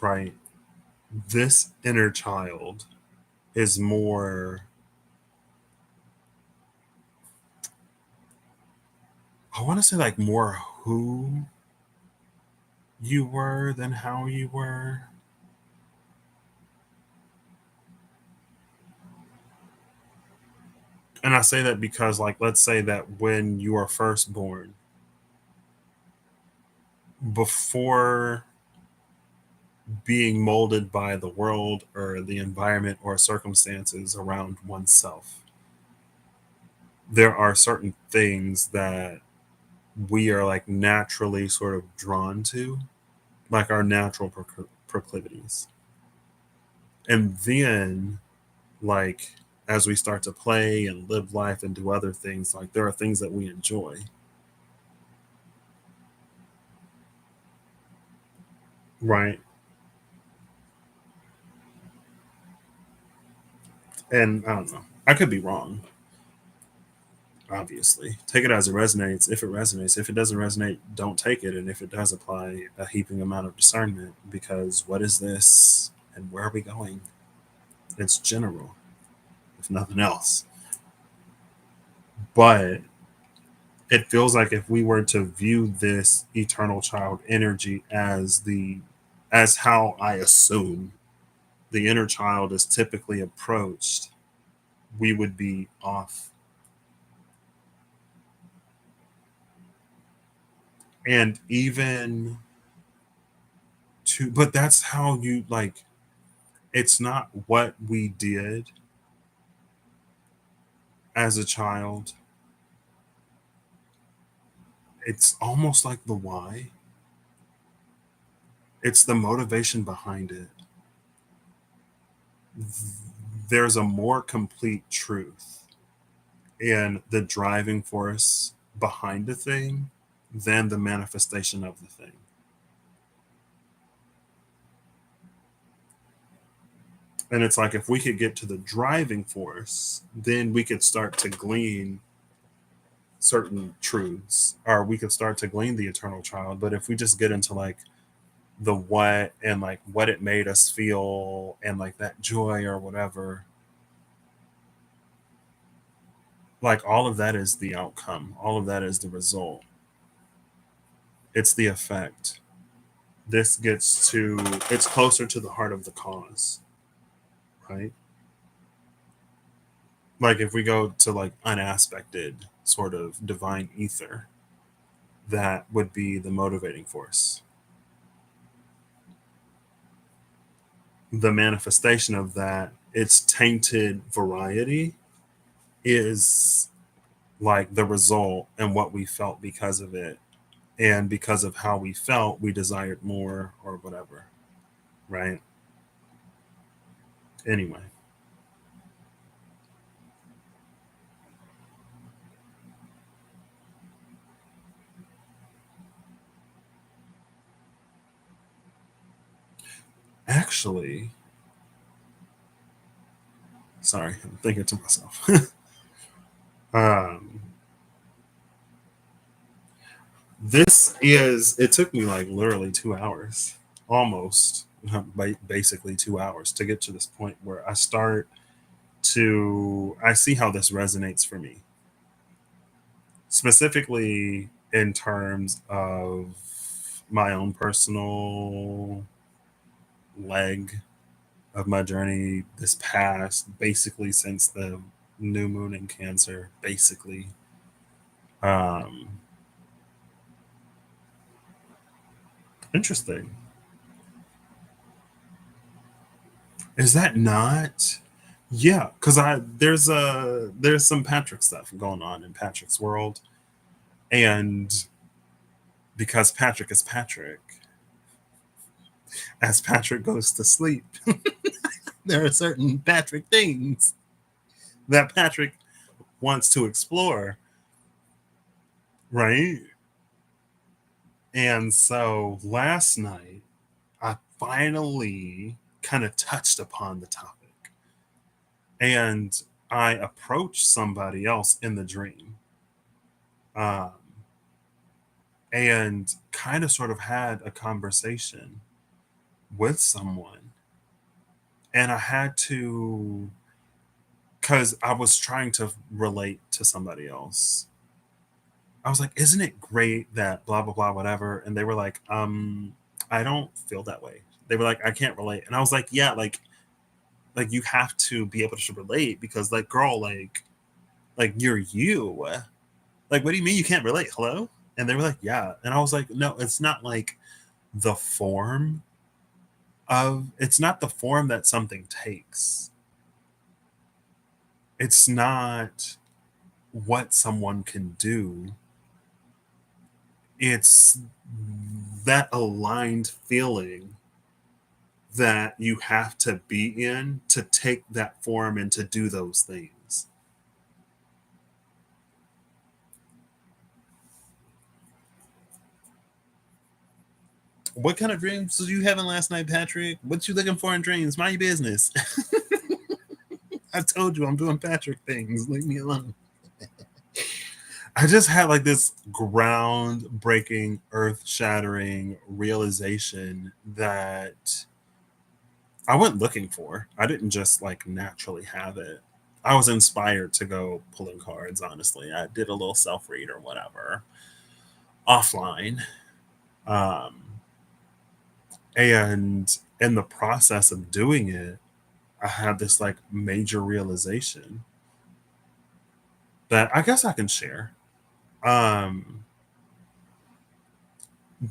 A: right? This inner child is more, I want to say like more who you were than how you were. And I say that because, like, let's say that when you are first born, before being molded by the world or the environment or circumstances around oneself. There are certain things that we are like naturally sort of drawn to, like our natural proclivities. And then, like, as we start to play and live life and do other things, like, there are things that we enjoy. Right. And I don't know. I could be wrong, obviously. Take it as it resonates. If it resonates, if it doesn't resonate, don't take it. And if it does, apply a heaping amount of discernment, because what is this and where are we going? It's general, if nothing else. But it feels like if we were to view this eternal child energy as how I assume the inner child is typically approached, we would be off. And even to, but that's how you like, it's not what we did as a child. It's almost like the why. It's the motivation behind it. There's a more complete truth and the driving force behind the thing than the manifestation of the thing. And it's like if we could get to the driving force, then we could start to glean certain truths, or we could start to glean the eternal child. But if we just get into like the what and like what it made us feel and like that joy or whatever, like all of that is the outcome, all of that is the result, it's the effect. This gets to, it's closer to the heart of the cause, right? Like if we go to like unaspected sort of divine ether, that would be the motivating force. The manifestation of that, its tainted variety, is like the result and what we felt because of it. And because of how we felt, we desired more or whatever, right? Anyway, actually, sorry, I'm thinking to myself. um, this is, it took me like literally 2 hours, almost, basically 2 hours to get to this point where I start to, I see how this resonates for me, specifically in terms of my own personal leg of my journey this past, basically since the new moon in Cancer, basically. Um, Interesting. Is that not? Yeah, because I there's some Patrick stuff going on in Patrick's world, and because Patrick is Patrick, as Patrick goes to sleep, there are certain Patrick things that Patrick wants to explore, right? And so last night, I finally kind of touched upon the topic, and I approached somebody else in the dream, um, and kind of sort of had a conversation with someone. And I had to, because I was trying to relate to somebody else. I was like, isn't it great that blah, blah, blah, whatever? And they were like, I don't feel that way. They were like, I can't relate. And I was like, yeah, like you have to be able to relate because like, girl, like you're you. Like, what do you mean you can't relate? Hello? And they were like, yeah. And I was like, no, it's not like the form it's not the form that something takes. It's not what someone can do. It's that aligned feeling that you have to be in to take that form and to do those things. What kind of dreams was you having last night, Patrick? What you looking for in dreams? Mind your business. I told you I'm doing Patrick things. Leave me alone. I just had like this groundbreaking, earth shattering realization that I went looking for. I didn't just like naturally have it. I was inspired to go pulling cards, honestly. I did a little self read or whatever offline. Um, and in the process of doing it, I had this like major realization that I guess I can share. Um,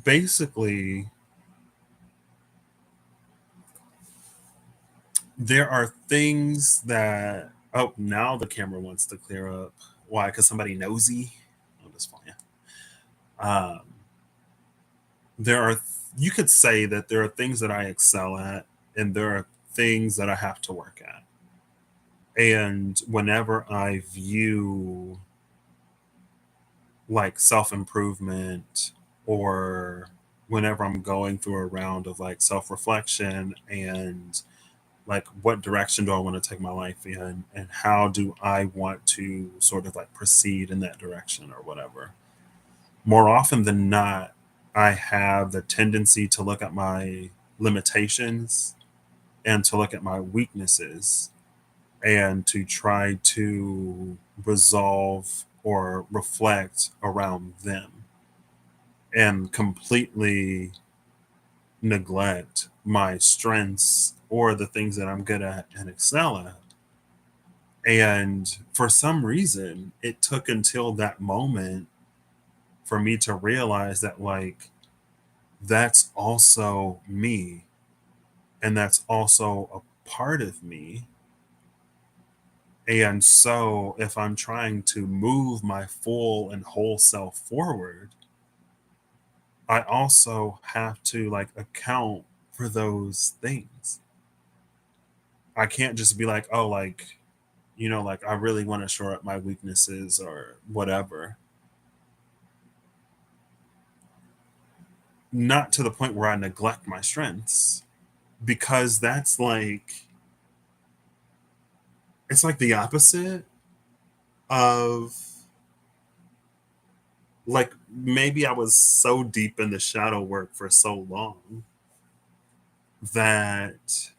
A: Basically, there are things that now the camera wants to clear up. Why? Because somebody nosy. I'm just playing. Um, there are you could say that there are things that I excel at, and there are things that I have to work at. And whenever I view like self improvement, or whenever I'm going through a round of like self reflection and like what direction do I want to take my life in, and how do I want to sort of like proceed in that direction or whatever, more often than not I have the tendency to look at my limitations and to look at my weaknesses and to try to resolve or reflect around them and completely neglect my strengths or the things that I'm good at and excel at. And for some reason, it took until that moment for me to realize that, like, that's also me. And that's also a part of me. And so, if I'm trying to move my full and whole self forward, I also have to like account for those things. I can't just be like, oh, like, like I really want to shore up my weaknesses or whatever. Not to the point where I neglect my strengths, because that's like, it's like the opposite of like, maybe I was so deep in the shadow work for so long that,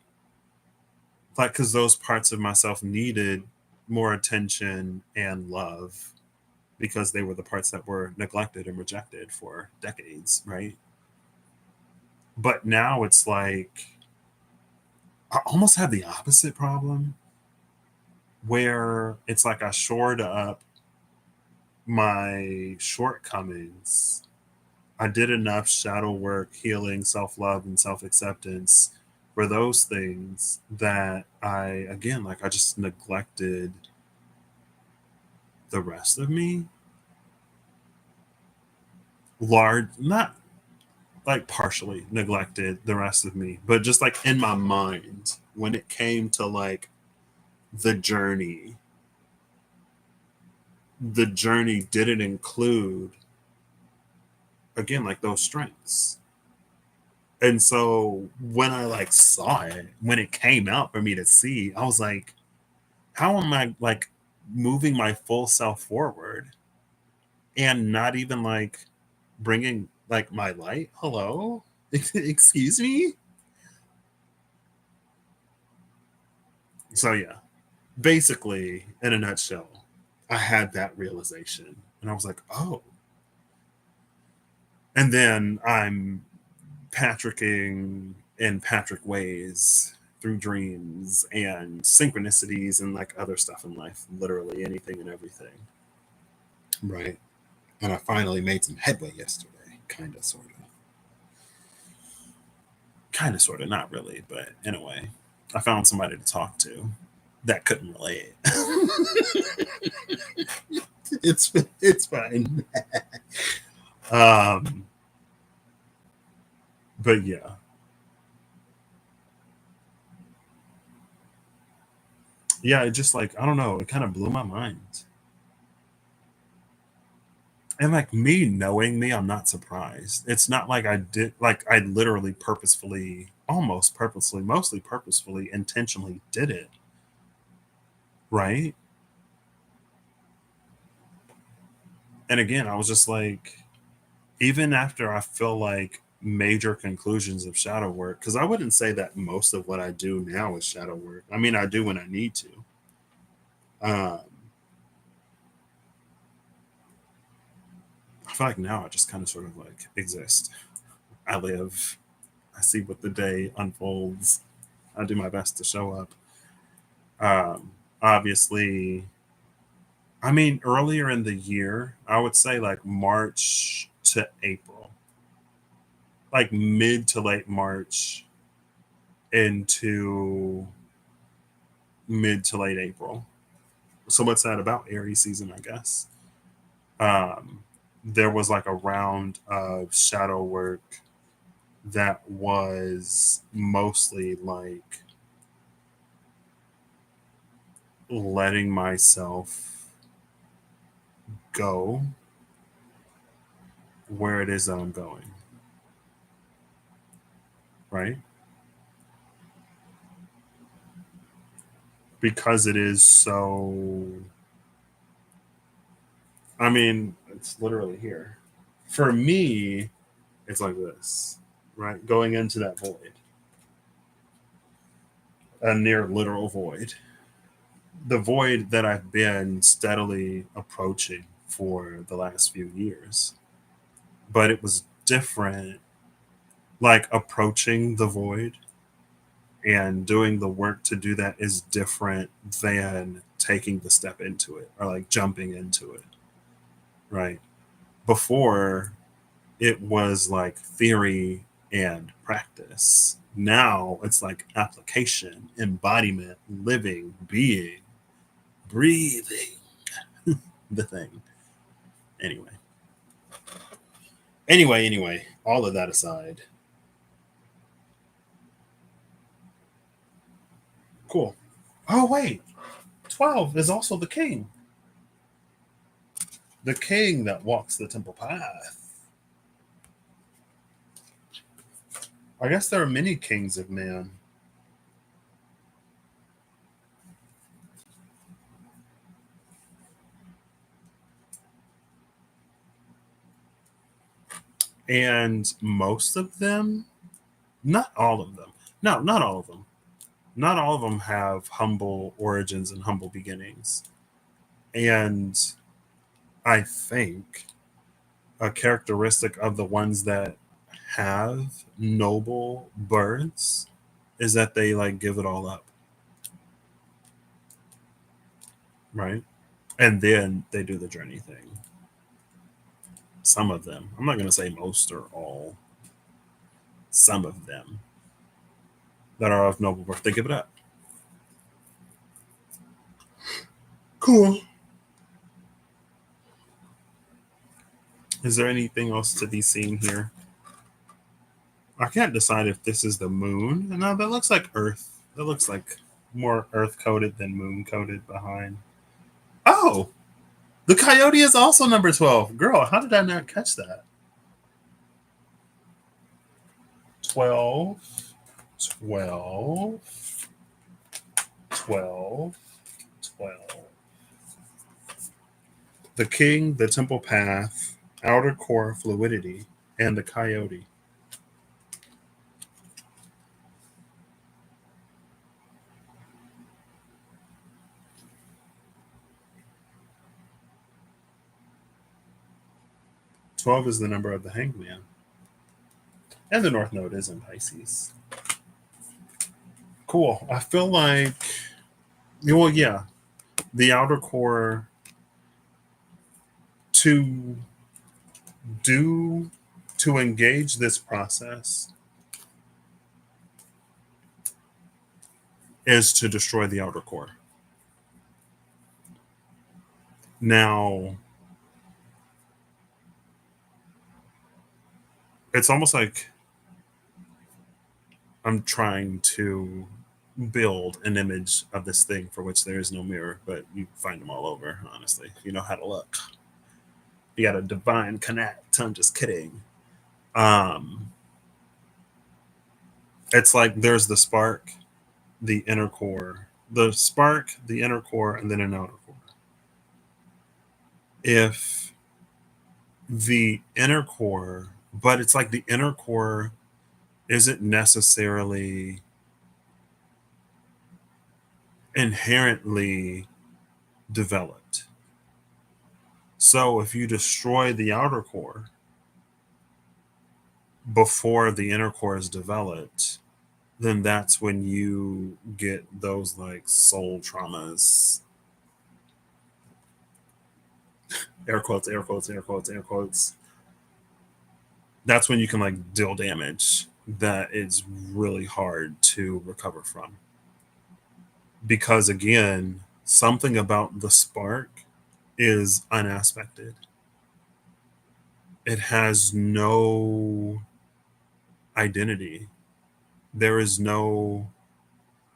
A: like, because those parts of myself needed more attention and love because they were the parts that were neglected and rejected for decades, right? But now it's like I almost have the opposite problem where it's like I shored up my shortcomings. I did enough shadow work, healing, self love, and self acceptance for those things that I, again, like I just neglected the rest of me. Large, not like partially neglected the rest of me, but just like in my mind, when it came to like the journey, the journey didn't include, again, like those strengths. And so when I like saw it, when it came out for me to see, I was like, how am I like moving my full self forward and not even like bringing like my light? Hello? Excuse me? So yeah, basically in a nutshell, I had that realization and I was like, oh. And then I'm Patricking in Patrick ways through dreams and synchronicities and like other stuff in life, literally anything and everything. Right. And I finally made some headway yesterday. Kind of, sort of. Kind of, sort of, not really, but in a way. I found somebody to talk to that couldn't relate. it's fine. But yeah. Yeah, it just like, I don't know, it kind of blew my mind. And like me knowing me, I'm not surprised. It's not like I did, like I literally purposefully, almost purposefully, mostly purposefully, intentionally did it. Right. And again, I was just like, even after I feel like major conclusions of shadow work, because I wouldn't say that most of what I do now is shadow work. I mean, I do when I need to. Um, I feel like now I just kind of sort of like exist. I live, I see what the day unfolds. I do my best to show up. Obviously, I mean, earlier in the year, I would say like March to April, like mid to late March into mid to late April. So what's that about Aries season, I guess? Um, there was like a round of shadow work that was mostly like letting myself go where it is that I'm going, right? Because it is so, I mean, it's literally here. For me, it's like this, right? Going into that void, a near literal void. The void that I've been steadily approaching for the last few years. But it was different, like approaching the void and doing the work to do that is different than taking the step into it or like jumping into it, right? Before, it was like theory and practice. Now it's like application, embodiment, living, being, breathing the thing. Anyway, anyway, all of that aside, cool. Oh, wait, 12 is also the king that walks the temple path. I guess there are many kings of man. And most of them, not all of them, no, not all of them, not all of them have humble origins and humble beginnings. And I think a characteristic of the ones that have noble births is that they like give it all up, right? And then they do the journey thing. Some of them, I'm not going to say most or all, some of them that are of noble birth, they give it up. Cool. Is there anything else to be seen here? I can't decide if this is the moon. No, that looks like Earth. That looks like more Earth coded than moon coded behind. Oh, the coyote is also number 12. Girl, how did I not catch that? 12, 12, 12, 12. The king, the temple path, outer core fluidity, and the coyote. 12 is the number of the hanged man. And the North Node is in Pisces. Cool. I feel like, well, yeah, the outer core to do to engage this process is to destroy the outer core. Now, it's almost like I'm trying to build an image of this thing for which there is no mirror, but you find them all over, honestly, if you know how to look. You got a divine connect. I'm just kidding. Um, it's like there's the spark, the inner core, the spark, the inner core, and then an outer core. If the inner core, but it's like the inner core isn't necessarily inherently developed. So if you destroy the outer core before the inner core is developed, then that's when you get those like soul traumas. Air quotes, air quotes, air quotes, air quotes. That's when you can like deal damage that is really hard to recover from. Because again, something about the spark is unaspected. It has no identity. There is no,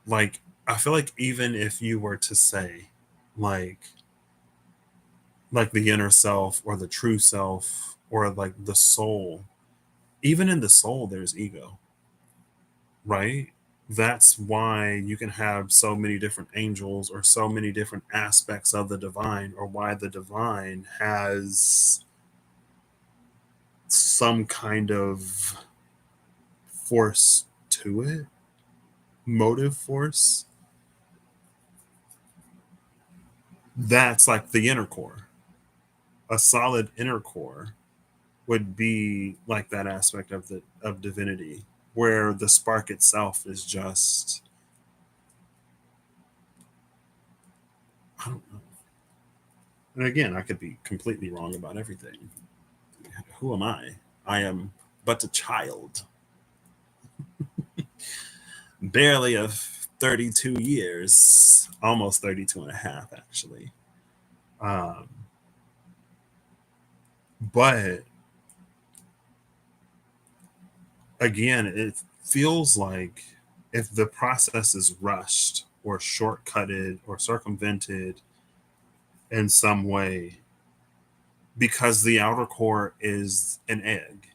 A: like, I feel like even if you were to say like the inner self or the true self or like the soul, even in the soul there's ego, right? That's why you can have so many different angels or so many different aspects of the divine, or why the divine has some kind of force to it, motive force. That's like the inner core. A solid inner core would be like that aspect of the of divinity, where the spark itself is just, I don't know. And again, I could be completely wrong about everything. Who am I? I am but a child, barely of 32 years, almost 32 and a half, actually. Um, but again, it feels like if the process is rushed or shortcutted or circumvented in some way, because the outer core is an egg,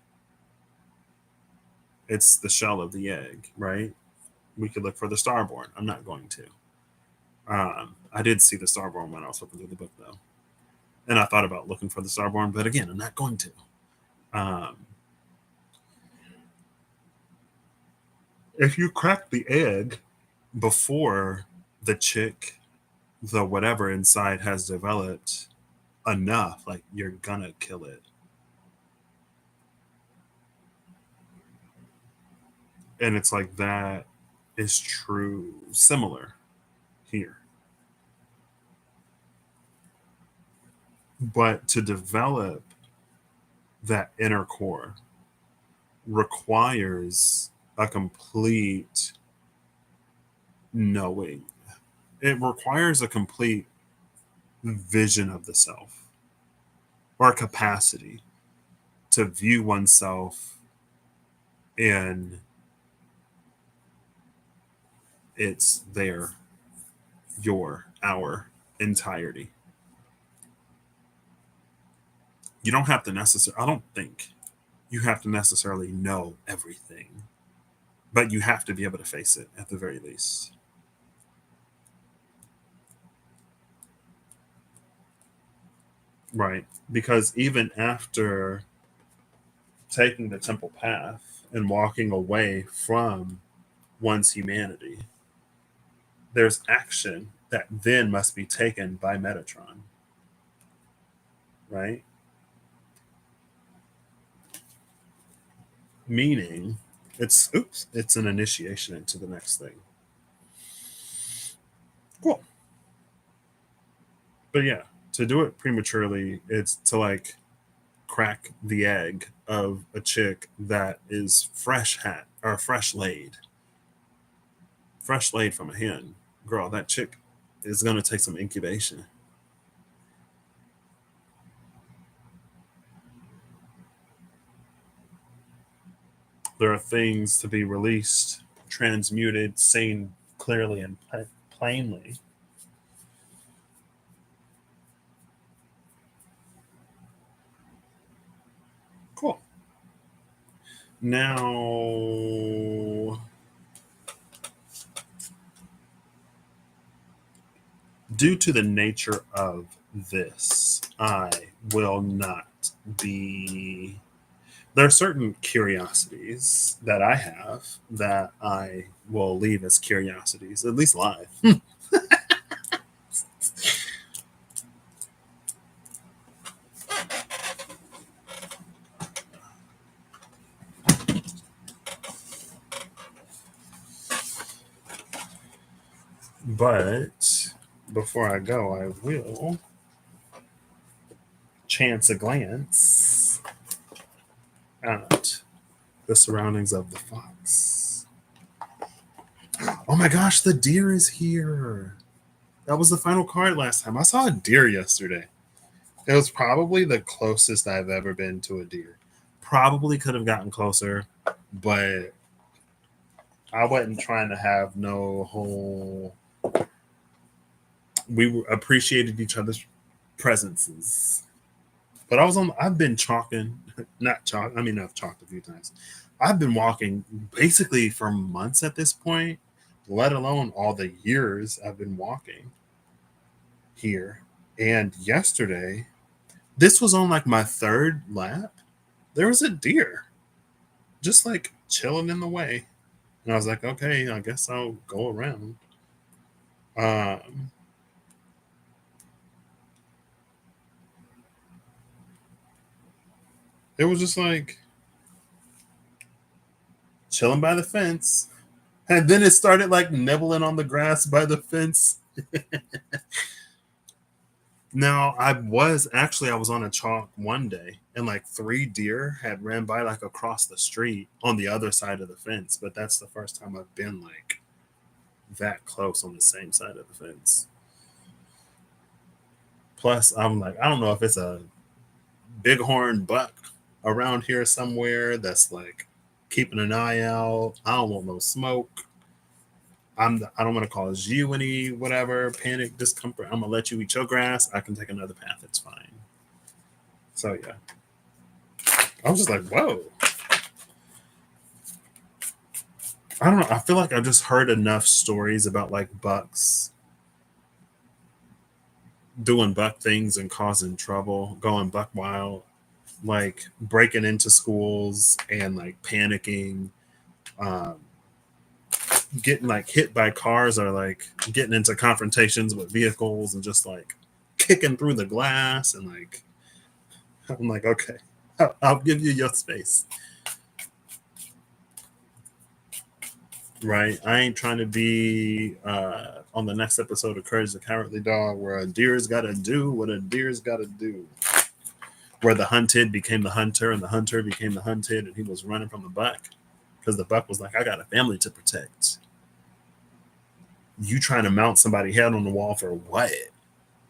A: it's the shell of the egg, right? We could look for the starborn. I'm not going to. I did see the starborn when I was flipping through the book, though. And I thought about looking for the starborn, but again, I'm not going to. Um, if you crack the egg before the chick, the whatever inside has developed enough, like you're gonna kill it. And it's like that is true, similar here. But to develop that inner core requires a complete knowing. It requires a complete vision of the self, or a capacity to view oneself in its their your our entirety. You don't have to necessarily, I don't think you have to necessarily know everything, but you have to be able to face it at the very least. Right. Because even after taking the temple path and walking away from one's humanity, there's action that then must be taken by Metatron, right? Meaning it's an initiation into the next thing. Cool. But yeah, to do it prematurely, it's to like crack the egg of a chick that is fresh laid from a hen. Girl, that chick is going to take some incubation. There are things to be released, transmuted, seen clearly and plainly. Cool. Now, due to the nature of this, I will not be. There are certain curiosities that I have that I will leave as curiosities, at least live. But before I go, I will chance a glance at the surroundings of the fox. Oh my gosh, the deer is here. That was the final card last time. I saw a deer yesterday. It was probably the closest I've ever been to a deer. Probably could have gotten closer, but I wasn't trying to have no whole. We appreciated each other's presences. But I've been chalking, not chalk. I mean, I've chalked a few times. I've been walking basically for months at this point, let alone all the years I've been walking here. And yesterday, this was on like my third lap. There was a deer just like chilling in the way. And I was like, okay, I guess I'll go around. It was just like chilling by the fence. And then it started like nibbling on the grass by the fence. Now, I was on a chalk one day and like 3 deer had ran by like across the street on the other side of the fence. But that's the first time I've been like that close on the same side of the fence. Plus, I'm like, I don't know if it's a bighorn buck around here somewhere that's like keeping an eye out. I don't want no smoke. I don't want to cause you any whatever panic, discomfort. I'm gonna let you eat your grass. I can take another path. It's fine. So yeah, I was just like, whoa. I don't know. I feel like I've just heard enough stories about like bucks doing buck things and causing trouble, going buck wild, like breaking into schools and like panicking, um, getting like hit by cars or like getting into confrontations with vehicles and just like kicking through the glass and like I'm like, okay, I'll give you your space. Right? I ain't trying to be on the next episode of Courage the Cowardly Dog where a deer's got to do what a deer's got to do. Where the hunted became the hunter and the hunter became the hunted and he was running from the buck because the buck was like, I got a family to protect. You trying to mount somebody's head on the wall for what?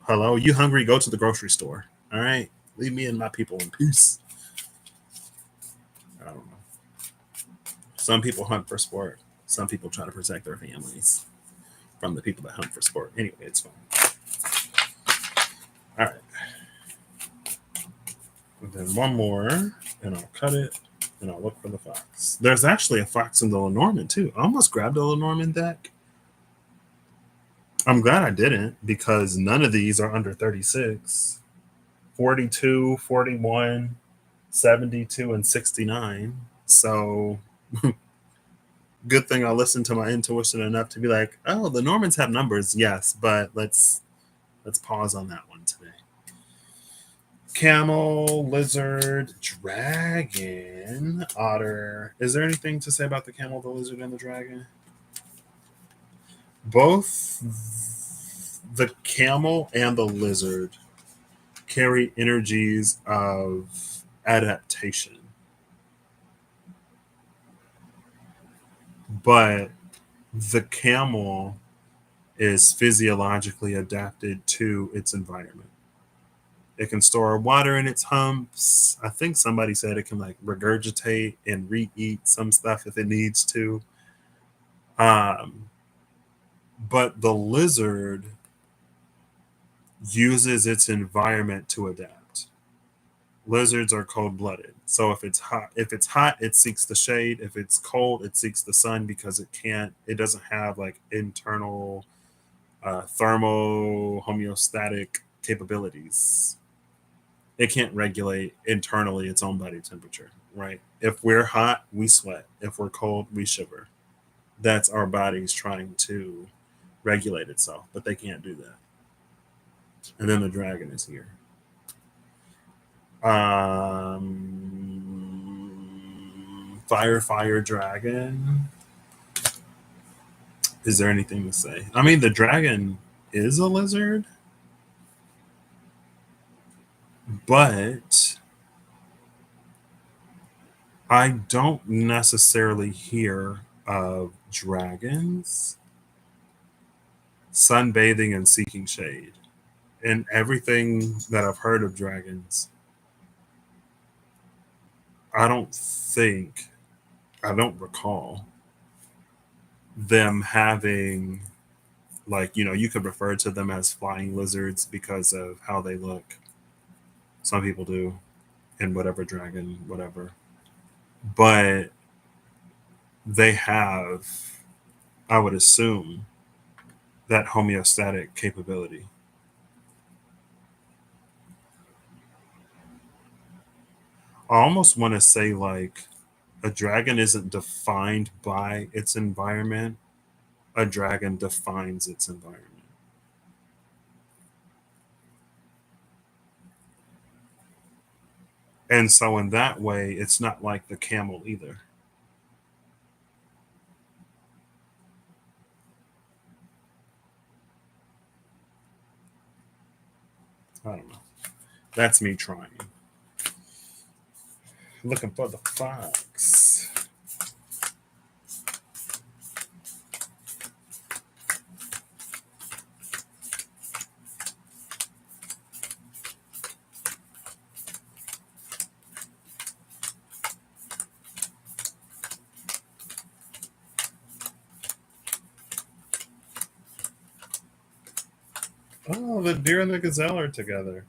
A: Hello? You hungry? Go to the grocery store. All right? Leave me and my people in peace. I don't know. Some people hunt for sport. Some people try to protect their families from the people that hunt for sport. Anyway, it's fine. All right. And then one more, and I'll cut it, and I'll look for the fox. There's actually a fox in the Lenormand, too. I almost grabbed a Lenormand deck. I'm glad I didn't, because none of these are under 36. 42, 41, 72, and 69. So good thing I listened to my intuition enough to be like, oh, the Normans have numbers, yes, but let's pause on that one today. Camel, lizard, dragon, otter. Is there anything to say about the camel, the lizard, and the dragon? Both the camel and the lizard carry energies of adaptation. But the camel is physiologically adapted to its environment. It can store water in its humps. I think somebody said it can like regurgitate and re-eat some stuff if it needs to. Um, but the lizard uses its environment to adapt. Lizards are cold-blooded. So if it's hot, it seeks the shade. If it's cold, it seeks the sun because it doesn't have like internal thermo homeostatic capabilities. It can't regulate internally its own body temperature, right? If we're hot, we sweat. If we're cold, we shiver. That's our bodies trying to regulate itself, but they can't do that. And then the dragon is here. Fire dragon. Is there anything to say? I mean, the dragon is a lizard, but I don't necessarily hear of dragons sunbathing and seeking shade. And everything that I've heard of dragons, I don't recall them having, like, you could refer to them as flying lizards because of how they look. Some people do, in whatever dragon, whatever. But they have, I would assume, that homeostatic capability. I almost want to say, like, a dragon isn't defined by its environment, a dragon defines its environment. And so, in that way, it's not like the camel either. I don't know. That's me trying. Looking for the fox. Oh, the deer and the gazelle are together.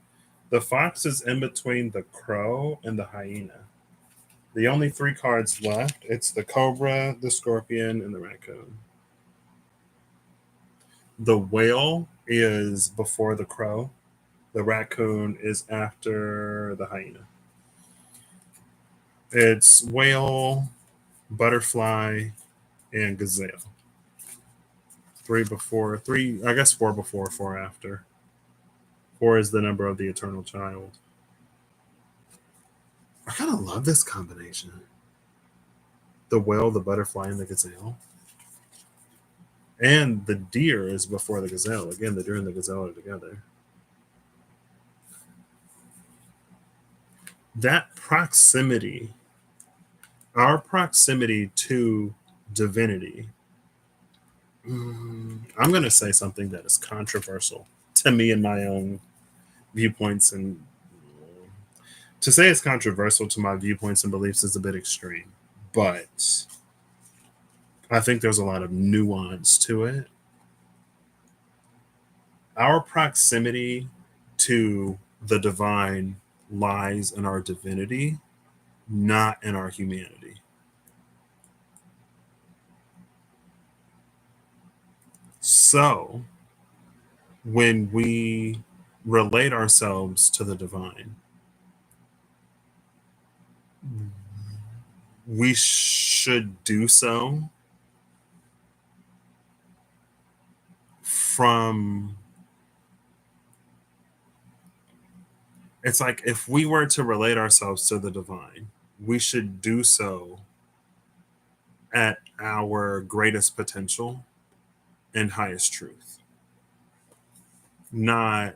A: The fox is in between the crow and the hyena. The only three cards left, it's the cobra, the scorpion, and the raccoon. The whale is before the crow. The raccoon is after the hyena. It's whale, butterfly, and gazelle. Three before, three, I guess four before, four after. Four is the number of the eternal child. I kind of love this combination. The whale, the butterfly, and the gazelle. And the deer is before the gazelle. Again, the deer and the gazelle are together. That proximity, our proximity to divinity, I'm going to say something that is controversial to me and my own viewpoints. And to say it's controversial to my viewpoints and beliefs is a bit extreme. But I think there's a lot of nuance to it. Our proximity to the divine lies in our divinity, not in our humanity. So, when we relate ourselves to the divine, we should do so from, it's like if we were to relate ourselves to the divine, we should do so at our greatest potential and highest truth, not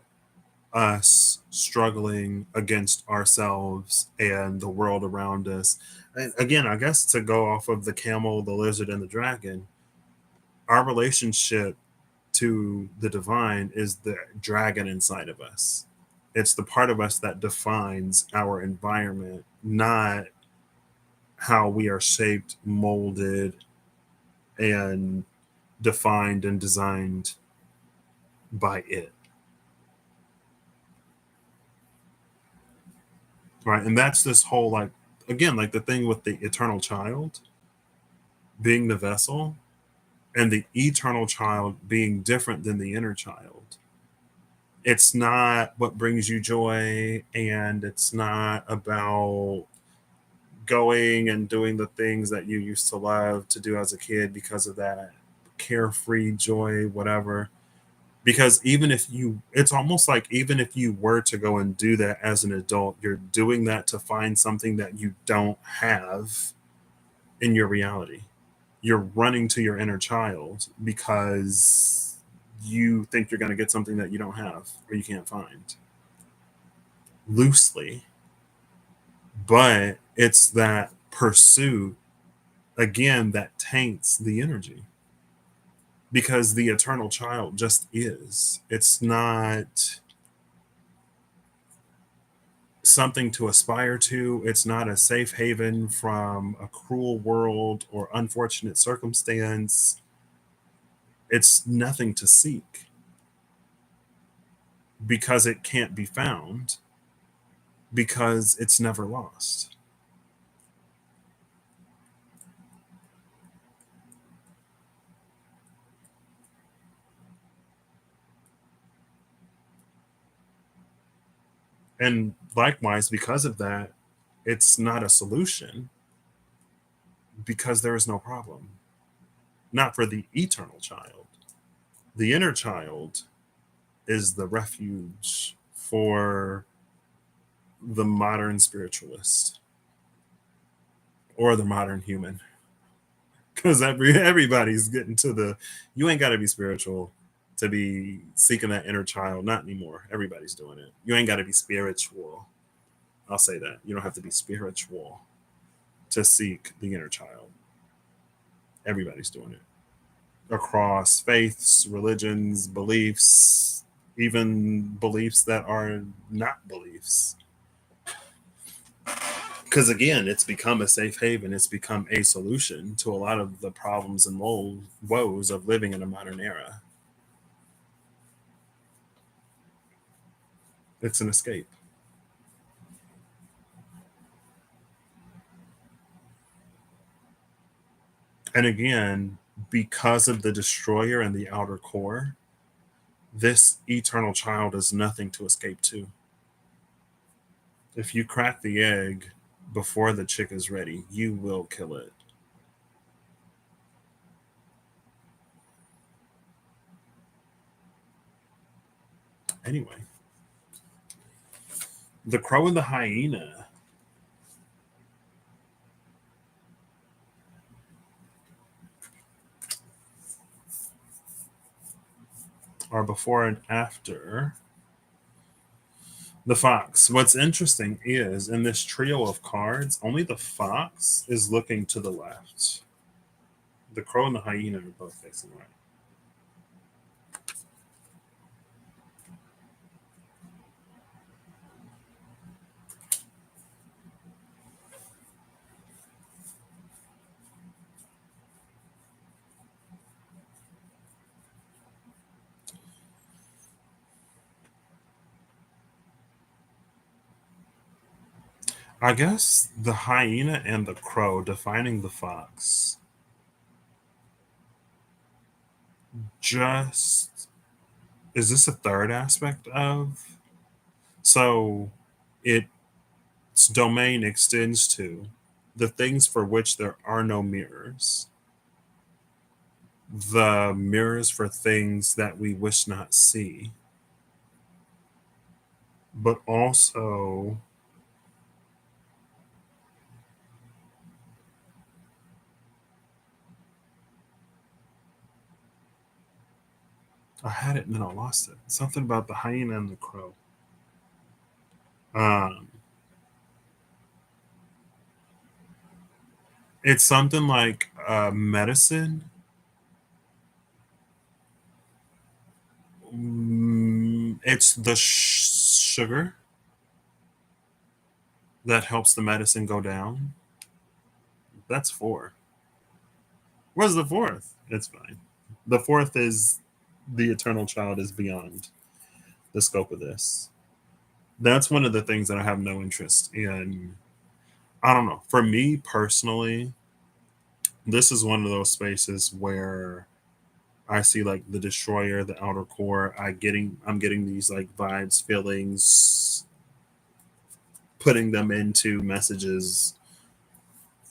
A: us struggling against ourselves and the world around us. And again, I guess to go off of the camel, the lizard, and the dragon, our relationship to the divine is the dragon inside of us. It's the part of us that defines our environment, not how we are shaped, molded, and defined and designed by it. Right. And that's this whole, like, again, like the thing with the eternal child being the vessel and the eternal child being different than the inner child. It's not what brings you joy, and it's not about going and doing the things that you used to love to do as a kid because of that carefree joy, whatever. Because even if you, it's almost like even if you were to go and do that as an adult, you're doing that to find something that you don't have in your reality. You're running to your inner child because you think you're going to get something that you don't have or you can't find loosely. But it's that pursuit, again, that taints the energy because the eternal child just is. It's not something to aspire to. It's not a safe haven from a cruel world or unfortunate circumstance. It's nothing to seek because it can't be found, because it's never lost. And likewise, because of that, it's not a solution because there is no problem. Not for the eternal child. The inner child is the refuge for the modern spiritualist or the modern human. Because everybody's getting to the, you ain't got to be spiritual to be seeking that inner child. Not anymore. Everybody's doing it. You ain't got to be spiritual. I'll say that. You don't have to be spiritual to seek the inner child. Everybody's doing it across faiths, religions, beliefs, even beliefs that are not beliefs. Because again, it's become a safe haven. It's become a solution to a lot of the problems and woes of living in a modern era. It's an escape. And again, because of the destroyer and the outer core, this eternal child is nothing to escape to. If you crack the egg before the chick is ready, you will kill it. Anyway, the crow and the hyena are before and after the fox. What's interesting is in this trio of cards, only the fox is looking to the left. The crow and the hyena are both facing right. I guess the hyena and the crow defining the fox just, is this a third aspect of? So its domain extends to the things for which there are no mirrors, the mirrors for things that we wish not see, but also I had it and then I lost it. Something about the hyena and the crow. Um, it's something like medicine. It's the sugar that helps the medicine go down. That's four. Where's the fourth? It's fine. The fourth is the eternal child is beyond the scope of this. That's one of the things that I have no interest in. I don't know. For me personally, this is one of those spaces where I see like the destroyer, the outer core. I'm getting these like vibes, feelings, putting them into messages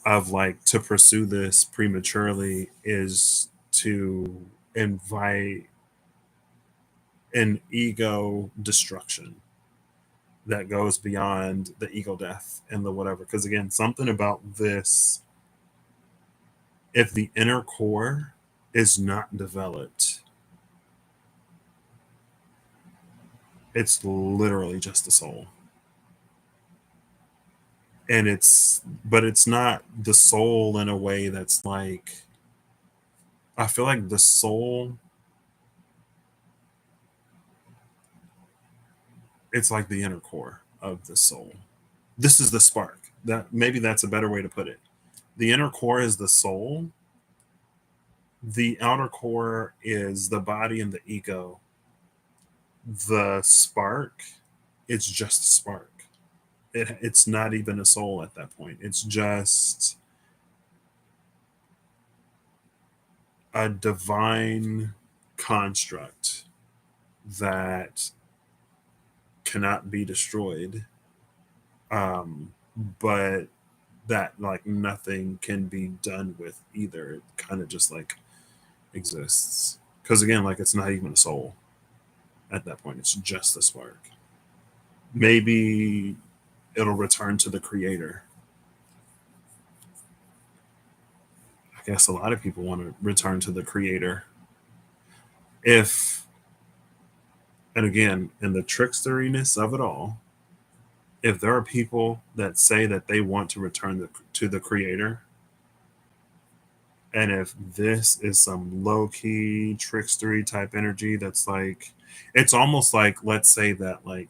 A: of like to pursue this prematurely is to invite an ego destruction that goes beyond the ego death and the whatever. Because again, something about this, if the inner core is not developed, it's literally just the soul. And but it's not the soul in a way that's like, I feel like the soul, it's like the inner core of the soul. This is the spark. That maybe that's a better way to put it. The inner core is the soul. The outer core is the body and the ego. The spark, it's just a spark. It's not even a soul at that point. It's just a divine construct that cannot be destroyed, but that like nothing can be done with either. It kind of just like exists because again, like it's not even a soul at that point. It's just a spark. Maybe it'll return to the creator. I guess a lot of people want to return to the creator. If, and again, in the tricksteriness of it all, if there are people that say that they want to return to the creator, and if this is some low key trickstery type energy that's like, it's almost like, let's say that like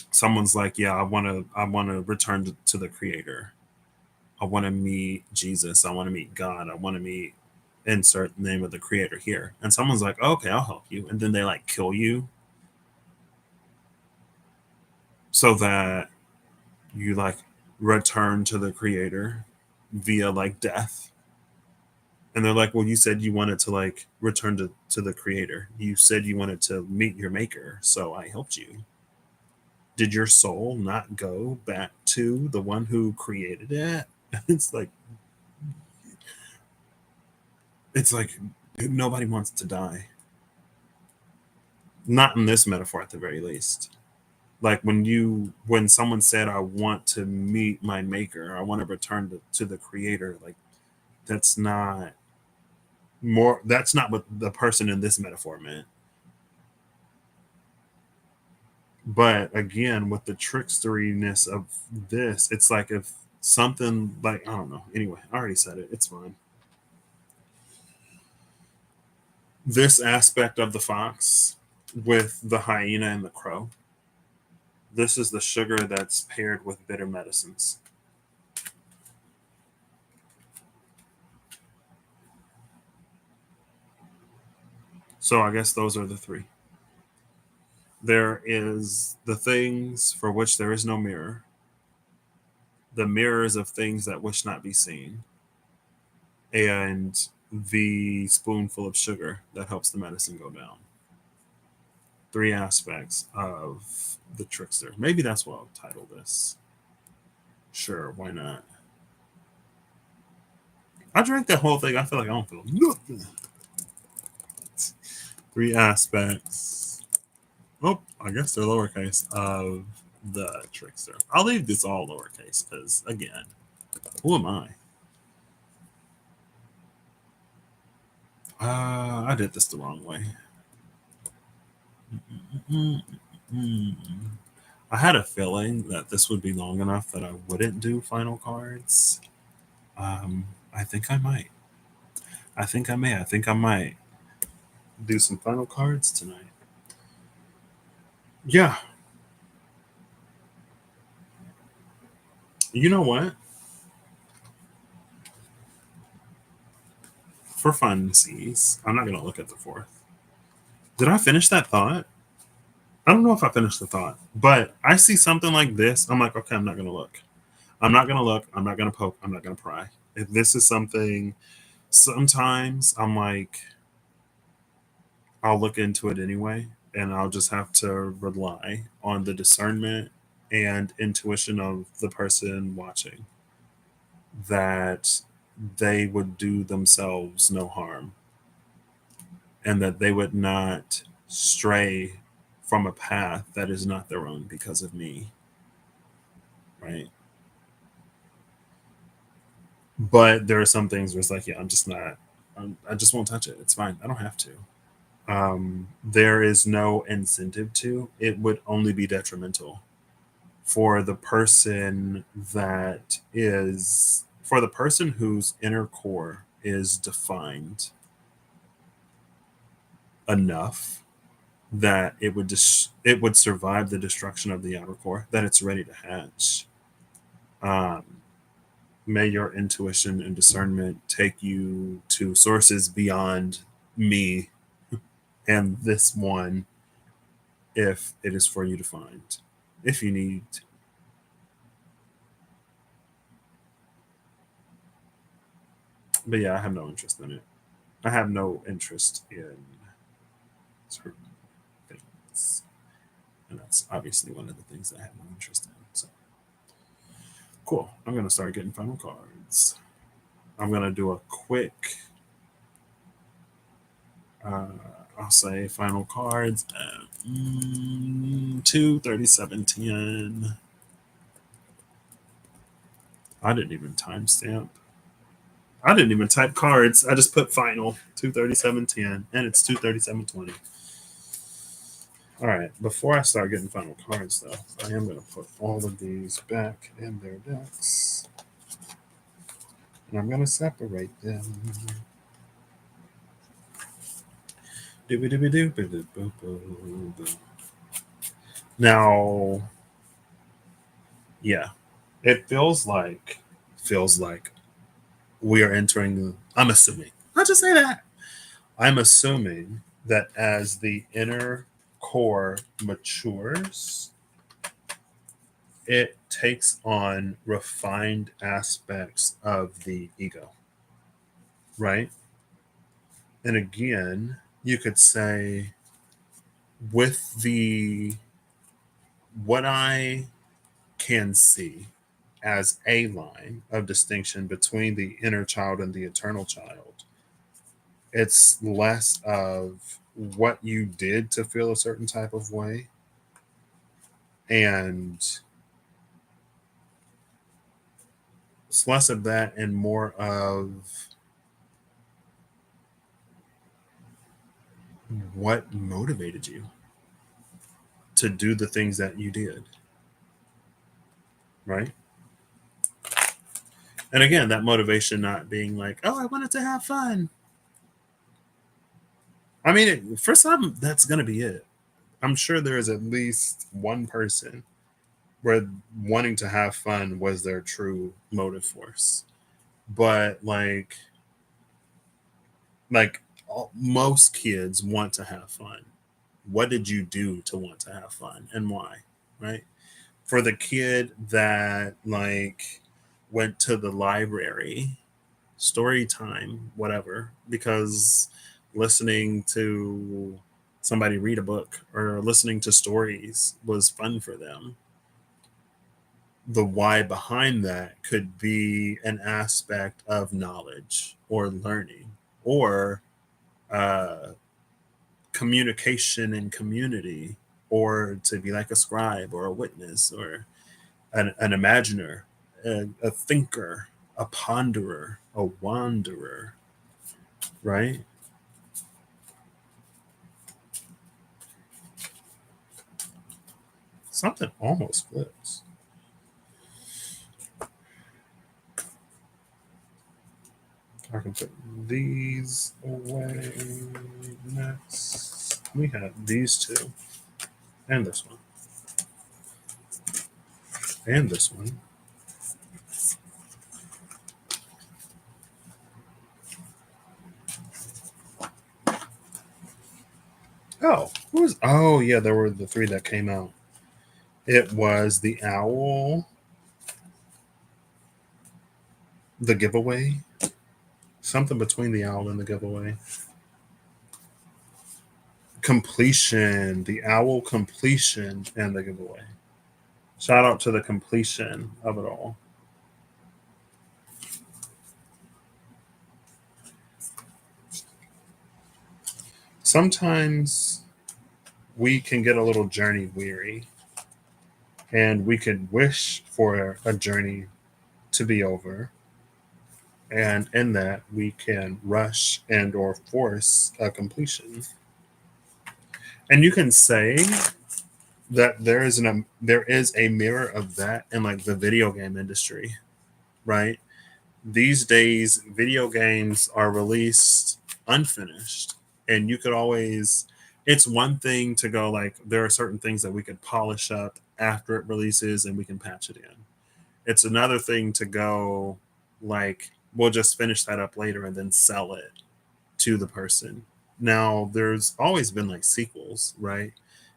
A: someone's like, yeah, I want to return to the creator. I want to meet Jesus. I want to meet God. I want to meet insert the name of the creator here. And someone's like, oh, okay, I'll help you. And then they like kill you so that you like return to the creator via like death. And they're like, well, you said you wanted to like return to the creator. You said you wanted to meet your maker. So I helped you. Did your soul not go back to the one who created it? It's like, it's like nobody wants to die. Not in this metaphor at the very least. Like when someone said I want to meet my maker, I want to return to the creator, like that's not that's not what the person in this metaphor meant. But again, with the tricksteriness of this, it's like if something like, I don't know. Anyway, I already said it. It's fine. This aspect of the fox with the hyena and the crow, this is the sugar that's paired with bitter medicines. So I guess those are the three. There is the things for which there is no mirror, the mirrors of things that wish not be seen, and the spoonful of sugar that helps the medicine go down. Three aspects of the trickster. Maybe that's what I'll title this. Sure, why not? I drank that whole thing. I feel like I don't feel nothing. Three aspects. Oh, I guess they're lowercase of the trickster. I'll leave this all lowercase because, again, who am I? I did this the wrong way. I had a feeling that this would be long enough that I wouldn't do final cards. I think I might. I think I may. I think I might do some final cards tonight. Yeah. You know what? For funsies, I'm not going to look at the fourth. Did I finish that thought? I don't know if I finished the thought, but I see something like this. I'm like, okay, I'm not going to look. I'm not going to look. I'm not going to poke. I'm not going to pry. If this is something, sometimes I'm like, I'll look into it anyway, and I'll just have to rely on the discernment and intuition of the person watching that they would do themselves no harm and that they would not stray from a path that is not their own because of me, right? But there are some things where it's like, yeah, I'm just not, I just won't touch it. It's fine. I don't have to. There is no incentive to. It would only be detrimental for the person that is, for the person whose inner core is defined enough that it would survive the destruction of the outer core, that it's ready to hatch. Um, may your intuition and discernment take you to sources beyond me and this one, if it is for you to find, if you need. But yeah, I have no interest in it. I have no interest in certain things, and that's obviously one of the things that I have no interest in. So cool. I'm gonna start getting final cards. I'm gonna do a quick. Uh, I'll say final cards. 2:37:10. I didn't even timestamp. I didn't even type cards. I just put final 2:37:10, and it's 2:37:20. All right. Before I start getting final cards, though, I am going to put all of these back in their decks, and I'm going to separate them. Now, yeah, it feels like we are entering. I'm assuming. I'll just say that. I'm assuming that as the inner core matures, it takes on refined aspects of the ego, right? And again, you could say with the what I can see as a line of distinction between the inner child and the eternal child, it's less of what you did to feel a certain type of way, and it's less of that and more of what motivated you to do the things that you did, right? And again, that motivation not being like, oh, I wanted to have fun. I mean, for some, that's going to be it. I'm sure there is at least one person where wanting to have fun was their true motive force. But most kids want to have fun. What did you do to want to have fun and why? Right? For the kid that went to the library, story time, whatever, because listening to somebody read a book or listening to stories was fun for them. The why behind that could be an aspect of knowledge or learning or uh, communication and community, or to be like a scribe or a witness or an imaginer, a thinker, a ponderer, a wanderer, right? Something almost flips. I can put these away next. We have these two. And this one. And this one. Oh, yeah, there were the 3 that came out. It was the owl, the giveaway, something between the owl and the giveaway. Completion, the owl completion, and the giveaway. Shout out to the completion of it all. Sometimes we can get a little journey weary, and we could wish for a journey to be over, and in that we can rush and or force a completion. And you can say that there is a mirror of that in like the video game industry, right? These days video games are released unfinished, and you could always, it's one thing to go like there are certain things that we could polish up after it releases and we can patch it in. It's another thing to go like we'll just finish that up later and then sell it to the person. Now, there's always been like sequels, right?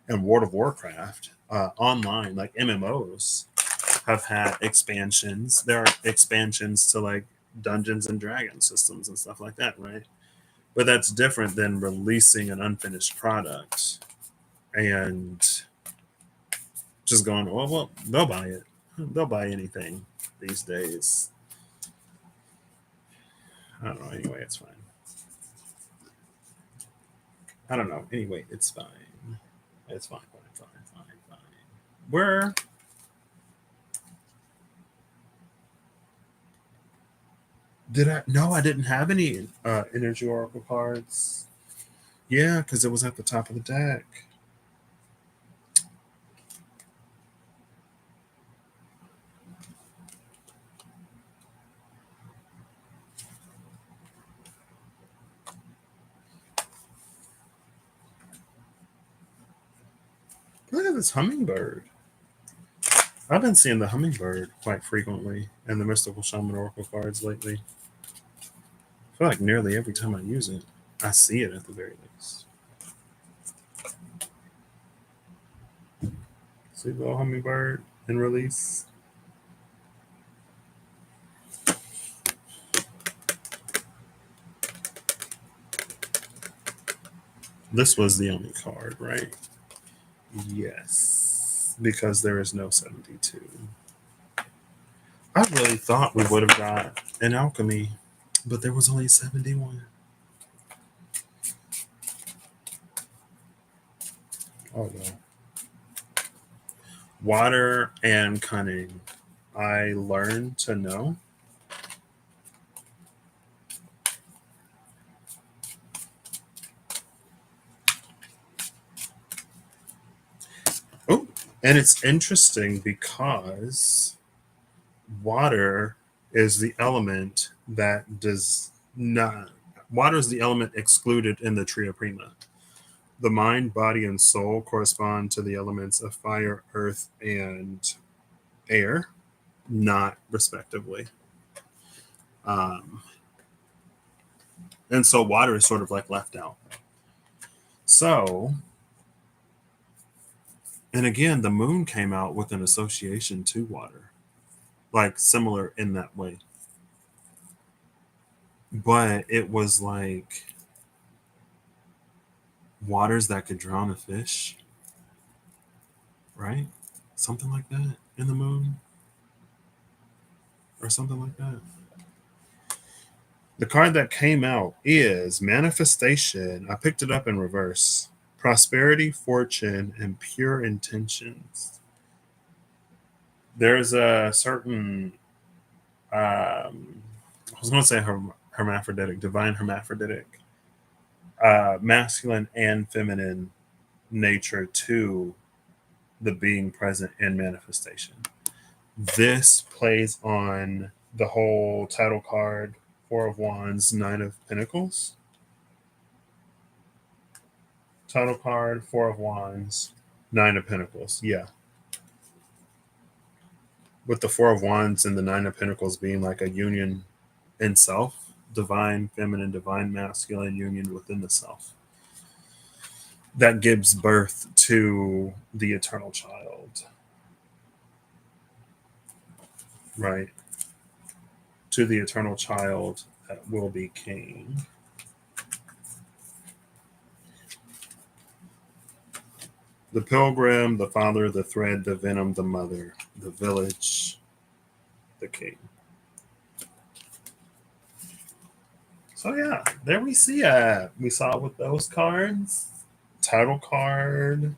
A: And World of Warcraft online, like MMOs, have had expansions. There are expansions to like Dungeons and Dragons systems and stuff like that, right? But that's different than releasing an unfinished product and just going, well, they'll buy it. They'll buy anything these days. I don't know. Anyway, it's fine. I don't know. Anyway, it's fine. It's fine. Where did I? No, I didn't have any energy oracle cards. Yeah, because it was at the top of the deck. Look at this hummingbird. I've been seeing the hummingbird quite frequently in the mystical shaman oracle cards lately. I feel like nearly every time I use it, I see it at the very least. See the little hummingbird in release. This was the only card, right? Yes, because there is no 72. I really thought we would have got an alchemy, but there was only 71. Oh well. Water and cunning. I learned to know. Oh, and it's interesting because water is the element that does not. Water is the element excluded in the Tria Prima. The mind, body, and soul correspond to the elements of fire, earth, and air, not respectively. Um, and so water is sort of like left out. So, and again, the moon came out with an association to water, like similar in that way. But it was like waters that could drown a fish, right? Something like that in the moon, or something like that. The card that came out is Manifestation. I picked it up in reverse. Prosperity, fortune, and pure intentions. There's a certain, I was going to say hermaphroditic, divine hermaphroditic, masculine and feminine nature to the being present in manifestation. This plays on the whole title card, Four of Wands, Nine of Pentacles. Title card, Four of Wands, Nine of Pentacles. Yeah. With the Four of Wands and the Nine of Pentacles being like a union in self, divine feminine, divine masculine union within the self. That gives birth to the eternal child. Right? To the eternal child that will be king. The pilgrim, the father, the thread, the venom, the mother, the village, the king. So yeah, there we see it. We saw with those cards, title card,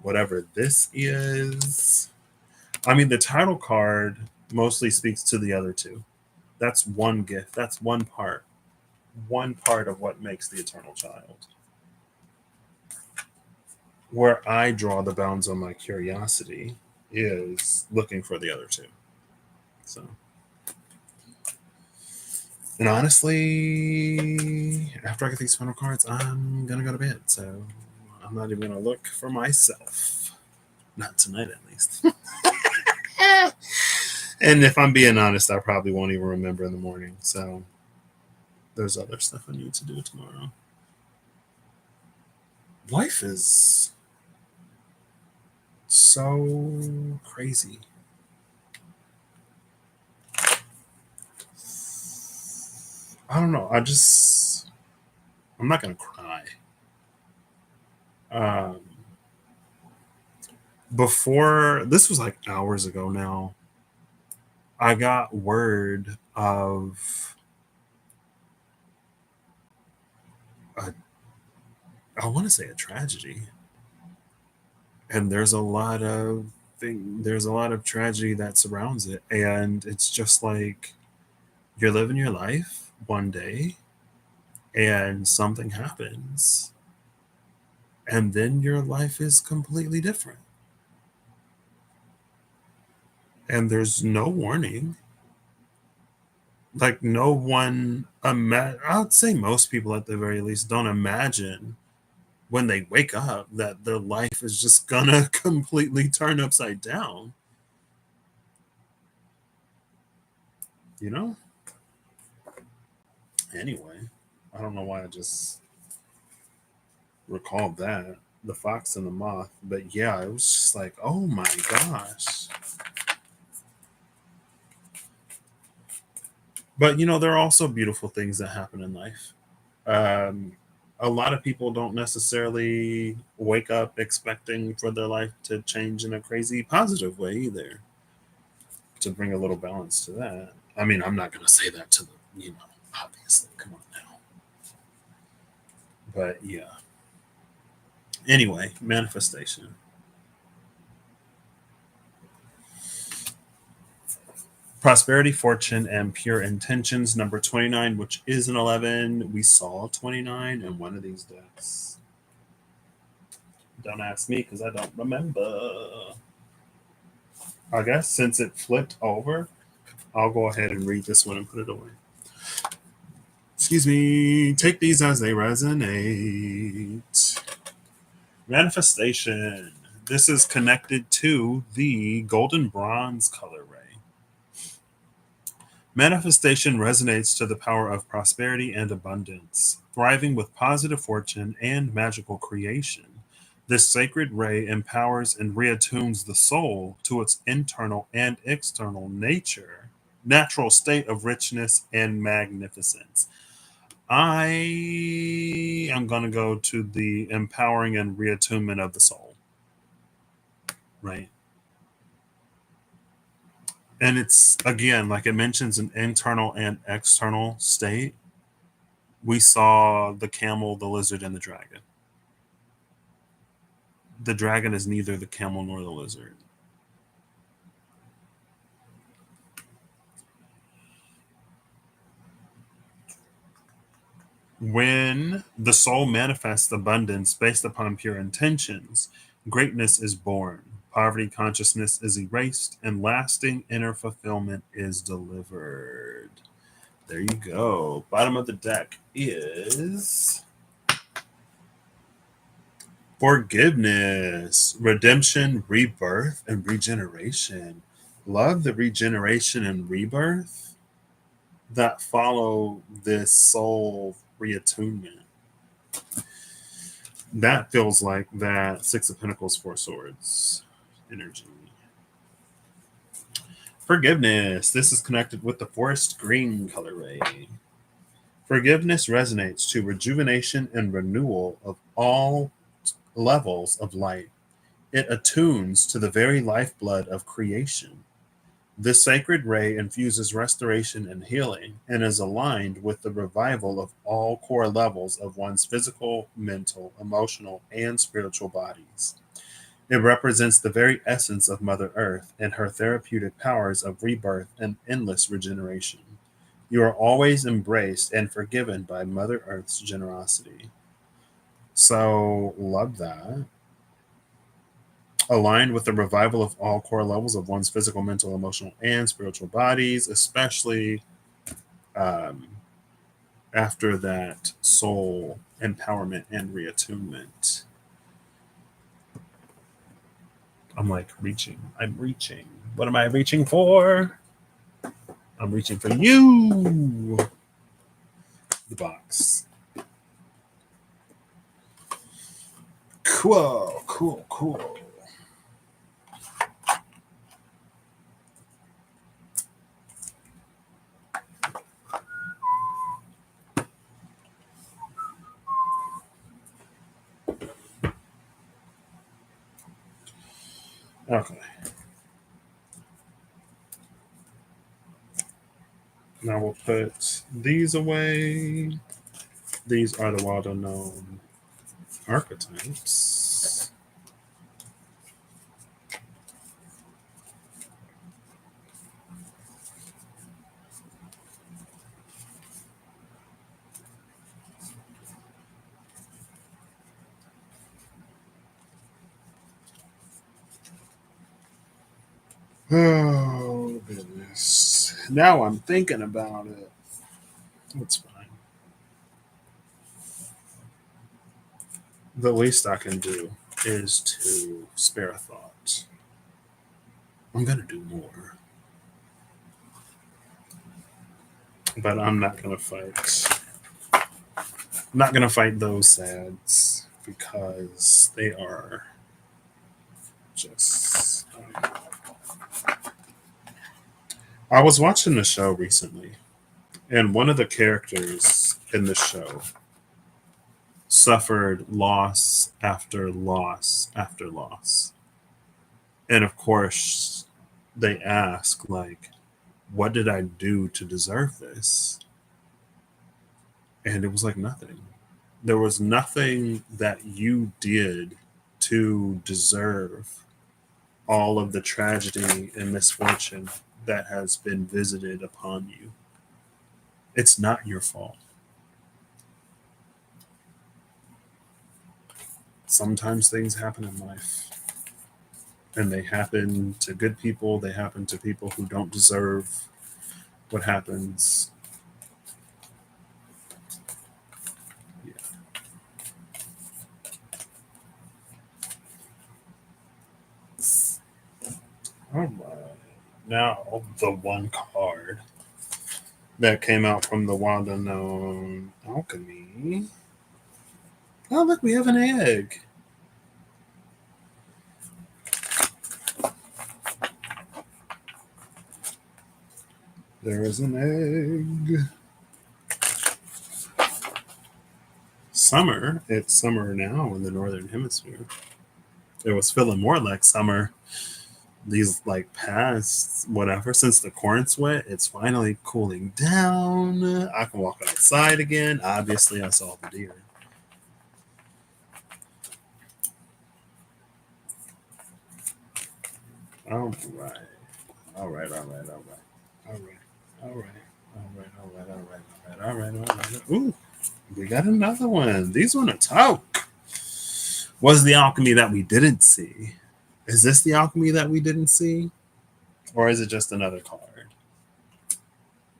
A: whatever this is. I mean, the title card mostly speaks to the other two. That's one gift. That's one part of what makes the eternal child. Where I draw the bounds on my curiosity is looking for the other two. So, and honestly, after I get these final cards, I'm gonna go to bed. So I'm not even gonna look for myself. Not tonight, at least. And if I'm being honest, I probably won't even remember in the morning. So there's other stuff I need to do tomorrow. Life is so crazy. I don't know. I'm not going to cry. Um, Before, this was like hours ago now, I got word of I want to say a tragedy. And there's a lot of tragedy that surrounds it. And it's just like you're living your life one day and something happens. And then your life is completely different. And there's no warning. Like no one, I would say most people at the very least don't imagine when they wake up that their life is just gonna completely turn upside down. You know? Anyway, I don't know why I just recalled that. The fox and the moth. But yeah, it was just like, oh my gosh. But there are also beautiful things that happen in life. Um, a lot of people don't necessarily wake up expecting for their life to change in a crazy positive way either. To bring a little balance to that. I mean, I'm not going to say that to obviously. Come on now. But yeah. Anyway, manifestation. Prosperity, fortune, and pure intentions. Number 29, which is an 11. We saw 29 in one of these decks. Don't ask me because I don't remember. I guess since it flipped over, I'll go ahead and read this one and put it away. Excuse me. Take these as they resonate. Manifestation. This is connected to the golden bronze color ray. Manifestation resonates to the power of prosperity and abundance, thriving with positive fortune and magical creation. This sacred ray empowers and reattunes the soul to its internal and external natural state of richness and magnificence. I am going to go to the empowering and reattunement of the soul. Right. And it's, again, like it mentions an internal and external state. We saw the camel, the lizard, and the dragon. The dragon is neither the camel nor the lizard. When the soul manifests abundance based upon pure intentions, Greatness is born, poverty consciousness is erased, and lasting inner fulfillment is delivered. There you go. Bottom of the deck is forgiveness, redemption, rebirth, and regeneration. Love the regeneration and rebirth that follow this soul reattunement. That feels like that Six of Pentacles, Four Swords energy. Forgiveness. This is connected with the forest green colorway. Forgiveness resonates to rejuvenation and renewal of all levels of life. It attunes to the very lifeblood of creation. This sacred ray infuses restoration and healing and is aligned with the revival of all core levels of one's physical, mental, emotional, and spiritual bodies. It represents the very essence of Mother Earth and her therapeutic powers of rebirth and endless regeneration. You are always embraced and forgiven by Mother Earth's generosity. So, love that. Aligned with the revival of all core levels of one's physical, mental, emotional, and spiritual bodies, especially after that soul empowerment and reattunement. I'm like reaching. I'm reaching. What am I reaching for? I'm reaching for you. The box. Cool, cool, cool. Okay. Now we'll put these away. These are the wild unknown archetypes. Oh, goodness. Now I'm thinking about it. It's fine. The least I can do is to spare a thought. I'm going to do more. But I'm not going to fight. I'm not going to fight those sads because they are just. I was watching the show recently, and one of the characters in the show suffered loss after loss after loss. And of course, they ask, like, what did I do to deserve this? And it was like nothing. There was nothing that you did to deserve all of the tragedy and misfortune that has been visited upon you. It's not your fault. Sometimes things happen in life, and they happen to good people, they happen to people who don't deserve what happens. Yeah. All right. Now, the one card that came out from the Wild Unknown Alchemy. Oh, look, we have an egg. There is an egg. Summer. It's summer now in the Northern Hemisphere. It was feeling more like summer these like past whatever since the current's wet. It's finally cooling down. I can walk outside again. Obviously, I saw the deer. All right. All right. All right. All right. All right. All right. All right. All right. All right. All right. All right. All right. Ooh, we got another one. These want to talk. Was the alchemy that we didn't see? Is this the alchemy that we didn't see? Or is it just another card?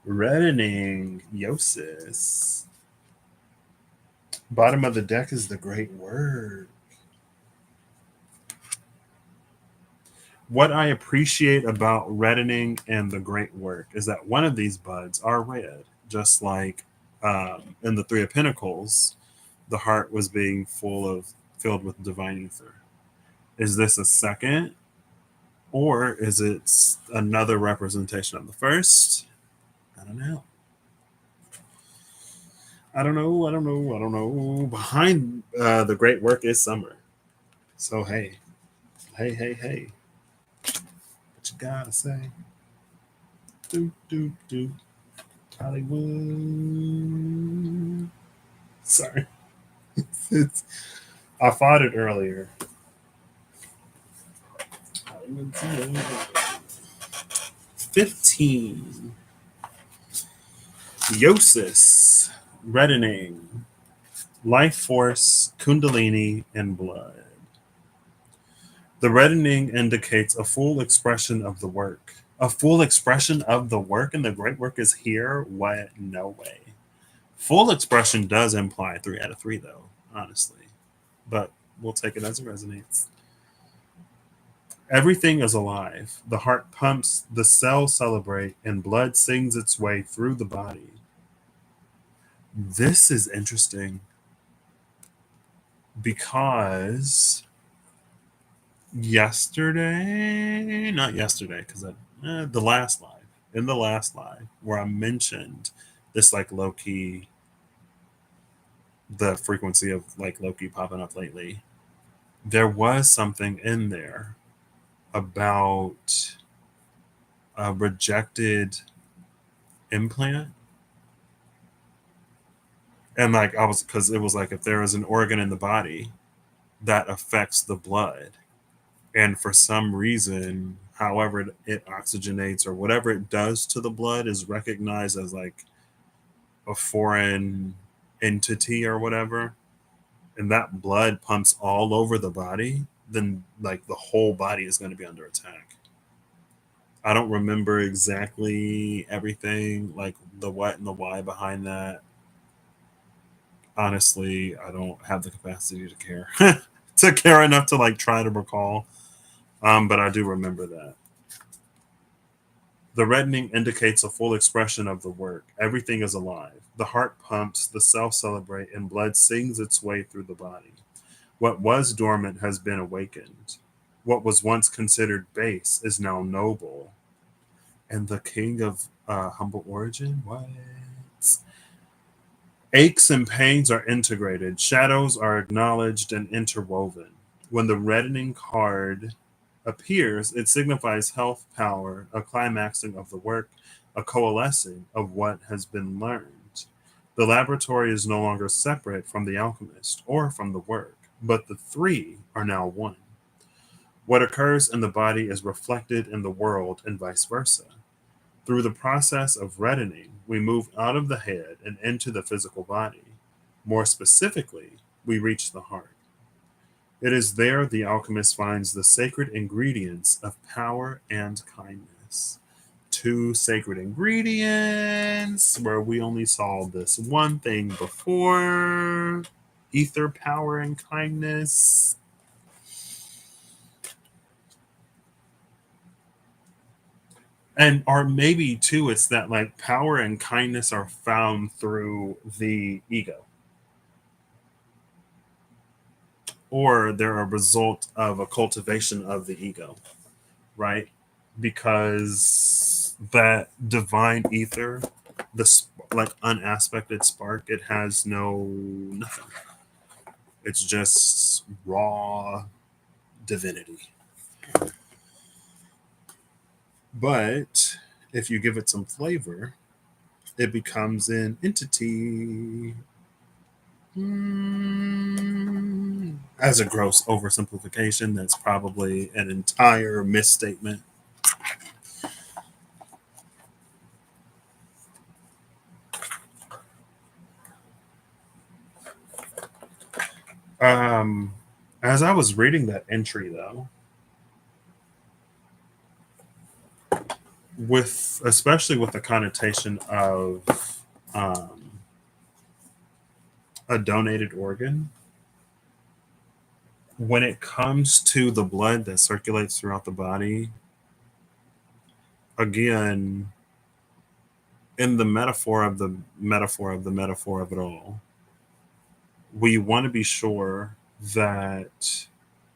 A: Reddening Yosis. Bottom of the deck is the great word. What I appreciate about reddening and the great work is that one of these buds are red, just like in the Three of Pentacles, the heart was being filled with divine ether. Is this a second, or is it another representation of the first? I don't know. I don't know. Behind the great work is summer. So hey. What you gotta say? Do. Hollywood. Sorry. I fought it earlier. Hollywood. 15. Yosis. Reddening. Life force, kundalini, and blood. The reddening indicates a full expression of the work. A full expression of the work, and the great work is here? What? No way. Full expression does imply 3 out of 3, though, honestly. But we'll take it as it resonates. Everything is alive. The heart pumps, the cells celebrate, and blood sings its way through the body. This is interesting because not yesterday, because the last live, where I mentioned this like low key, the frequency of like low key popping up lately, there was something in there about a rejected implant. And like I was, because it was like if there is an organ in the body that affects the blood, and for some reason, however it oxygenates or whatever it does to the blood is recognized as like a foreign entity or whatever, and that blood pumps all over the body, then like the whole body is going to be under attack. I don't remember exactly everything, like the what and the why behind that. Honestly, I don't have the capacity to care to care enough to like try to recall. But I do remember that. The reddening indicates a full expression of the work. Everything is alive. The heart pumps, the cells celebrate, and blood sings its way through the body. What was dormant has been awakened. What was once considered base is now noble. And the king of humble origin? What? Aches and pains are integrated. Shadows are acknowledged and interwoven. When the reddening card appears, it signifies health, power, a climaxing of the work, a coalescing of what has been learned. The laboratory is no longer separate from the alchemist or from the work, but the three are now one. What occurs in the body is reflected in the world and vice versa. Through the process of reddening, we move out of the head and into the physical body. More specifically, we reach the heart. It is there the alchemist finds the sacred ingredients of power and kindness. 2 sacred ingredients where we only saw this one thing before: ether, power, and kindness. And or maybe too, it's that like power and kindness are found through the ego, or they're a result of a cultivation of the ego, right? Because that divine ether, this like unaspected spark, it has no nothing. It's just raw divinity. But if you give it some flavor, it becomes an entity. As a gross oversimplification, that's probably an entire misstatement. Um, As I was reading that entry, though, with especially with the connotation of um, a donated organ, when it comes to the blood that circulates throughout the body, again, in the metaphor of the metaphor of the metaphor of it all, we want to be sure that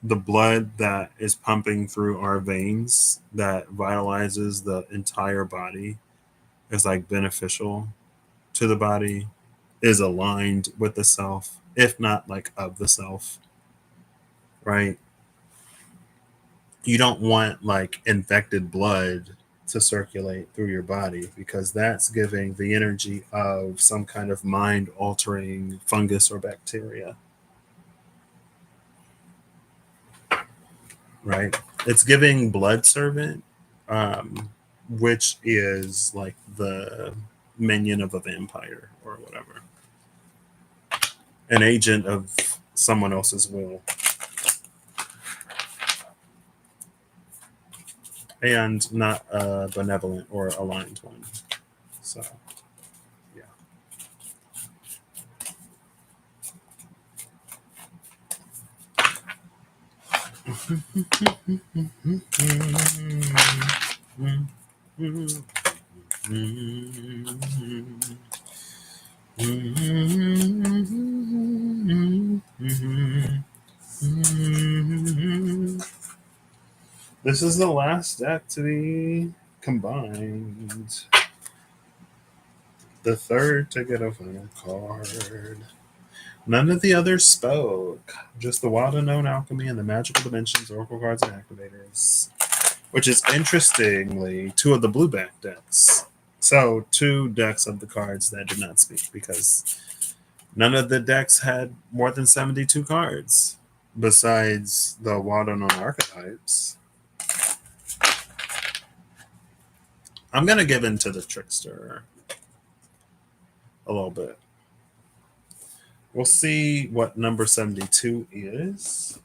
A: the blood that is pumping through our veins that vitalizes the entire body is like beneficial to the body, is aligned with the self, if not like of the self, right? You don't want like infected blood to circulate through your body because that's giving the energy of some kind of mind altering fungus or bacteria, right? It's giving blood servant, um, which is like the minion of a vampire or whatever, an agent of someone else's will, and not a benevolent or aligned one. So, yeah. This is the last deck to be combined. The third to get a final card. None of the others spoke. Just the wild unknown alchemy and the magical dimensions, oracle cards, and activators. Which is interestingly two of the blue back decks. So two decks of the cards that did not speak because none of the decks had more than 72 cards besides the wild unknown archetypes. I'm gonna give in to the trickster a little bit. We'll see what number 72 is,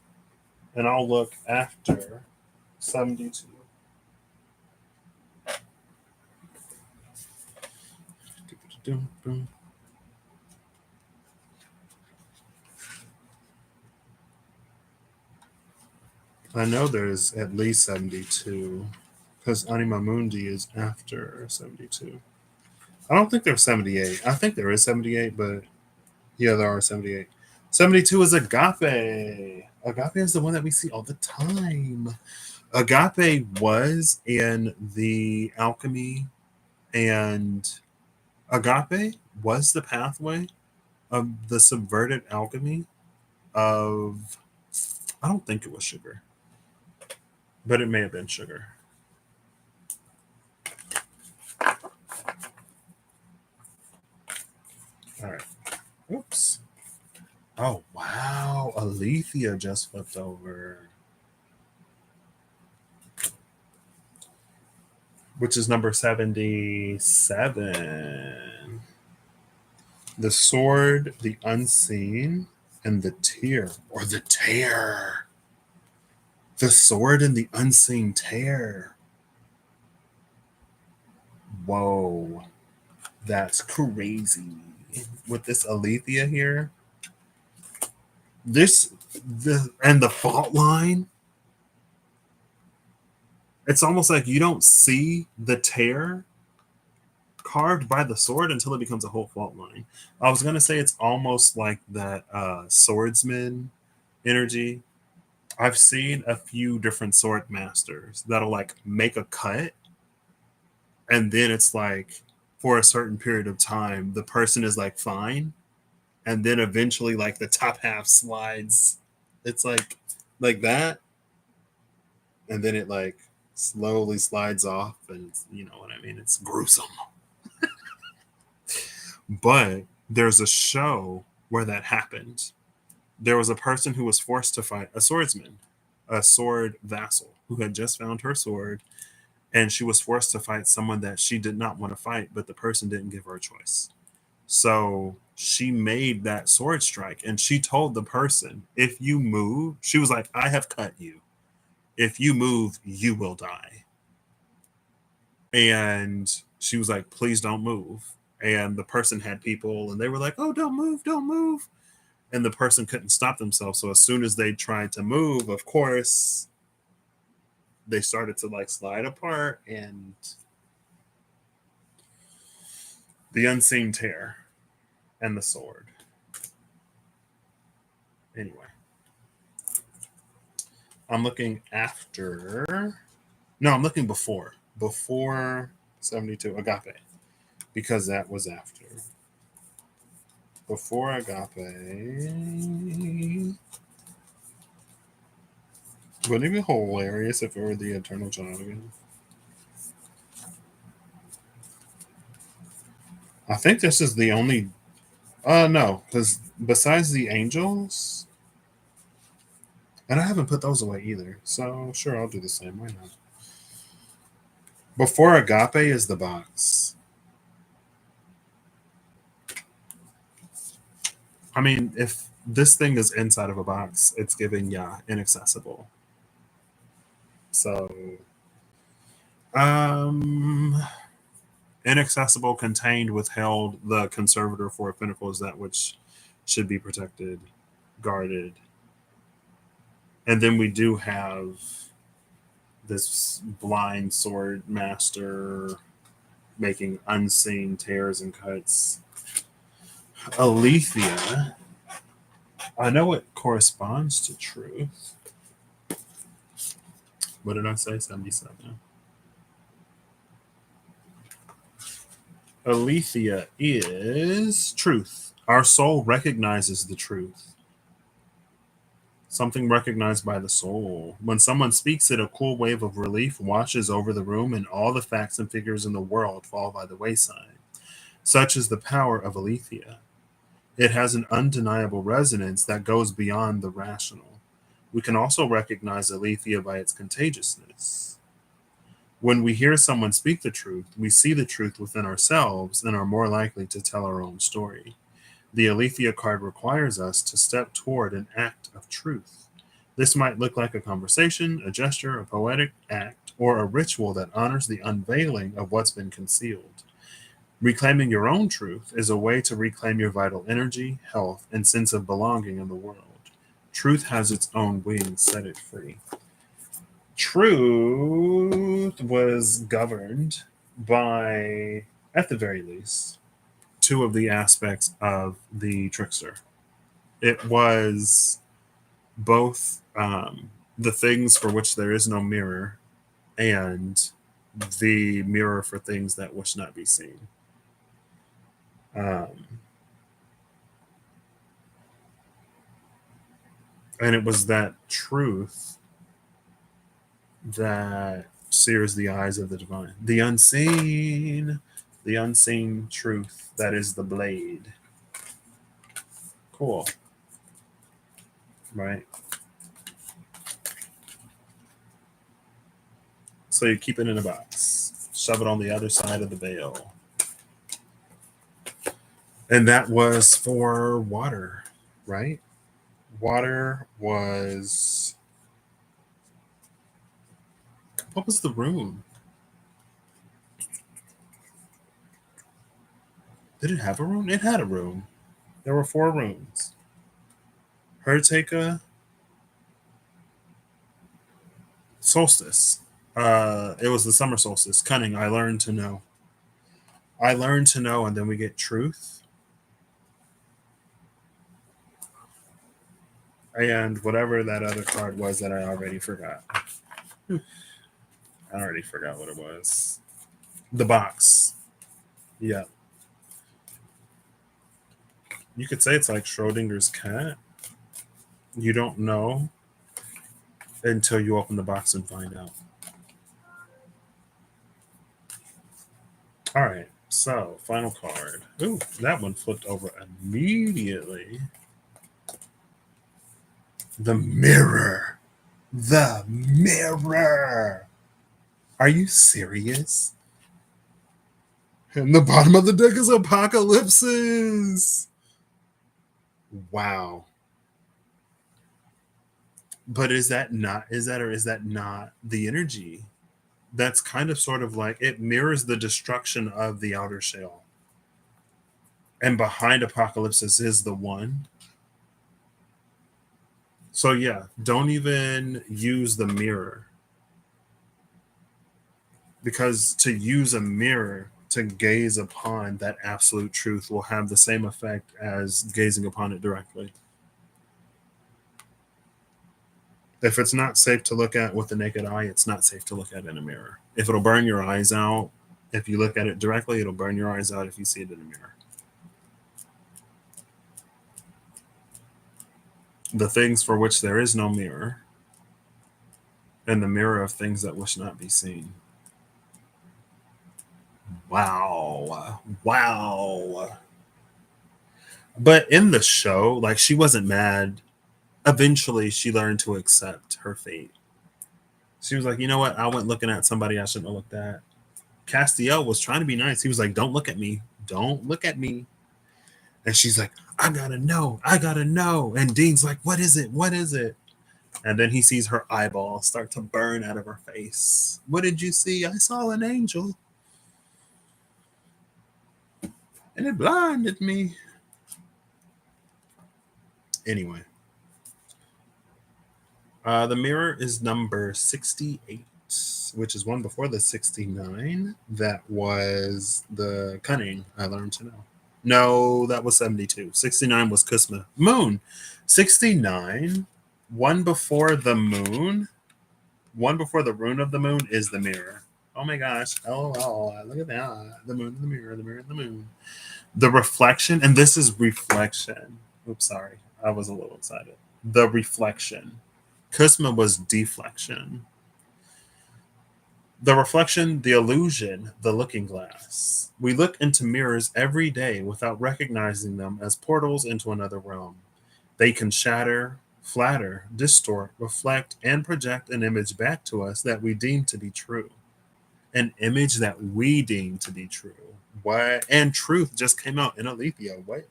A: and I'll look after 72. I know there's at least 72 because Anima Mundi is after 72. I don't think there's 78. I think there is 78, but yeah, there are 78. 72 is Agape. Agape is the one that we see all the time. Agape was in the alchemy, and Agape was the pathway of the subverted alchemy of, I don't think it was sugar, but it may have been sugar. All right. Oops. Oh, wow. Alethea just flipped over, which is number 77. The sword, the unseen, and the tear, or the tear. The sword and the unseen tear. Whoa. That's crazy. With this Alethea here, the fault line, it's almost like you don't see the tear carved by the sword until it becomes a whole fault line. I was gonna say it's almost like that swordsman energy. I've seen a few different sword masters that'll like make a cut, and then it's like for a certain period of time the person is like fine, and then eventually like the top half slides. It's like that, and then it like slowly slides off, and you know what I mean. It's gruesome. But there's a show where that happened. There was a person who was forced to fight a swordsman, a sword vassal, who had just found her sword, and she was forced to fight someone that she did not want to fight, but the person didn't give her a choice. So she made that sword strike, and she told the person, if you move, she was like, I have cut you. If you move, you will die. And she was like, please don't move. And the person had people, and they were like, oh, don't move, don't move. And the person couldn't stop themselves. So as soon as they tried to move, of course, they started to like slide apart, and the unseen tear and the sword. Anyway, I'm looking after. No, I'm looking before. Before 72 agape, because that was after. Before agape. Wouldn't it be hilarious if it were the eternal child again? I think this is the only. No, because besides the angels, and I haven't put those away either. So sure, I'll do the same. Why not? Before agape is the box. I mean, if this thing is inside of a box, it's giving inaccessible. So, inaccessible, contained, withheld. The conservator for a pinnacle is that which should be protected, guarded. And then we do have this blind sword master making unseen tears and cuts. Aletheia, I know it corresponds to truth. What did I say? 77. Aletheia is truth. Our soul recognizes the truth. Something recognized by the soul. When someone speaks it, a cool wave of relief washes over the room, and all the facts and figures in the world fall by the wayside. Such is the power of Aletheia. It has an undeniable resonance that goes beyond the rational. We can also recognize Aletheia by its contagiousness. When we hear someone speak the truth, we see the truth within ourselves and are more likely to tell our own story. The Aletheia card requires us to step toward an act of truth. This might look like a conversation, a gesture, a poetic act, or a ritual that honors the unveiling of what's been concealed. Reclaiming your own truth is a way to reclaim your vital energy, health, and sense of belonging in the world. Truth has its own wings, set it free. Truth was governed by, at the very least, two of the aspects of the trickster. It was both the things for which there is no mirror and the mirror for things that wish not be seen. And it was that truth that sears the eyes of the divine. The unseen truth that is the blade. Cool. Right? So you keep it in a box, shove it on the other side of the veil. And that was for water, right? Water was. What was the room? Did it have a room? It had a room. There were 4 rooms. Herteka, solstice. It was the summer solstice. Cunning. I learned to know. And then we get truth. And whatever that other card was that I already forgot. I already forgot what it was. The box. Yeah. You could say it's like Schrodinger's cat. You don't know until you open the box and find out. All right. So, final card. Ooh, that one flipped over immediately. The mirror. The mirror. Are you serious? And the bottom of the deck is apocalypses. Wow. But is that not the energy? That's kind of sort of like it mirrors the destruction of the outer shell. And behind apocalypsis is the one. So yeah, don't even use the mirror, because to use a mirror to gaze upon that absolute truth will have the same effect as gazing upon it directly. If it's not safe to look at with the naked eye, it's not safe to look at in a mirror. If it'll burn your eyes out, if you look at it directly, it'll burn your eyes out if you see it in a mirror. The things for which there is no mirror, and the mirror of things that wish not be seen. Wow. Wow. But in the show, like, she wasn't mad. Eventually, she learned to accept her fate. She was like, you know what? I went looking at somebody I shouldn't have looked at. Castiel was trying to be nice. He was like, don't look at me. Don't look at me. And she's like, I gotta know. I gotta know. And Dean's like, what is it? What is it? And then he sees her eyeball start to burn out of her face. What did you see? I saw an angel. And it blinded me. Anyway, the mirror is number 68, which is one before the 69. That was the cunning, I learned to know. No, that was 72. 69 was Kusma. Moon. 69, one before the moon, one before the rune of the moon is the mirror. Oh my gosh. Oh, look at that. The moon and the mirror, the mirror and the moon. The reflection, and this is reflection. Oops, sorry. I was a little excited. The reflection. Kusma was deflection. The reflection, the illusion, the looking glass. We look into mirrors every day without recognizing them as portals into another realm. They can shatter, flatter, distort, reflect, and project an image back to us that we deem to be true. An image that we deem to be true. What? And truth just came out in Alethea. What?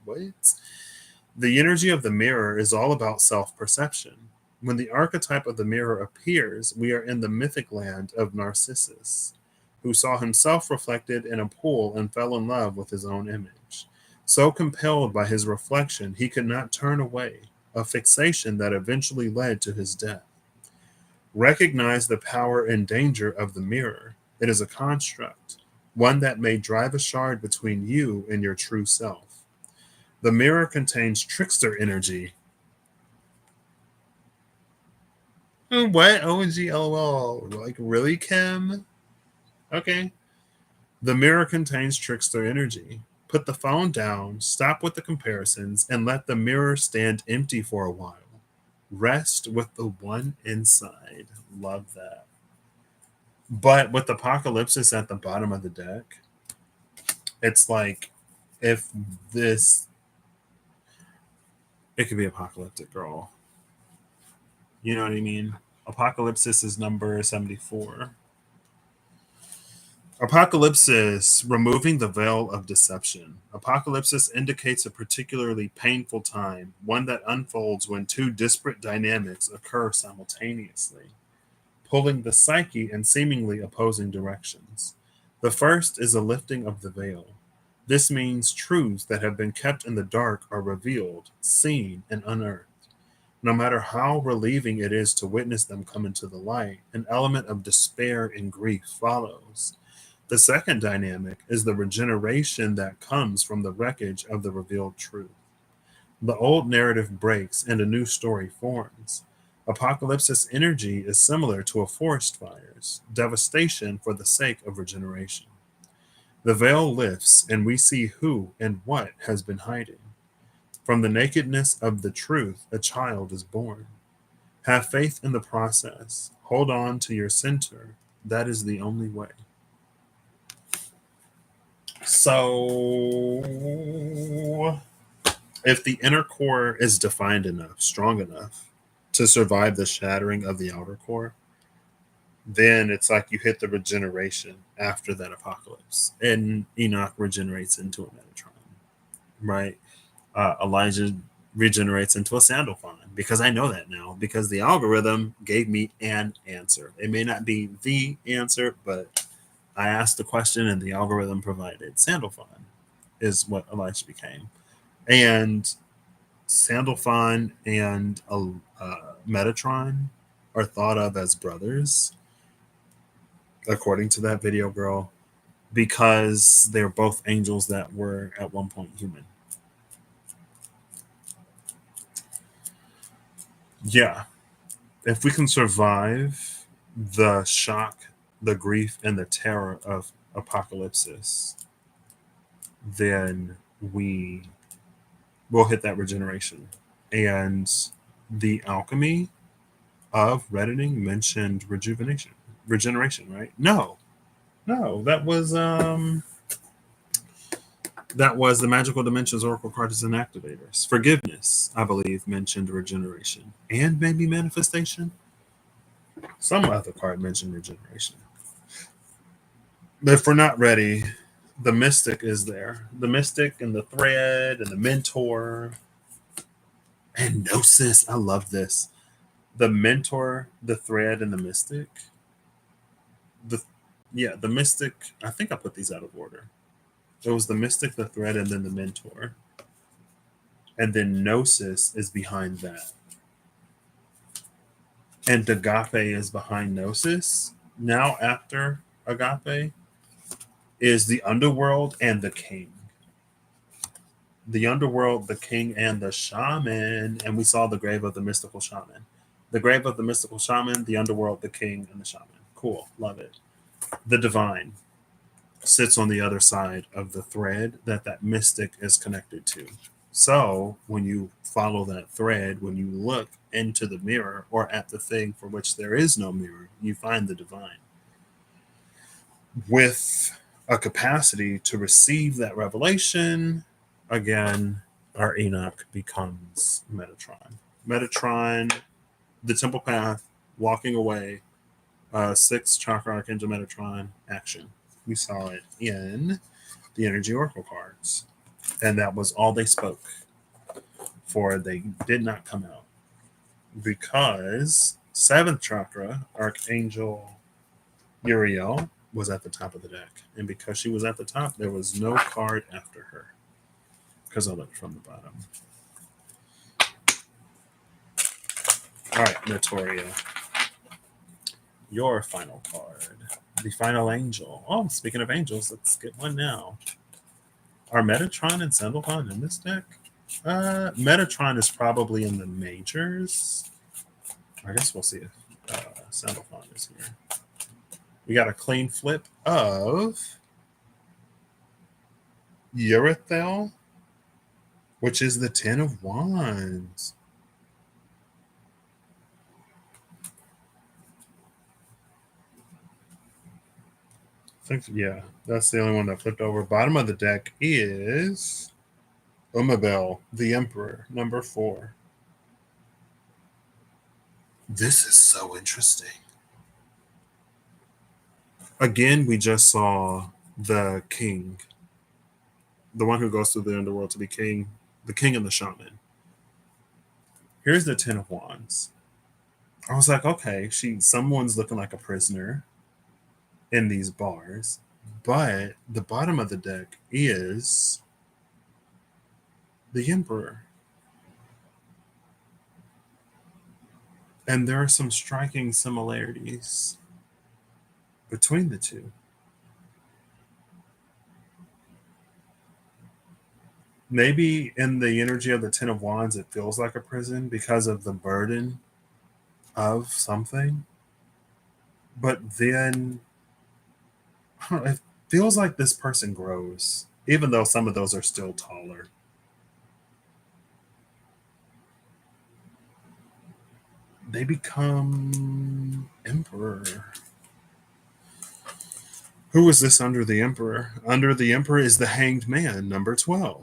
A: The energy of the mirror is all about self perception. When the archetype of the mirror appears, we are in the mythic land of Narcissus, who saw himself reflected in a pool and fell in love with his own image. So compelled by his reflection, he could not turn away, a fixation that eventually led to his death. Recognize the power and danger of the mirror. It is a construct, one that may drive a shard between you and your true self. The mirror contains trickster energy. What? OJL? Like, really, Kim? Okay. The mirror contains trickster energy. Put the phone down, stop with the comparisons, and let the mirror stand empty for a while. Rest with the one inside. Love that. But with Apocalypsis at the bottom of the deck, it's like, if this, it could be apocalyptic girl. You know what I mean? Apocalypsis is number 74. Apocalypsis, removing the veil of deception. Apocalypsis indicates a particularly painful time, one that unfolds when two disparate dynamics occur simultaneously, pulling the psyche in seemingly opposing directions. The first is a lifting of the veil. This means truths that have been kept in the dark are revealed, seen, and unearthed. No matter how relieving it is to witness them come into the light, an element of despair and grief follows. The second dynamic is the regeneration that comes from the wreckage of the revealed truth. The old narrative breaks and a new story forms. Apocalypsis energy is similar to a forest fire's devastation for the sake of regeneration. The veil lifts, and we see who and what has been hiding. From the nakedness of the truth, a child is born. Have faith in the process. Hold on to your center. That is the only way. So, if the inner core is defined enough, strong enough to survive the shattering of the outer core, then it's like you hit the regeneration after that apocalypse. And Enoch regenerates into a Metatron, right? Elijah regenerates into a Sandalphon, because I know that now, because the algorithm gave me an answer. It may not be the answer, but I asked the question and the algorithm provided. Sandalphon is what Elisha became. And Sandalphon and Metatron are thought of as brothers, according to that video girl, because they're both angels that were at one point human. Yeah. If we can survive the shock, the grief, and the terror of apocalypsis, then we will hit that regeneration. And the alchemy of reddening mentioned regeneration, right? No, that was the Magical Dimensions Oracle cards and activators. Forgiveness, I believe, mentioned regeneration, and maybe manifestation. Some other card mentioned regeneration. But if we're not ready, the mystic is there. The mystic and the thread and the mentor and gnosis. I love this. The mentor, the thread, and the mystic. The mystic. I think I put these out of order. It was the mystic, the thread, and then the mentor. And then gnosis is behind that. And agape is behind gnosis. Now after agape is the underworld and the king. The underworld, the king, and the shaman. And we saw the grave of the mystical shaman. The grave of the mystical shaman, the underworld, the king, and the shaman. Cool. Love it. The divine sits on the other side of the thread that mystic is connected to. So when you follow that thread, when you look into the mirror or at the thing for which there is no mirror, you find the divine with a capacity to receive that revelation. Again, our Enoch becomes Metatron. Metatron, the temple path, walking away, 6 chakra archangel Metatron action. We saw it in the energy oracle cards, and that was all they spoke for. They did not come out because 7th chakra archangel Uriel was at the top of the deck, and because she was at the top, there was no card after her because I looked from the bottom. All right, Notoria, your final card, the final angel. Oh, speaking of angels, let's get one now. Are Metatron and Sandalphon in this deck? Metatron is probably in the majors. I guess we'll see if Sandalphon is here. We got a clean flip of Urethel, which is the 10 of Wands. Yeah, that's the only one that flipped over. Bottom of the deck is Umabel, the Emperor, number 4. This is so interesting. Again, we just saw the king, the one who goes through the underworld to be king, the king and the shaman. Here's the 10 of Wands. I was like, okay, someone's looking like a prisoner in these bars, but the bottom of the deck is the Emperor. And there are some striking similarities between the two. Maybe in the energy of the 10 of Wands, it feels like a prison because of the burden of something. But then it feels like this person grows, even though some of those are still taller. They become Emperor. Who is this under the Emperor? Under the Emperor is the Hanged Man, number 12.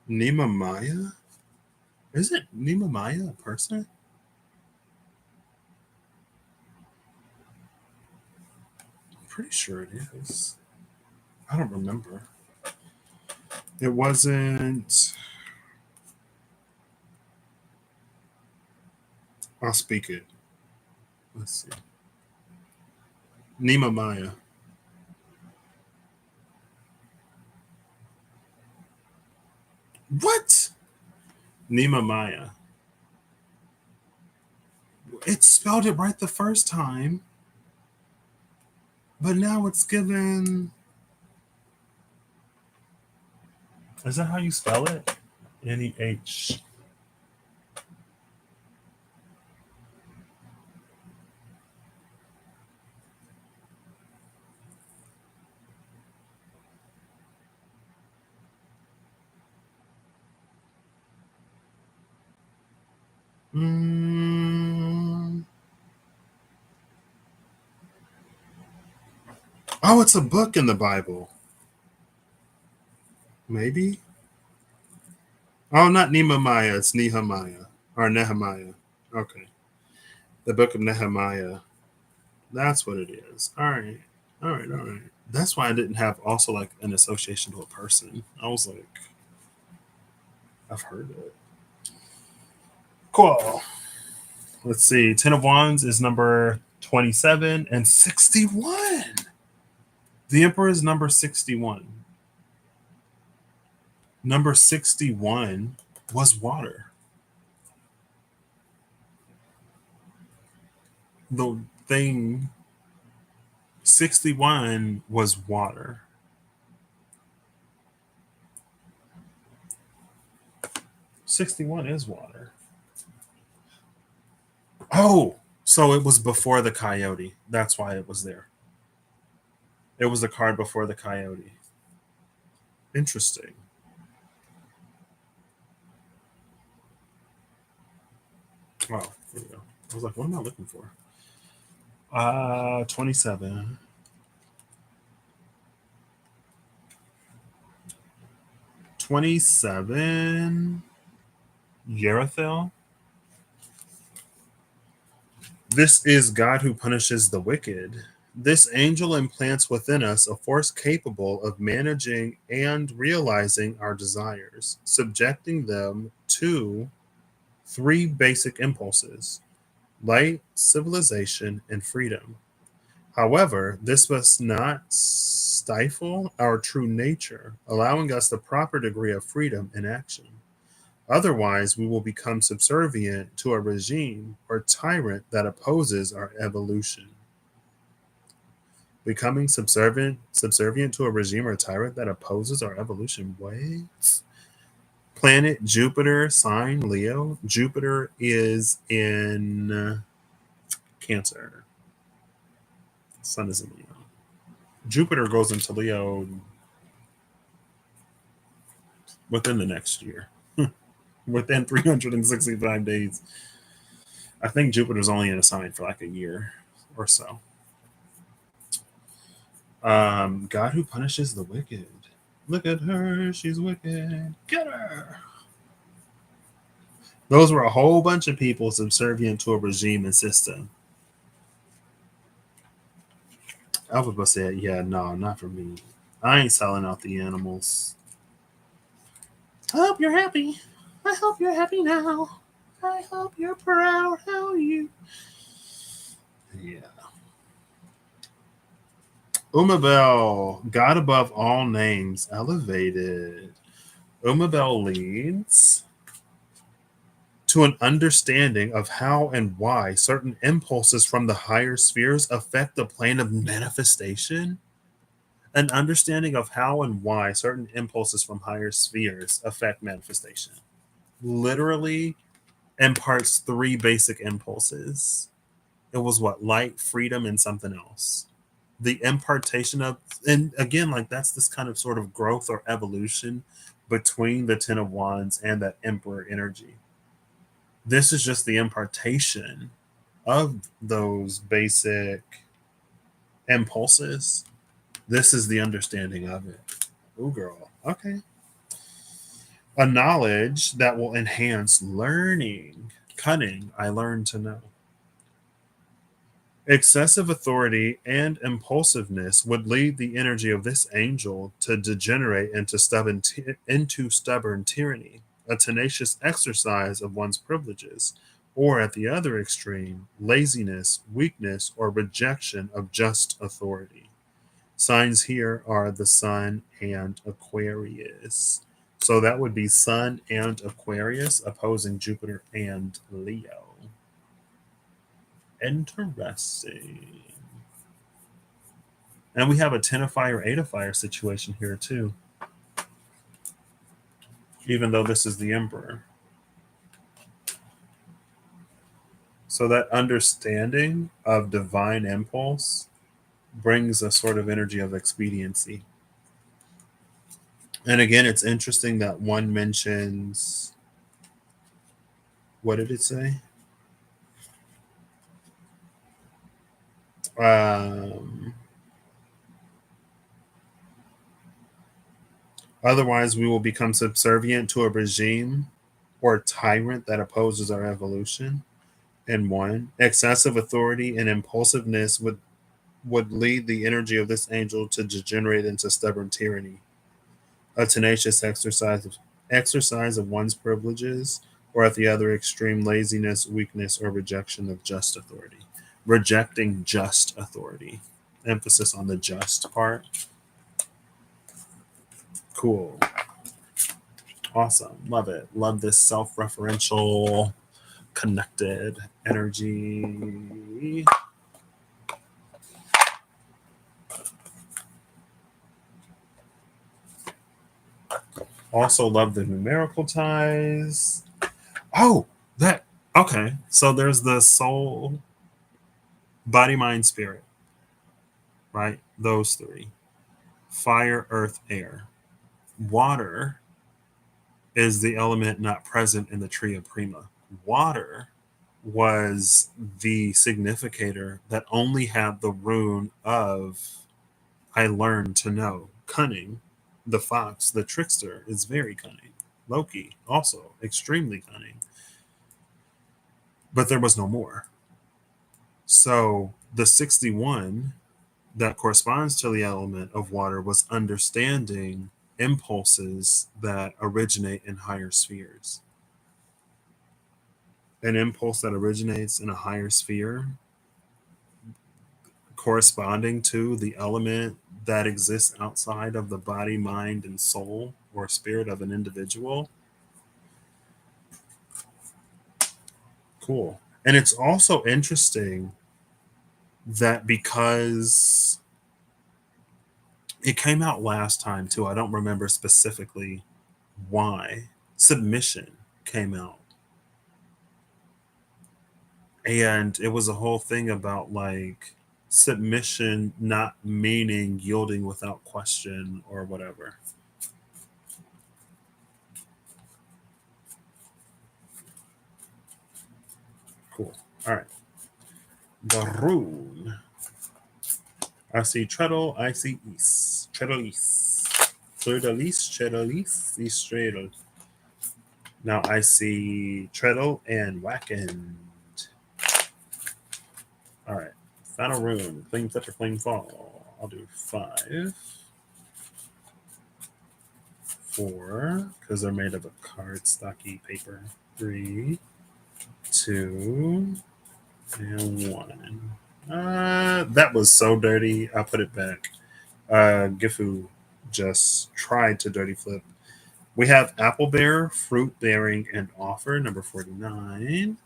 A: Nehemiah? Isn't Nehemiah a person? I'm pretty sure it is. I don't remember. It wasn't. I'll speak it. Let's see. Nehemiah. What? Nehemiah. It spelled it right the first time, but now it's given. Is that how you spell it? Neh. Mm. Oh, it's a book in the Bible. Maybe. Oh, not Nehemiah. It's Nehemiah or Nehemiah. Okay, the book of Nehemiah. That's what it is. All right. All right. All right. That's why I didn't have also like an association to a person. I was like, I've heard it. Cool. Let's see. 10 of Wands is number 27 and 61. The Emperor is number 61. Number 61 was water. The thing 61 was water. 61 is water. Oh, so it was before the coyote. That's why it was there. It was the card before the coyote. Interesting. Wow. Here we go. I was like, what am I looking for? 27. 27. Yerethel. This is God who punishes the wicked. This angel implants within us a force capable of managing and realizing our desires, subjecting them to three basic impulses: light, civilization, and freedom. However, this must not stifle our true nature, allowing us the proper degree of freedom in action. Otherwise, we will become subservient to a regime or tyrant that opposes our evolution. Becoming subservient to a regime or tyrant that opposes our evolution. Wait. Planet Jupiter, sign Leo. Jupiter is in Cancer. Sun is in Leo. Jupiter goes into Leo within the next year, within 365 days. I think Jupiter's only in a sign for like a year or so. God who punishes the wicked. Look at her, she's wicked. Get her. Those were a whole bunch of people subservient to a regime and system. Alphaba said, yeah, no, not for me. I ain't selling out the animals. I hope you're happy. I hope you're happy now. I hope you're proud. How you? Yeah. Umabel, God above all names, elevated. Umabel leads to an understanding of how and why certain impulses from the higher spheres affect the plane of manifestation. An understanding of how and why certain impulses from higher spheres affect manifestation. Literally imparts three basic impulses. It was what? Light, freedom, and something else. The impartation of, and again, like that's this kind of sort of growth or evolution between the Ten of Wands and that Emperor energy. This is just the impartation of those basic impulses. This is the understanding of it. Oh, girl. Okay. A knowledge that will enhance learning. Cunning, I learn to know. Excessive authority and impulsiveness would lead the energy of this angel to degenerate into stubborn tyranny, a tenacious exercise of one's privileges, or at the other extreme, laziness, weakness, or rejection of just authority. Signs here are the Sun and Aquarius. So that would be Sun and Aquarius opposing Jupiter and Leo. Interesting. And we have a 10 of fire, 8 of fire situation here too, even though this is the Emperor. So that understanding of divine impulse brings a sort of energy of expediency. And again, it's interesting that one mentions, what did it say? Otherwise, we will become subservient to a regime or tyrant that opposes our evolution. And one, excessive authority and impulsiveness would lead the energy of this angel to degenerate into stubborn tyranny, a tenacious exercise of one's privileges, or at the other extreme, laziness, weakness, or rejection of just authority. Rejecting just authority. Emphasis on the just part. Cool. Awesome. Love it. Love this self-referential, connected energy. Also love the numerical ties. Oh, that okay. So there's the soul, body, mind, spirit, right? Those three. Fire, earth, air. Water is the element not present in the tree of Prima. Water was the significator that only had the rune of I learned to know. Cunning, the fox, the trickster, is very cunning. Loki, also extremely cunning. But there was no more. So the 61 that corresponds to the element of water was understanding impulses that originate in higher spheres. An impulse that originates in a higher sphere corresponding to the element that exists outside of the body, mind, and soul or spirit of an individual. Cool. And it's also interesting that because it came out last time too, I don't remember specifically why, submission came out. And it was a whole thing about like submission not meaning yielding without question or whatever. Cool. All right. The rune. I see treadle, I see east. Treadle east. Treadle east, treadle east, east treadle. Now I see treadle and wacken. All right. Final rune. Clean touch or clean fall. I'll do 5. 4, because they're made of a cardstocky paper. 3, 2, and 1. That was so dirty. I'll put it back. Gifu just tried to dirty flip. We have apple bear, fruit bearing, and offer, number 49.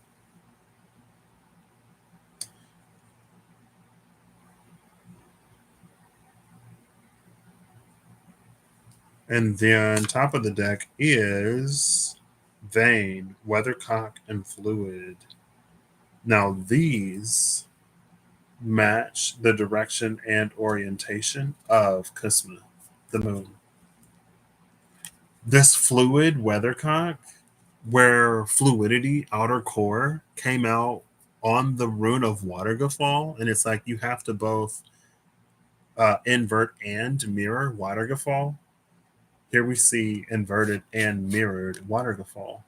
A: And then top of the deck is vein, weathercock, and fluid. Now these match the direction and orientation of Kusma, the moon. This fluid weathercock, where fluidity, outer core, came out on the rune of Watergafall, and it's like you have to both invert and mirror Watergafall. Here we see inverted and mirrored waterfall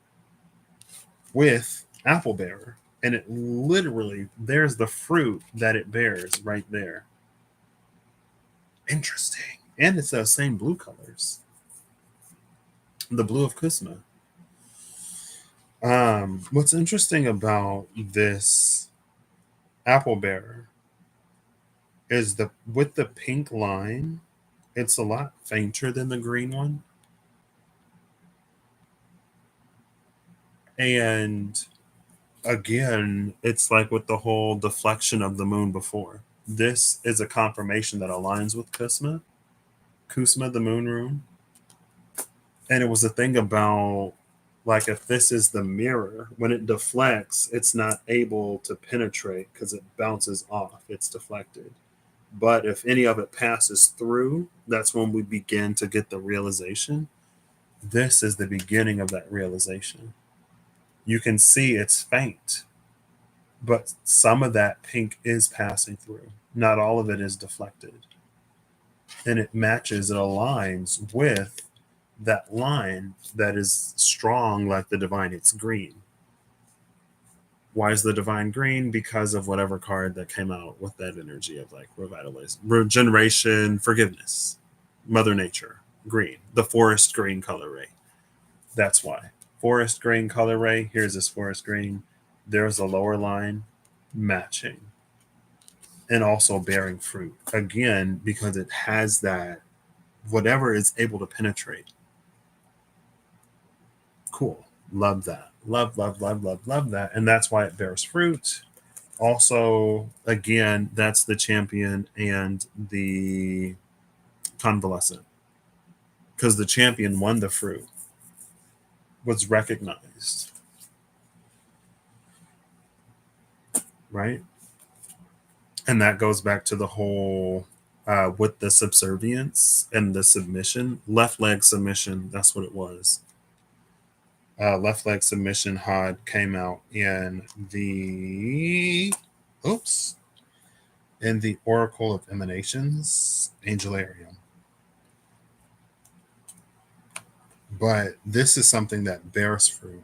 A: with apple bearer. And it literally, there's the fruit that it bears right there. Interesting. And it's those same blue colors. The blue of Kusma. What's interesting about this apple bearer is with the pink line, it's a lot fainter than the green one. And again, it's like with the whole deflection of the moon before. This is a confirmation that aligns with Kusma, the moon rune. And it was a thing about, like, if this is the mirror, when it deflects, it's not able to penetrate because it bounces off, it's deflected. But if any of it passes through, that's when we begin to get the realization. This is the beginning of that realization. You can see it's faint, but some of that pink is passing through. Not all of it is deflected. And it matches, it aligns with that line that is strong like the divine. It's green. Why is the divine green? Because of whatever card that came out with that energy of like revitalization, regeneration, forgiveness, Mother Nature, green, the forest green color ray. That's why. Forest green color ray. Here's this forest green. There's a lower line matching and also bearing fruit. Again, because it has that, whatever is able to penetrate. Cool. Love that. Love that. And that's why it bears fruit. Also, again, that's the champion and the convalescent. Because the champion won the fruit, was recognized. Right? And that goes back to the whole with the subservience and the submission, left leg submission, that's what it was. Left leg submission had came out in the Oracle of Emanations, Angelarium. But this is something that bears fruit.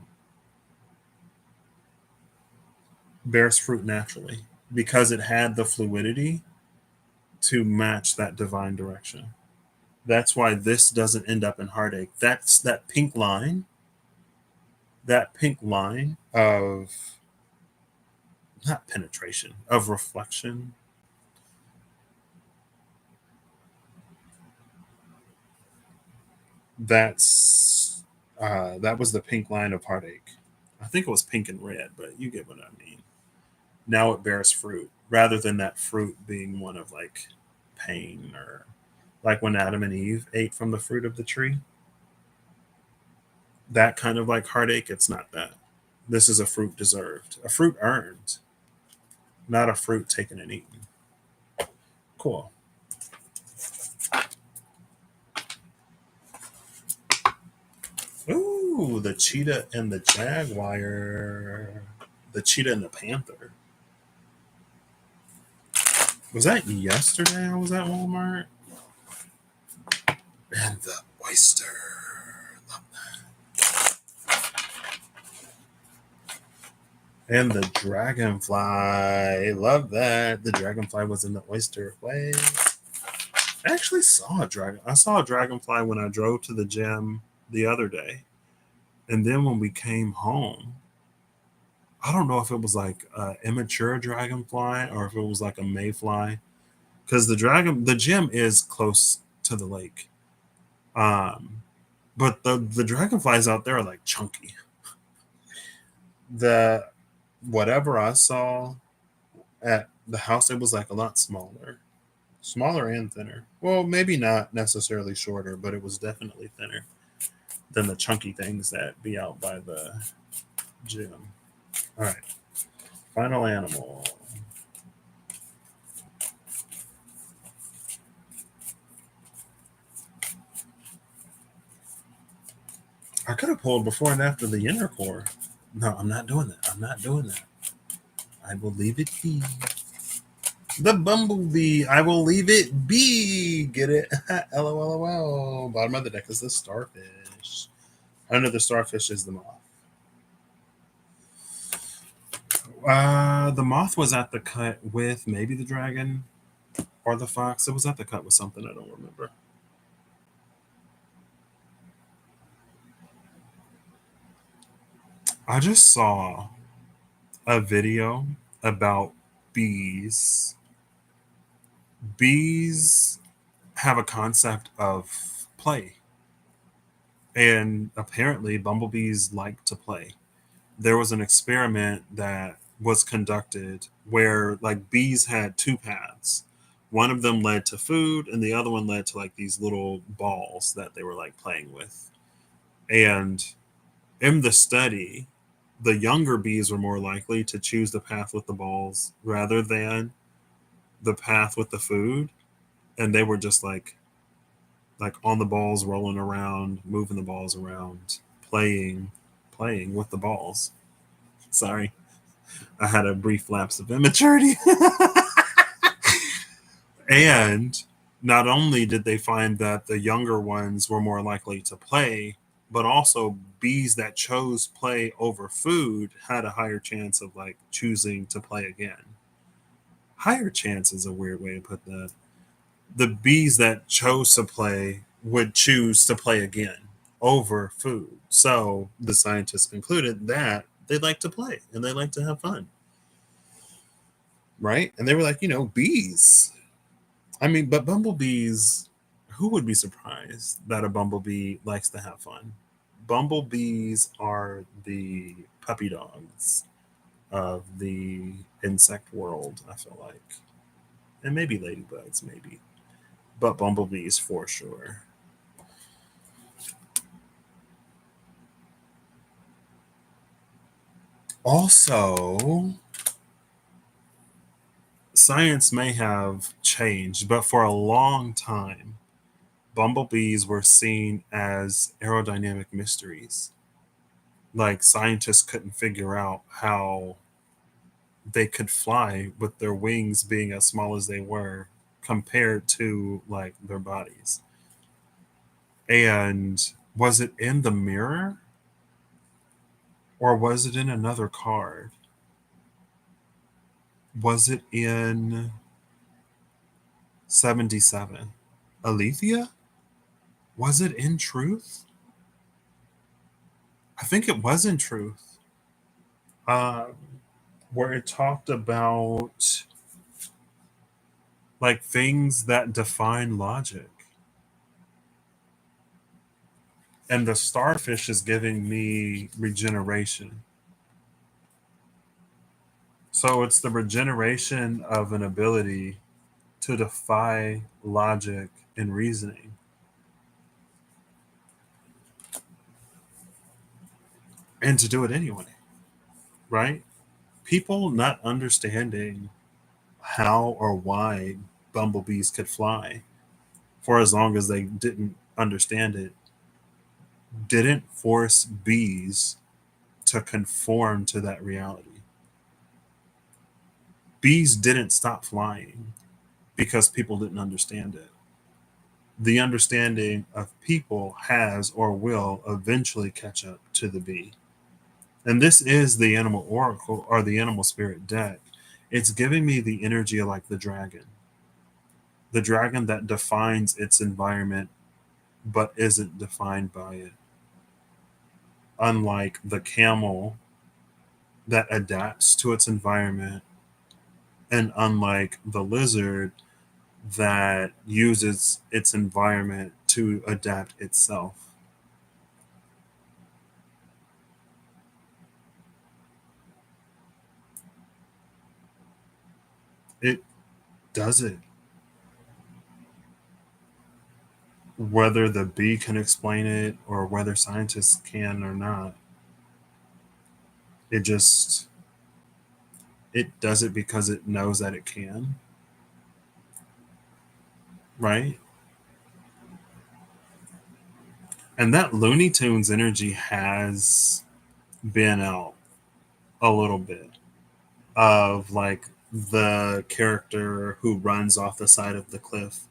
A: Bears fruit naturally because it had the fluidity to match that divine direction. That's why this doesn't end up in heartache. That's that pink line of not penetration, of reflection. That was the pink line of heartache. I think it was pink and red, but you get what I mean. Now it bears fruit rather than that fruit being one of like pain, or like when Adam and Eve ate from the fruit of the tree. That kind of like heartache, it's not that. This is a fruit deserved, a fruit earned, not a fruit taken and eaten. Cool. Ooh, the cheetah and the jaguar. The cheetah and the panther. Was that yesterday I was at Walmart? And the oyster. Love that. And the dragonfly. Love that. The dragonfly was in the oyster way. I actually saw a dragon. I saw a dragonfly when I drove to the gym the other day. And then when we came home, I don't know if it was like an immature dragonfly or if it was like a mayfly, because the gym is close to the lake. But the dragonflies out there are like chunky. The whatever I saw at the house, it was like a lot smaller and thinner. Well, maybe not necessarily shorter, but it was definitely thinner than the chunky things that be out by the gym. All right. Final animal. I could have pulled before and after the inner core. No, I'm not doing that. I will leave it be. The bumblebee. I will leave it be. Get it? LOL. Bottom of the deck is the starfish. Under the starfish is the moth. The moth was at the cut with maybe the dragon or the fox. It was at the cut with something I don't remember. I just saw a video about bees. Bees have a concept of play, and apparently bumblebees like to play. There was an experiment that was conducted where like bees had two paths. One of them led to food and the other one led to like these little balls that they were like playing with. And in the study, the younger bees were more likely to choose the path with the balls rather than the path with the food. And they were just like on the balls, rolling around, moving the balls around, playing with the balls. Sorry, I had a brief lapse of immaturity. And not only did they find that the younger ones were more likely to play, but also bees that chose play over food had a higher chance of like choosing to play again. Higher chance is a weird way to put that. The bees that chose to play would choose to play again over food. So the scientists concluded that they like to play and they like to have fun. Right? And they were like, bees. I mean, but bumblebees, who would be surprised that a bumblebee likes to have fun? Bumblebees are the puppy dogs of the insect world, I feel like. And maybe ladybugs, maybe. But bumblebees for sure. Also, science may have changed, but for a long time, bumblebees were seen as aerodynamic mysteries. Like scientists couldn't figure out how they could fly with their wings being as small as they were compared to like their bodies. And was it in the mirror or was it in another card? Was it in 77? Alethea? Was it in truth? I think it was in truth. Um, where it talked about like things that define logic. And the starfish is giving me regeneration. So it's the regeneration of an ability to defy logic and reasoning. And to do it anyway, right? People not understanding how or why bumblebees could fly for as long as they didn't understand it didn't force bees to conform to that reality. Bees didn't stop flying because people didn't understand it. The understanding of people has or will eventually catch up to the bee. And this is the animal oracle or the animal spirit deck. It's giving me the energy of like the dragon that defines its environment but isn't defined by it. Unlike the camel that adapts to its environment, and unlike the lizard that uses its environment to adapt itself. It does it. Whether the bee can explain it or whether scientists can or not, it just it does it because it knows that it can, right? And that Looney Tunes energy has been out a little bit of like the character who runs off the side of the cliff,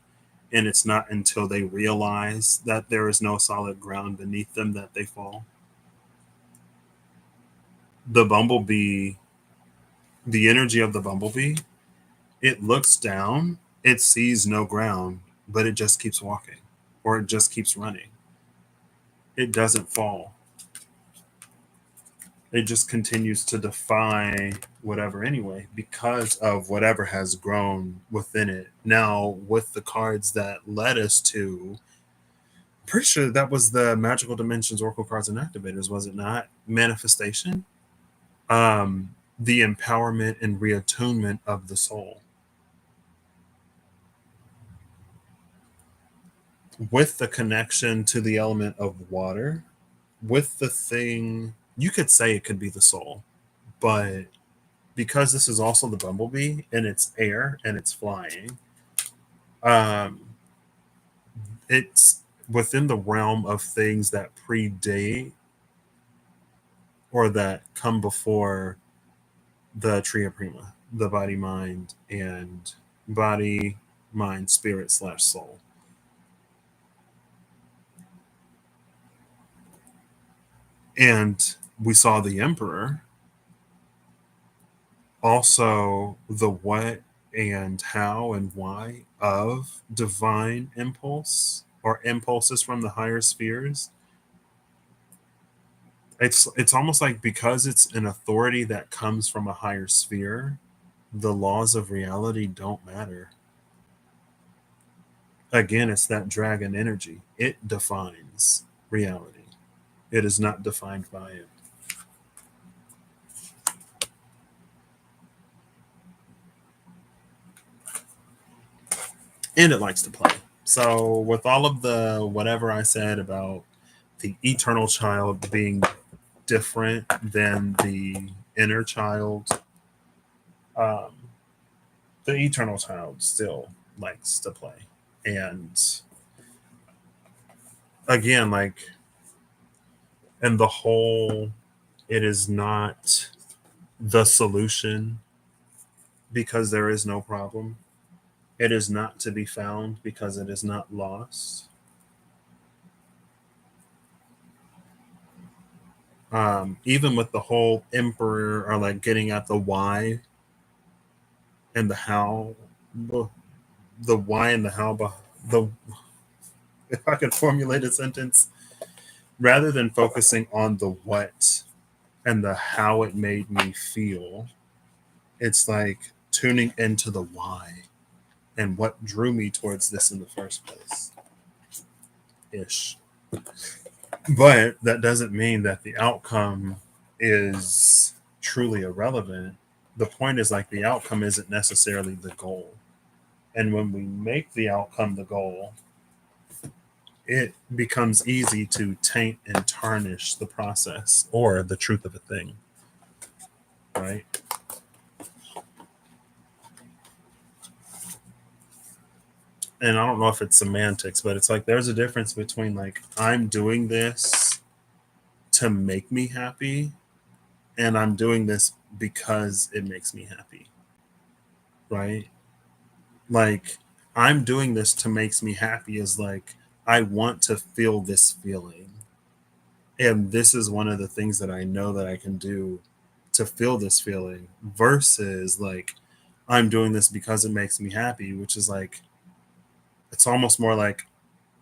A: and it's not until they realize that there is no solid ground beneath them that they fall. The bumblebee, the energy of the bumblebee, it looks down, it sees no ground, but it just keeps walking or it just keeps running. It doesn't fall. It just continues to defy whatever anyway because of whatever has grown within it. Now, with the cards that led us to, I'm pretty sure that was the Magical Dimensions Oracle cards and Activators, was it not? Manifestation, the empowerment and reattunement of the soul. With the connection to the element of water, with the thing, you could say it could be the soul, but because this is also the bumblebee and it's air and it's flying, um, it's within the realm of things that predate or that come before the Tria Prima, the body, mind, and body, mind, spirit / soul. And we saw the Emperor, also the what and how and why of divine impulse or impulses from the higher spheres. It's almost like because it's an authority that comes from a higher sphere, the laws of reality don't matter. Again, it's that dragon energy. It defines reality. It is not defined by it. And it likes to play. So, with all of the whatever I said about the eternal child being different than the inner child, um, the eternal child still likes to play. And again, like, and the whole, it is not the solution because there is no problem. It is not to be found because it is not lost. Even with the whole emperor or like getting at the why and the how, the why and the how, the if I could formulate a sentence, rather than focusing on the what and the how it made me feel, it's like tuning into the why and what drew me towards this in the first place. Ish. But that doesn't mean that the outcome is truly irrelevant. The point is like the outcome isn't necessarily the goal. And when we make the outcome the goal, it becomes easy to taint and tarnish the process or the truth of a thing. Right? And I don't know if it's semantics, but it's like there's a difference between like I'm doing this to make me happy and I'm doing this because it makes me happy. Right? Like I'm doing this to makes me happy is like I want to feel this feeling. And this is one of the things that I know that I can do to feel this feeling versus like I'm doing this because it makes me happy, which is like it's almost more like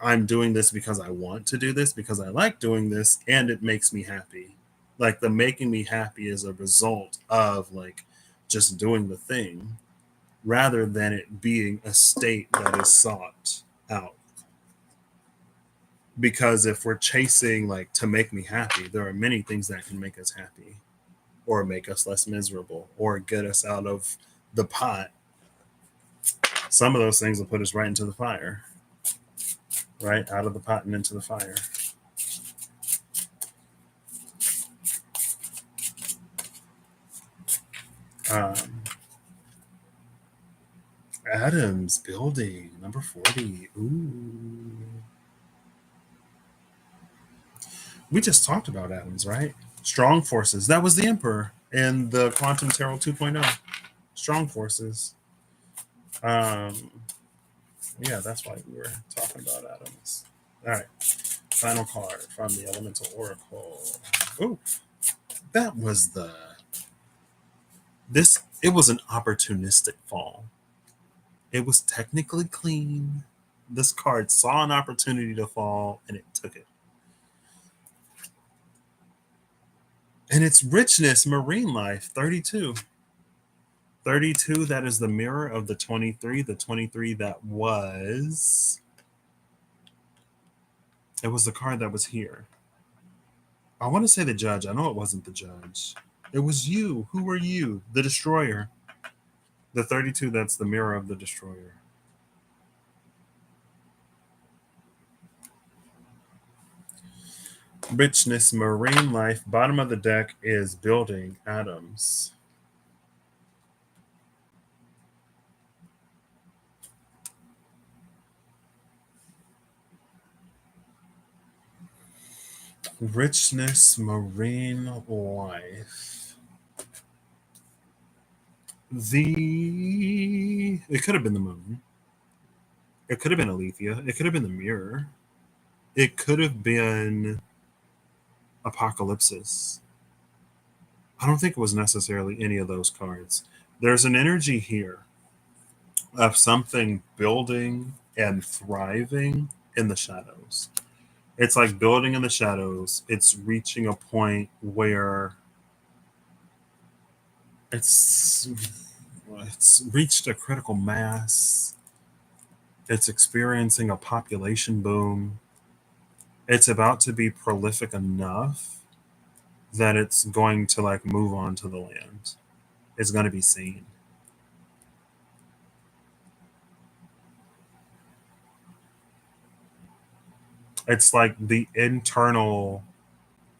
A: I'm doing this because I want to do this because I like doing this and it makes me happy. Like the making me happy is a result of like just doing the thing rather than it being a state that is sought out. Because if we're chasing like to make me happy, there are many things that can make us happy or make us less miserable or get us out of the pot. Some of those things will put us right into the fire, right? Out of the pot and into the fire. Um, Adams building number 40. Ooh. We just talked about Adams, right? Strong forces. That was the Emperor in the Quantum Tarot 2.0. Strong forces. Yeah, that's why we were talking about atoms. All right. Final card from the Elemental Oracle. Ooh, that was the this. It was an opportunistic fall. It was technically clean. This card saw an opportunity to fall and it took it. And its richness, marine life, 32. 32, that is the mirror of the 23. The 23 that was. It was the card that was here. I want to say the judge. I know it wasn't the judge. It was you. Who were you? The destroyer. The 32, that's the mirror of the destroyer. Richness, marine life. Bottom of the deck is building atoms. Richness, marine life. It could have been the moon. It could have been Alethea. It could have been the mirror. It could have been Apocalypsis. I don't think it was necessarily any of those cards. There's an energy here of something building and thriving in the shadows. It's like building in the shadows. It's reaching a point where it's reached a critical mass. It's experiencing a population boom. It's about to be prolific enough that it's going to like move on to the land. It's going to be seen. It's like the internal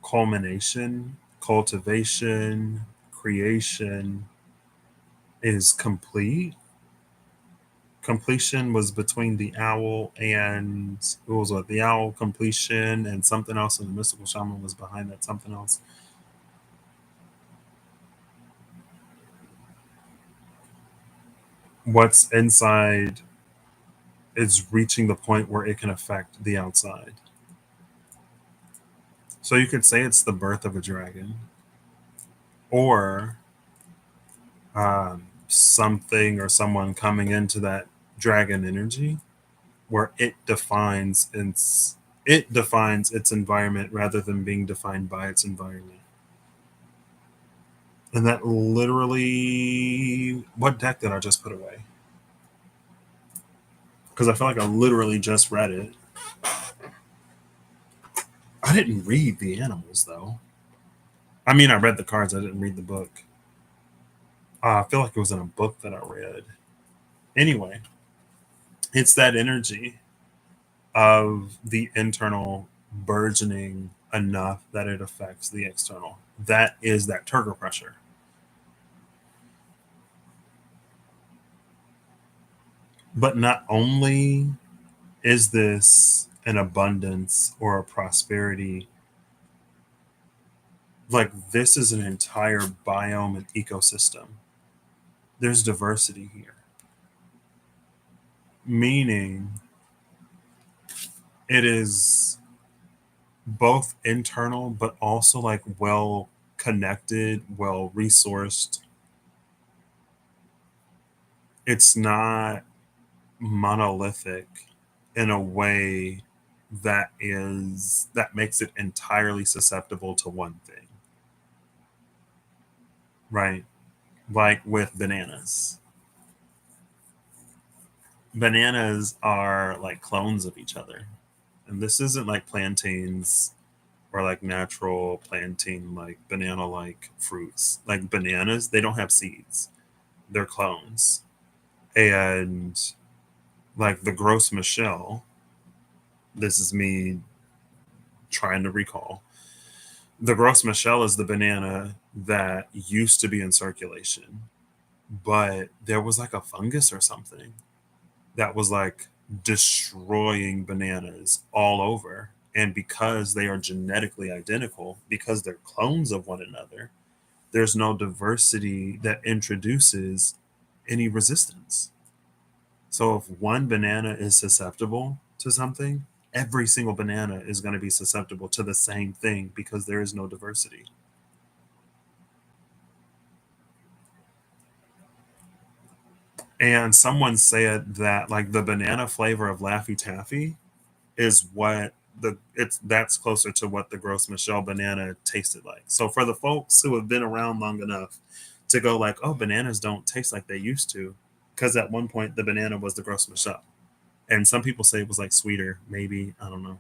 A: culmination, cultivation, creation is complete. Completion was between the owl and it was what the owl completion and something else, and the mystical shaman was behind that something else. What's inside is reaching the point where it can affect the outside. So you could say it's the birth of a dragon, or something or someone coming into that dragon energy where it defines its environment rather than being defined by its environment. And that literally, what deck did I just put away? Because I feel like I literally just read it. I didn't read the animals though. I mean, I read the cards. I didn't read the book. I feel like it was in a book that I read. Anyway, it's that energy of the internal burgeoning enough that it affects the external. That is that turgor pressure. But not only is this an abundance or a prosperity, like this is an entire biome and ecosystem. There's diversity here, meaning it is both internal but also like well connected, well resourced. It's not monolithic in a way that makes it entirely susceptible to one thing. Right? Like with bananas. Bananas are like clones of each other. And this isn't like plantains or like natural plantain, like banana like fruits. Like bananas, they don't have seeds, they're clones. And like the gross Michelle, this is me trying to recall. The gross Michelle is the banana that used to be in circulation, but there was like a fungus or something that was like destroying bananas all over. And because they are genetically identical, because they're clones of one another, there's no diversity that introduces any resistance. So if one banana is susceptible to something, every single banana is going to be susceptible to the same thing because there is no diversity. And someone said that like the banana flavor of Laffy Taffy is what that's closer to what the Gross Michelle banana tasted like. So for the folks who have been around long enough to go like, oh, bananas don't taste like they used to, because at one point the banana was the Gross Michelle. And some people say it was like sweeter, maybe, I don't know.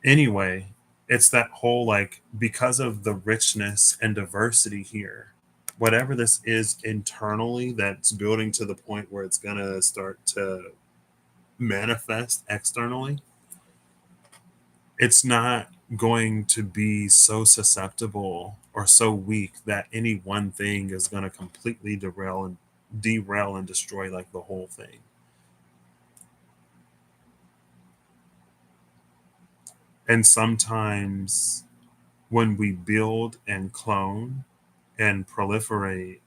A: Anyway, it's that whole like because of the richness and diversity here, whatever this is internally that's building to the point where it's gonna start to manifest externally, it's not going to be so susceptible or so weak that any one thing is going to completely derail and destroy like the whole thing. And sometimes when we build and clone and proliferate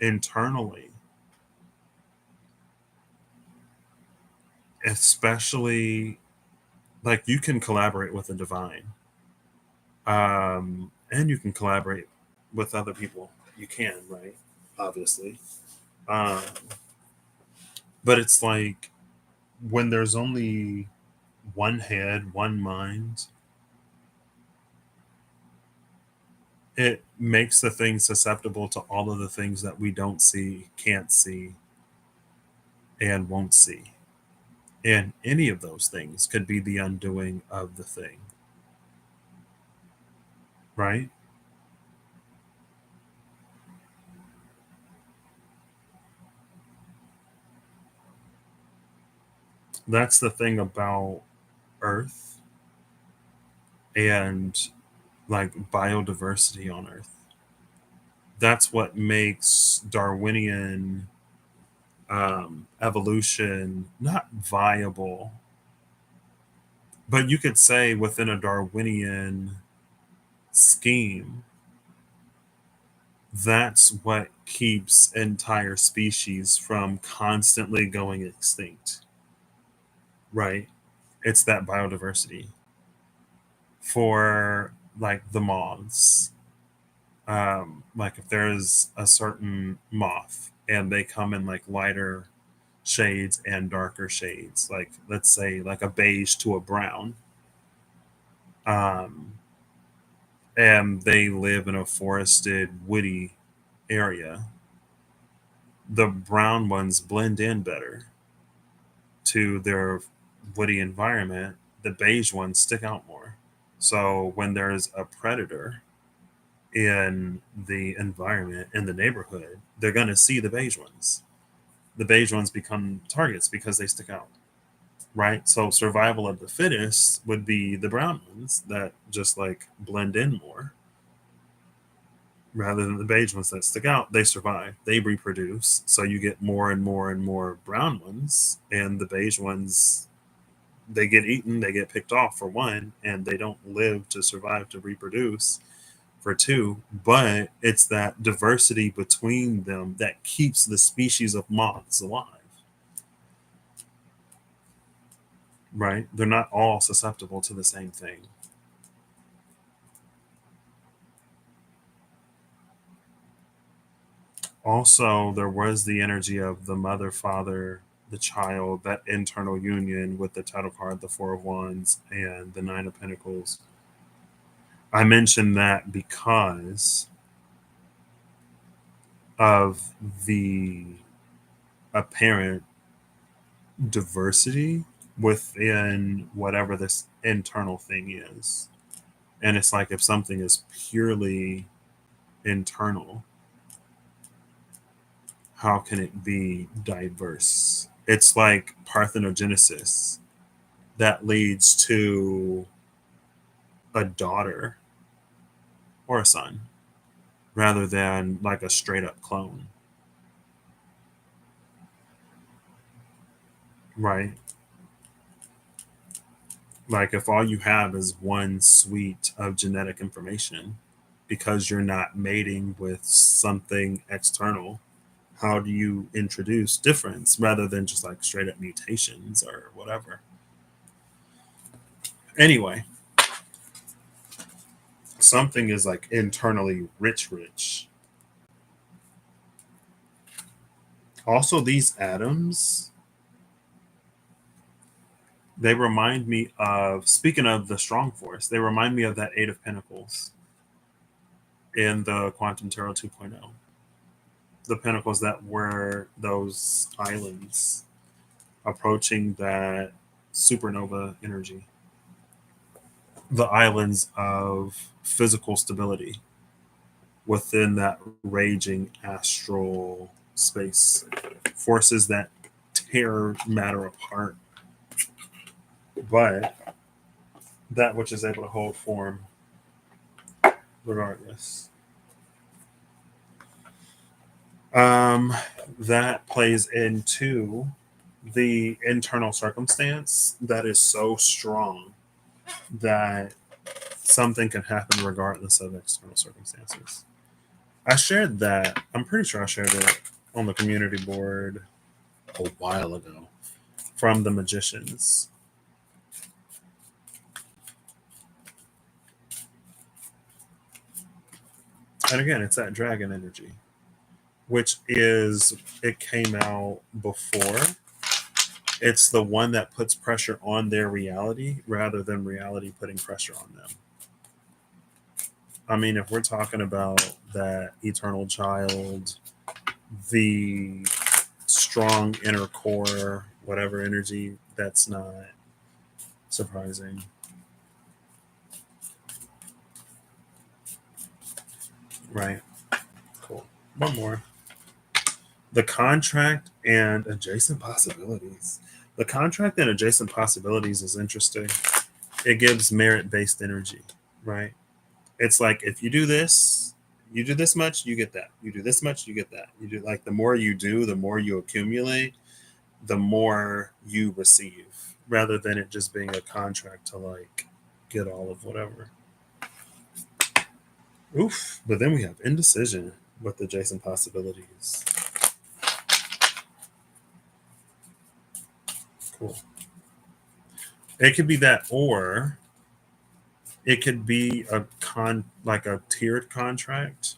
A: internally, especially like you can collaborate with the divine, and you can collaborate with other people. You can, right? Obviously. Um, but it's like when there's only one head, one mind, it makes the thing susceptible to all of the things that we don't see, can't see, and won't see. And any of those things could be the undoing of the thing, right? That's the thing about Earth and like biodiversity on Earth. That's what makes Darwinian evolution not viable, but you could say within a Darwinian scheme, that's what keeps entire species from constantly going extinct, right? It's that biodiversity. For like the moths, like if there's a certain moth and they come in like lighter shades and darker shades, like let's say like a beige to a brown, um, and they live in a forested, woody area, the brown ones blend in better to their woody environment. The beige ones stick out more. So when there's a predator in the environment, in the neighborhood, they're going to see the beige ones. The beige ones become targets because they stick out, right? So survival of the fittest would be the brown ones that just like blend in more rather than the beige ones that stick out. They survive, they reproduce. So you get more and more and more brown ones, and the beige ones, they get eaten, they get picked off for one, and they don't live to survive to reproduce for two. But it's that diversity between them that keeps the species of moths alive, right? They're not all susceptible to the same thing. Also, there was the energy of the mother, father, the child, that internal union with the title card, the Four of Wands, and the Nine of Pentacles. I mentioned that because of the apparent diversity within whatever this internal thing is. And it's like if something is purely internal, how can it be diverse? It's like parthenogenesis that leads to a daughter or a son rather than like a straight up clone, right? Like if all you have is one suite of genetic information because you're not mating with something external, How do you introduce difference rather than just like straight up mutations or whatever? Anyway, something is like internally rich. Also, these atoms, they remind me of, speaking of the strong force, they remind me of that Eight of Pentacles in the Quantum Tarot 2.0. The pentacles that were those islands approaching that supernova energy. The islands of physical stability within that raging astral space. Forces that tear matter apart, but that which is able to hold form regardless. That plays into the internal circumstance that is so strong that something can happen regardless of external circumstances. I shared that. I'm pretty sure I shared it on the community board a while ago from the Magicians. And again, it's that dragon energy, which is, it came out before. It's the one that puts pressure on their reality rather than reality putting pressure on them. I mean, if we're talking about that eternal child, the strong inner core, whatever energy, that's not surprising. Right. Cool. One more. The contract and adjacent possibilities. The contract and adjacent possibilities is interesting. It gives merit-based energy, right? It's like, if you do this much, you get that. You do this much, you get that. You do, like, the more you do, the more you accumulate, the more you receive, rather than it just being a contract to like get all of whatever. Oof. But then we have indecision with adjacent possibilities. Cool. It could be that, or it could be like a tiered contract,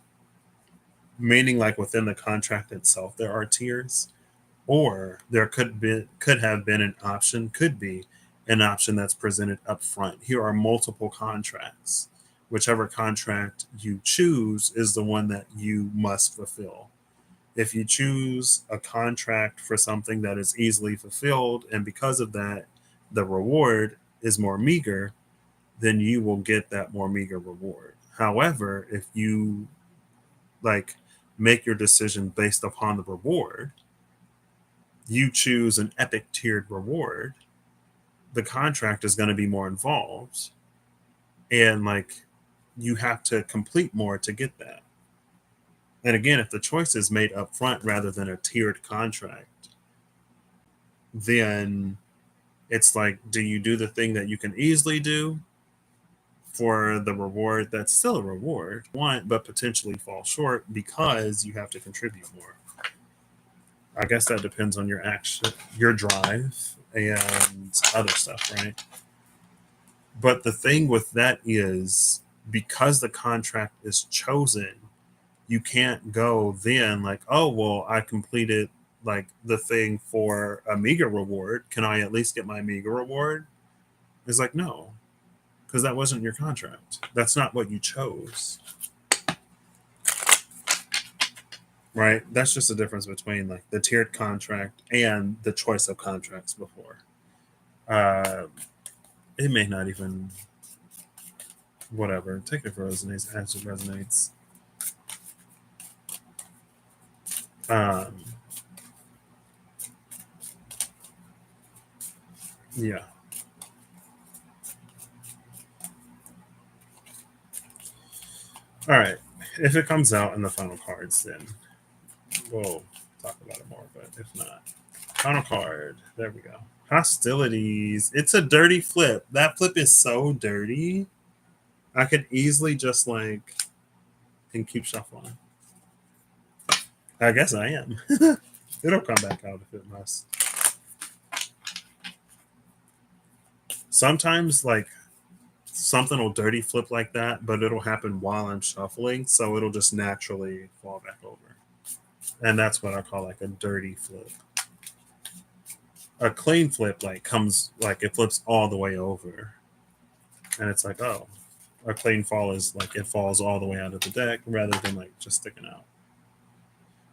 A: meaning like within the contract itself there are tiers, or there could have been an option, could be an option that's presented up front. Here are multiple contracts. Whichever contract you choose is the one that you must fulfill. If you choose a contract for something that is easily fulfilled, and because of that, the reward is more meager, then you will get that more meager reward. However, if you like make your decision based upon the reward, you choose an epic tiered reward, the contract is going to be more involved. And like, you have to complete more to get that. And again, if the choice is made up front rather than a tiered contract, then it's like, do you do the thing that you can easily do for the reward that's still a reward, want, but potentially fall short because you have to contribute more? I guess that depends on your action, your drive, and other stuff, right? But the thing with that is, because the contract is chosen, you can't go then like, oh, well, I completed like the thing for a meager reward. Can I at least get my meager reward? It's like, no, because that wasn't your contract. That's not what you chose. Right? That's just the difference between like the tiered contract and the choice of contracts before. It may not even, whatever. Take it for resonates as it resonates. Yeah. All right. If it comes out in the final cards, then we'll talk about it more. But if not, final card. There we go. Hostilities. It's a dirty flip. That flip is so dirty. I could easily just like and keep shuffling. I guess I am. It'll come back out if it must. Sometimes, like, something will dirty flip like that, but it'll happen while I'm shuffling, so it'll just naturally fall back over. And that's what I call like a dirty flip. A clean flip like comes like it flips all the way over. And it's like, oh, a clean fall is like it falls all the way out of the deck rather than like just sticking out.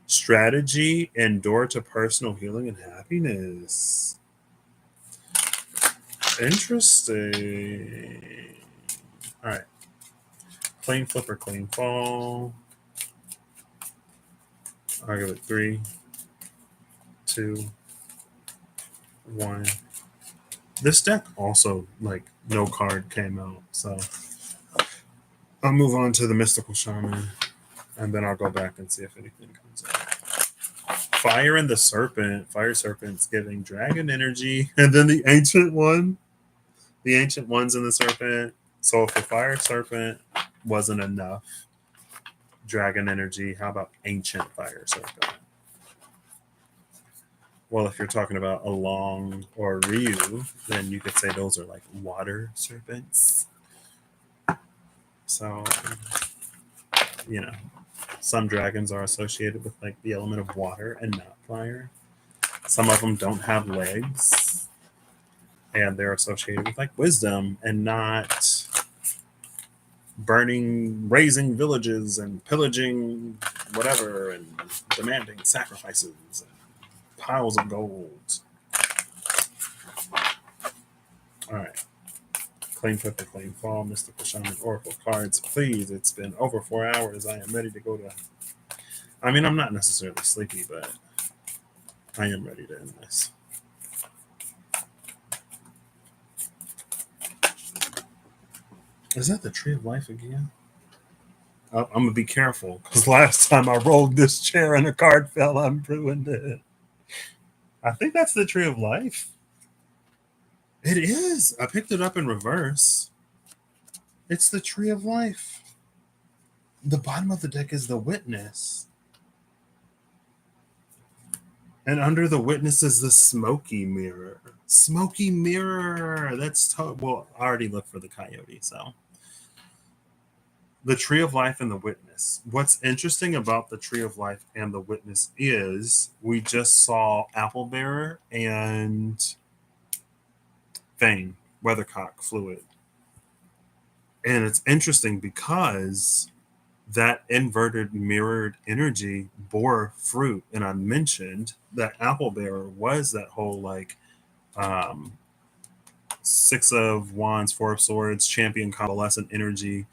A: Strategy and door to personal healing and happiness. Interesting. All right. Clean flip or clean fall. I'll give it 3, 2, 1. This deck also, like, no card came out, so I'll move on to the Mystical Shaman, and then I'll go back and see if anything comes out. Fire and the Serpent. Fire Serpent's giving dragon energy, and then the Ancient One. The Ancient One's in the Serpent. So if the Fire Serpent wasn't enough dragon energy, how about Ancient Fire Serpent? Well, if you're talking about Along or Ryu, then you could say those are like water serpents. So, you know, some dragons are associated with like the element of water and not fire. Some of them don't have legs, and they're associated with like wisdom and not burning, razing villages and pillaging whatever and demanding sacrifices and piles of gold. All right. Clean flip or clean fall, Mystical Shaman, Oracle cards, please. It's been over 4 hours. I am ready to go to. I mean, I'm not necessarily sleepy, but I am ready to end this. Is that the Tree of Life again? I'm going to be careful because last time I rolled this chair and a card fell, I ruined it. I think that's the Tree of Life. It is. I picked it up in reverse. It's the Tree of Life. The bottom of the deck is the Witness. And under the Witness is the Smoky Mirror. Smoky Mirror. That's well, I already looked for the Coyote, so. The Tree of Life and the Witness. What's interesting about the Tree of Life and the Witness is we just saw Applebearer and Thane, Weathercock Fluid. And it's interesting because that inverted mirrored energy bore fruit. And I mentioned that Applebearer was that whole like 6 of Wands, 4 of Swords, champion convalescent energy.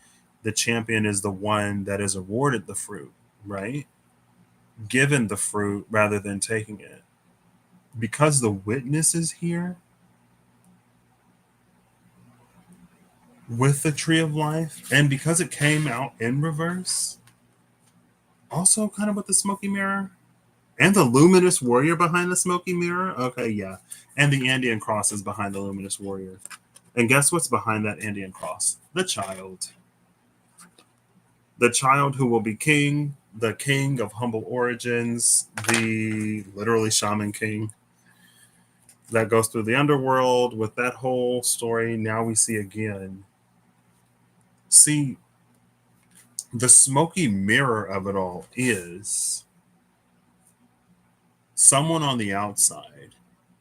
A: The champion is the one that is awarded the fruit, right? Given the fruit rather than taking it. Because the Witness is here with the Tree of Life, and because it came out in reverse, also kind of with the Smoky Mirror, and the Luminous Warrior behind the Smoky Mirror. Okay, yeah. And the Andean Cross is behind the Luminous Warrior. And guess what's behind that Andean Cross? The child. The child who will be king, the king of humble origins, the literally shaman king that goes through the underworld with that whole story. Now we see again. See, the smoky mirror of it all is someone on the outside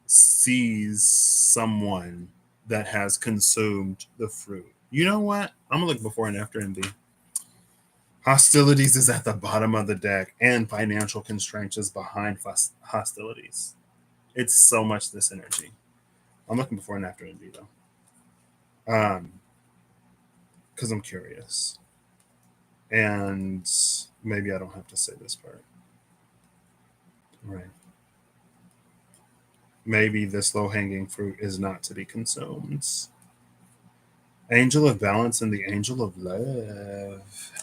A: sees someone that has consumed the fruit. You know what? I'm going to look before and after MB. Hostilities is at the bottom of the deck, and financial constraints is behind hostilities. It's so much this energy. I'm looking before and after MB though. Because I'm curious. And maybe I don't have to say this part. Right. Maybe this low-hanging fruit is not to be consumed. Angel of Balance and the Angel of Love.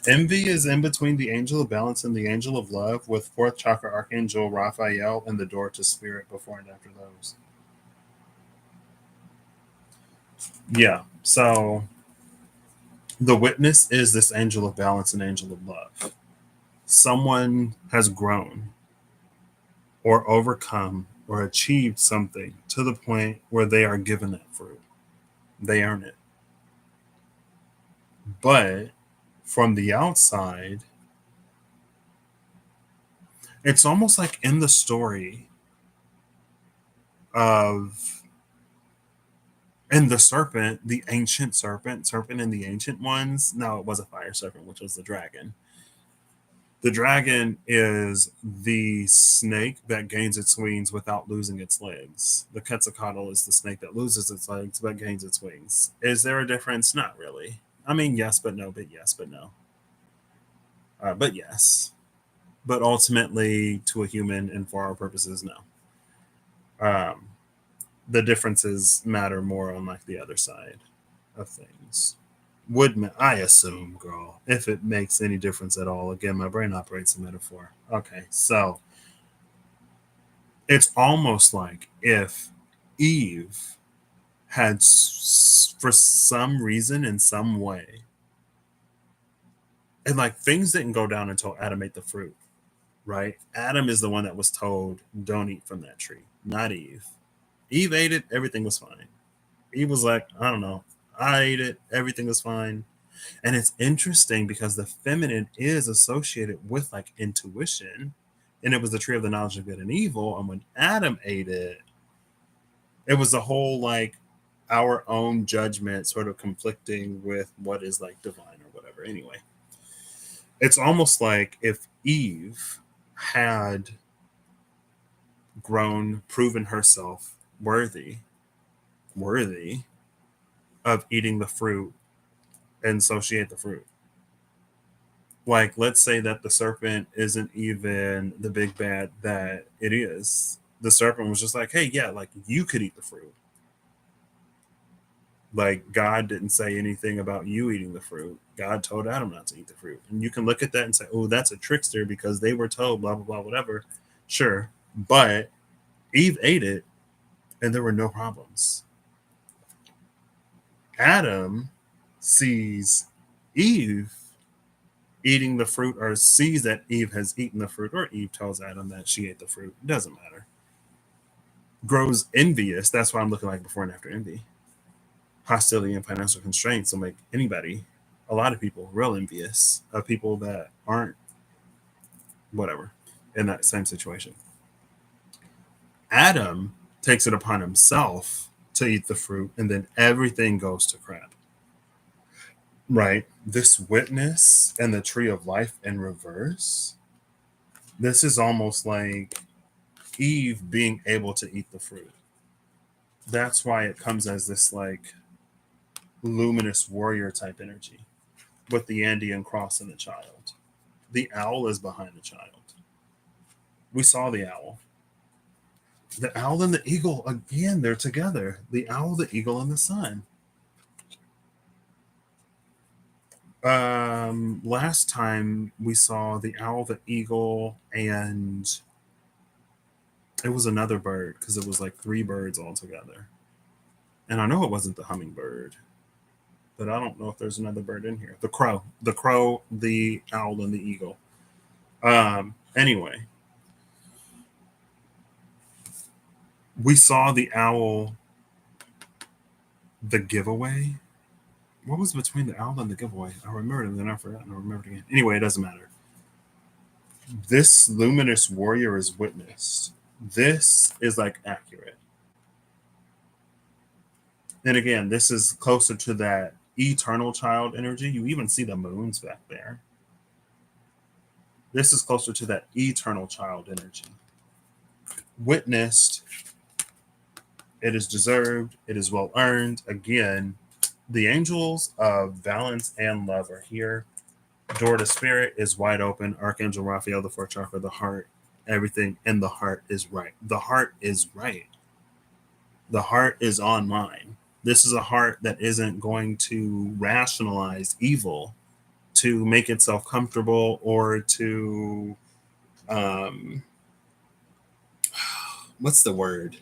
A: Envy is in between the Angel of Balance and the Angel of Love, with 4th Chakra Archangel Raphael and the Door to Spirit before and after those. Yeah, so the Witness is this Angel of Balance and Angel of Love. Someone has grown. or overcome or achieved something to the point where they are given that fruit. They earn it. But from the outside, it's almost like in the story of and the serpent, the ancient serpent and the ancient ones. No, it was a fire serpent, which was the dragon. The dragon is the snake that gains its wings without losing its legs. The Quetzalcoatl is the snake that loses its legs but gains its wings. Is there a difference? Not really. I mean, yes, but no, but yes, but no. But yes. But ultimately, to a human and for our purposes, no. Um, the differences matter more on like the other side of things. I assume, girl, if it makes any difference at all. Again, my brain operates in metaphor. Okay, so it's almost like if Eve had, for some reason, in some way, and like things didn't go down until Adam ate the fruit, right? Adam is the one that was told, don't eat from that tree, not Eve. Eve ate it, everything was fine. Eve was like, I don't know, I ate it, everything was fine. And it's interesting because the feminine is associated with like intuition. And it was the tree of the knowledge of good and evil. And when Adam ate it, it was a whole like our own judgment sort of conflicting with what is like divine or whatever. Anyway, it's almost like if Eve had proven herself worthy of eating the fruit and so she ate the fruit. Like, let's say that the serpent isn't even the big bad that it is. The serpent was just like, hey, yeah, like you could eat the fruit. Like, God didn't say anything about you eating the fruit. God told Adam not to eat the fruit. And you can look at that and say, oh, that's a trickster because they were told, blah, blah, blah, whatever. Sure. But Eve ate it and there were no problems. Adam sees Eve eating the fruit or sees that Eve has eaten the fruit, or Eve tells Adam that she ate the fruit. It doesn't matter. Grows envious. That's why I'm looking like before and after envy. Hostility and financial constraints will make anybody, a lot of people, real envious of people that aren't whatever in that same situation. Adam takes it upon himself to eat the fruit, and then everything goes to crap. Right? This witness and the tree of life in reverse. This is almost like Eve being able to eat the fruit. That's why it comes as this like luminous warrior type energy with the Andean cross and the child. The owl is behind the child. We saw the owl. The owl and the eagle, again, they're together. The owl, the eagle, and the sun. Last time we saw the owl, the eagle, and it was another bird because it was like three birds all together. And I know it wasn't the hummingbird, but I don't know if there's another bird in here. The crow, the owl, and the eagle. Anyway, we saw the owl, the giveaway. What was between the owl and the giveaway? I remembered it, and then I forgot, and I remembered again. Anyway, it doesn't matter. This luminous warrior is witnessed. This is like accurate. And again, this is closer to that eternal child energy. You even see the moons back there. This is closer to that eternal child energy. Witnessed, it is deserved, it is well earned. Again, the angels of balance and love are here. Door to spirit is wide open. Archangel Raphael, the fourth chakra, the heart, everything in the heart is right. The heart is right. The heart is online. This is a heart that isn't going to rationalize evil to make itself comfortable or to what's the word?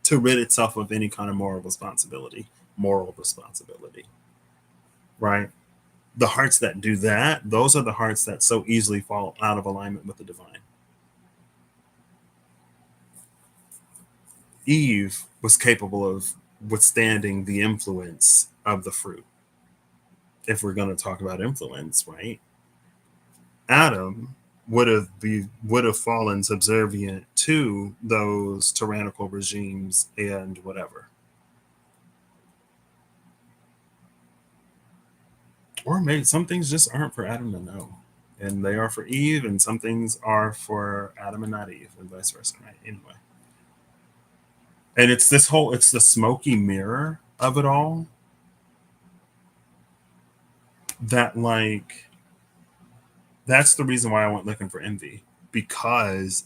A: To rid itself of any kind of moral responsibility. Right? The hearts that do that, those are the hearts that so easily fall out of alignment with the divine. Eve was capable of withstanding the influence of the fruit. If we're going to talk about influence, right? Adam would have fallen subservient to those tyrannical regimes and whatever. Or maybe some things just aren't for Adam to know. And they are for Eve, and some things are for Adam and not Eve, and vice versa, right? Anyway. And it's it's the smoky mirror of it all that, like, that's the reason why I went looking for envy. Because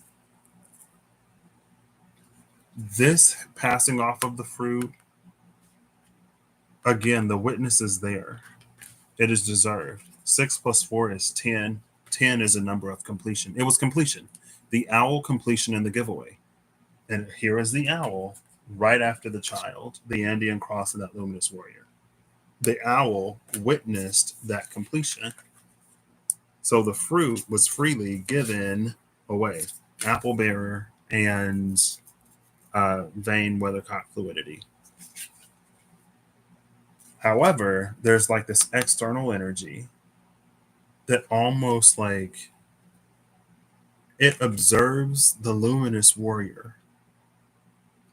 A: this passing off of the fruit, again, the witness is there. It is deserved. 6 plus 4 is 10. 10 is a number of completion. It was completion. The owl completion in the giveaway. And here is the owl right after the child, the Andean cross, and that luminous warrior. The owl witnessed that completion. So the fruit was freely given away. Apple bearer and vein weathercock fluidity. However, there's like this external energy that almost like it observes the luminous warrior.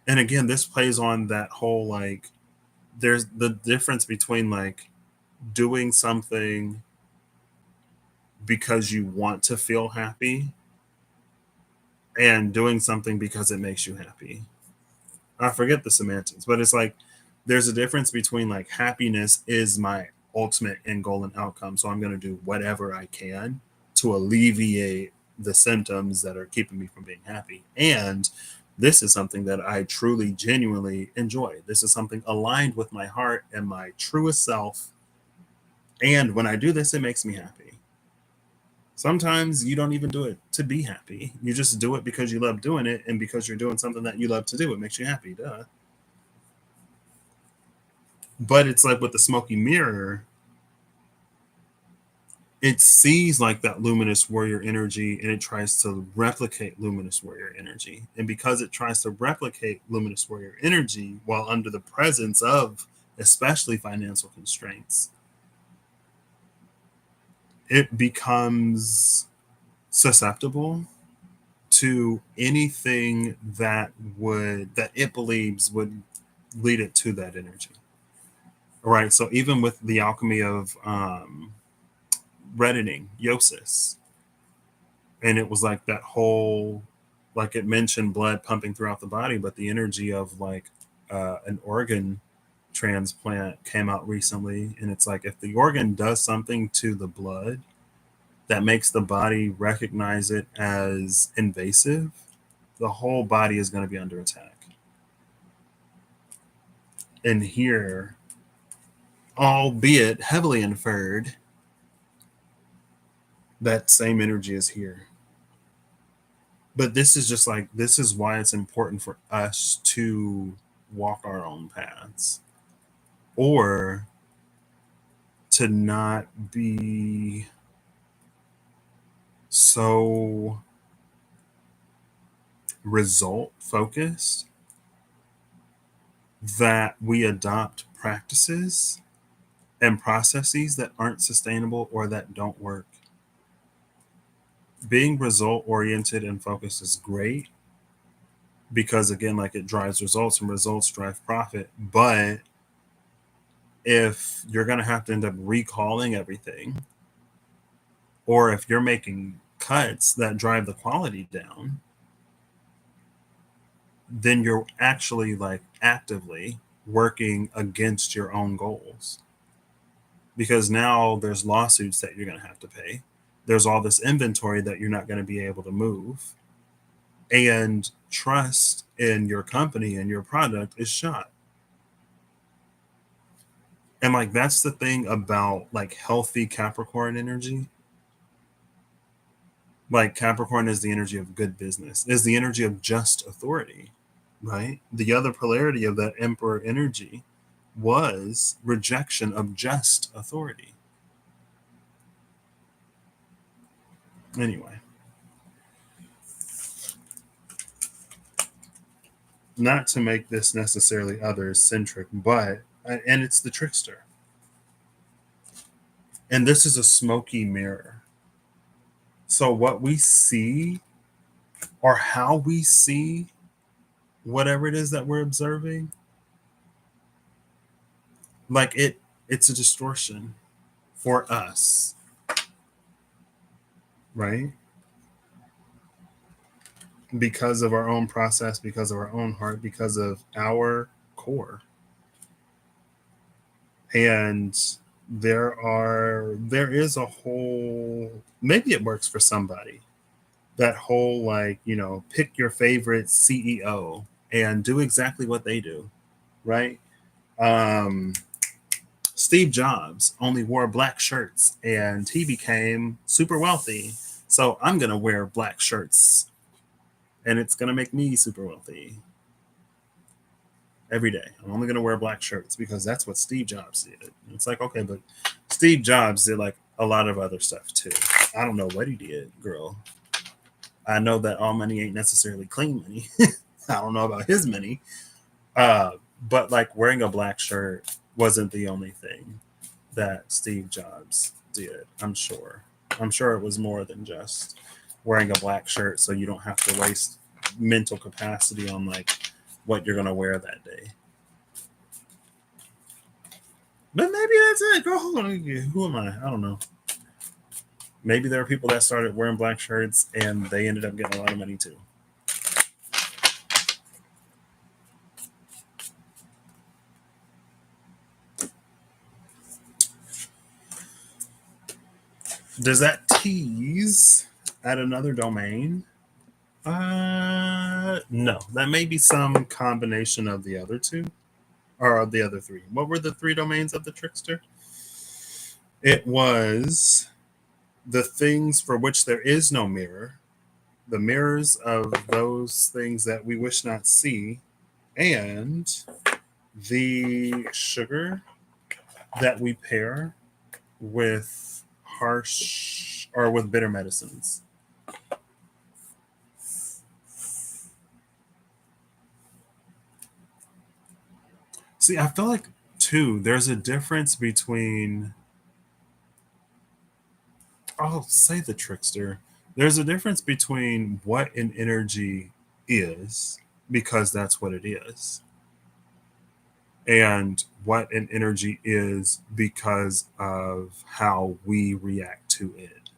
A: And again, this plays on that whole like there's the difference between like doing something because you want to feel happy and doing something because it makes you happy. I forget the semantics, but it's like there's a difference between like happiness is my ultimate end goal and outcome. So I'm going to do whatever I can to alleviate the symptoms that are keeping me from being happy. And this is something that I truly, genuinely enjoy. This is something aligned with my heart and my truest self. And when I do this, it makes me happy. Sometimes you don't even do it to be happy. You just do it because you love doing it, and because you're doing something that you love to do, it makes you happy. Duh. But it's like with the smoky mirror, it sees like that luminous warrior energy and it tries to replicate luminous warrior energy. And because it tries to replicate luminous warrior energy while under the presence of especially financial constraints, it becomes susceptible to anything that it believes would lead it to that energy. All right. So even with the alchemy of reddening, Yosis, and it was like that whole, like it mentioned blood pumping throughout the body, but the energy of like an organ transplant came out recently, and it's like if the organ does something to the blood that makes the body recognize it as invasive, the whole body is going to be under attack. And here, albeit heavily inferred, that same energy is here. But this is just like, this is why it's important for us to walk our own paths or to not be so result focused that we adopt practices and processes that aren't sustainable or that don't work. Being result oriented and focused is great because again, like it drives results and results drive profit. But if you're going to have to end up recalling everything, or if you're making cuts that drive the quality down, then you're actually like actively working against your own goals. Because now there's lawsuits that you're going to have to pay. There's all this inventory that you're not going to be able to move. And trust in your company and your product is shot. And like that's the thing about like healthy Capricorn energy. Like Capricorn is the energy of good business, is the energy of just authority, right? The other polarity of that Emperor energy was rejection of just authority. Anyway, not to make this necessarily others centric, but and it's the trickster. And this is a smoky mirror. So what we see or how we see whatever it is that we're observing, like it's a distortion for us, right? Because of our own process, because of our own heart, because of our core. And there is a whole, maybe it works for somebody, that whole, like, pick your favorite CEO and do exactly what they do, right? um Steve Jobs only wore black shirts and he became super wealthy, so I'm gonna wear black shirts and it's gonna make me super wealthy every day. I'm only gonna wear black shirts because that's what Steve Jobs did. It's like, okay, but Steve Jobs did like a lot of other stuff too. I don't know what he did, girl. I know that all money ain't necessarily clean money. I don't know about his money. Uh, but like wearing a black shirt wasn't the only thing that Steve Jobs did. I'm sure. I'm sure it was more than just wearing a black shirt so you don't have to waste mental capacity on like what you're gonna wear that day. But maybe that's it. Girl, hold on. Who am I? I don't know. Maybe there are people that started wearing black shirts and they ended up getting a lot of money too. Does that tease at another domain? No. That may be some combination of the other two or the other three. What were the three domains of the trickster? It was the things for which there is no mirror, the mirrors of those things that we wish not see, and the sugar that we pair with harsh or with bitter medicines. See, I feel like too, there's a difference between, I'll say the trickster. There's a difference between what an energy is, because that's what it is, and what an energy is because of how we react to it,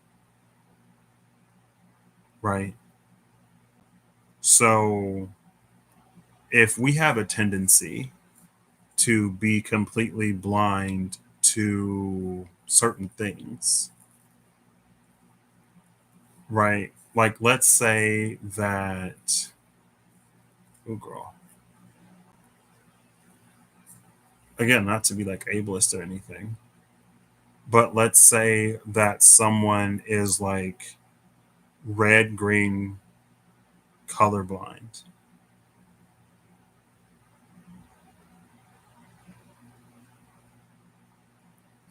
A: right? So if we have a tendency to be completely blind to certain things, right? Like, let's say that, oh, girl, again, not to be like ableist or anything, but let's say that someone is like red green colorblind.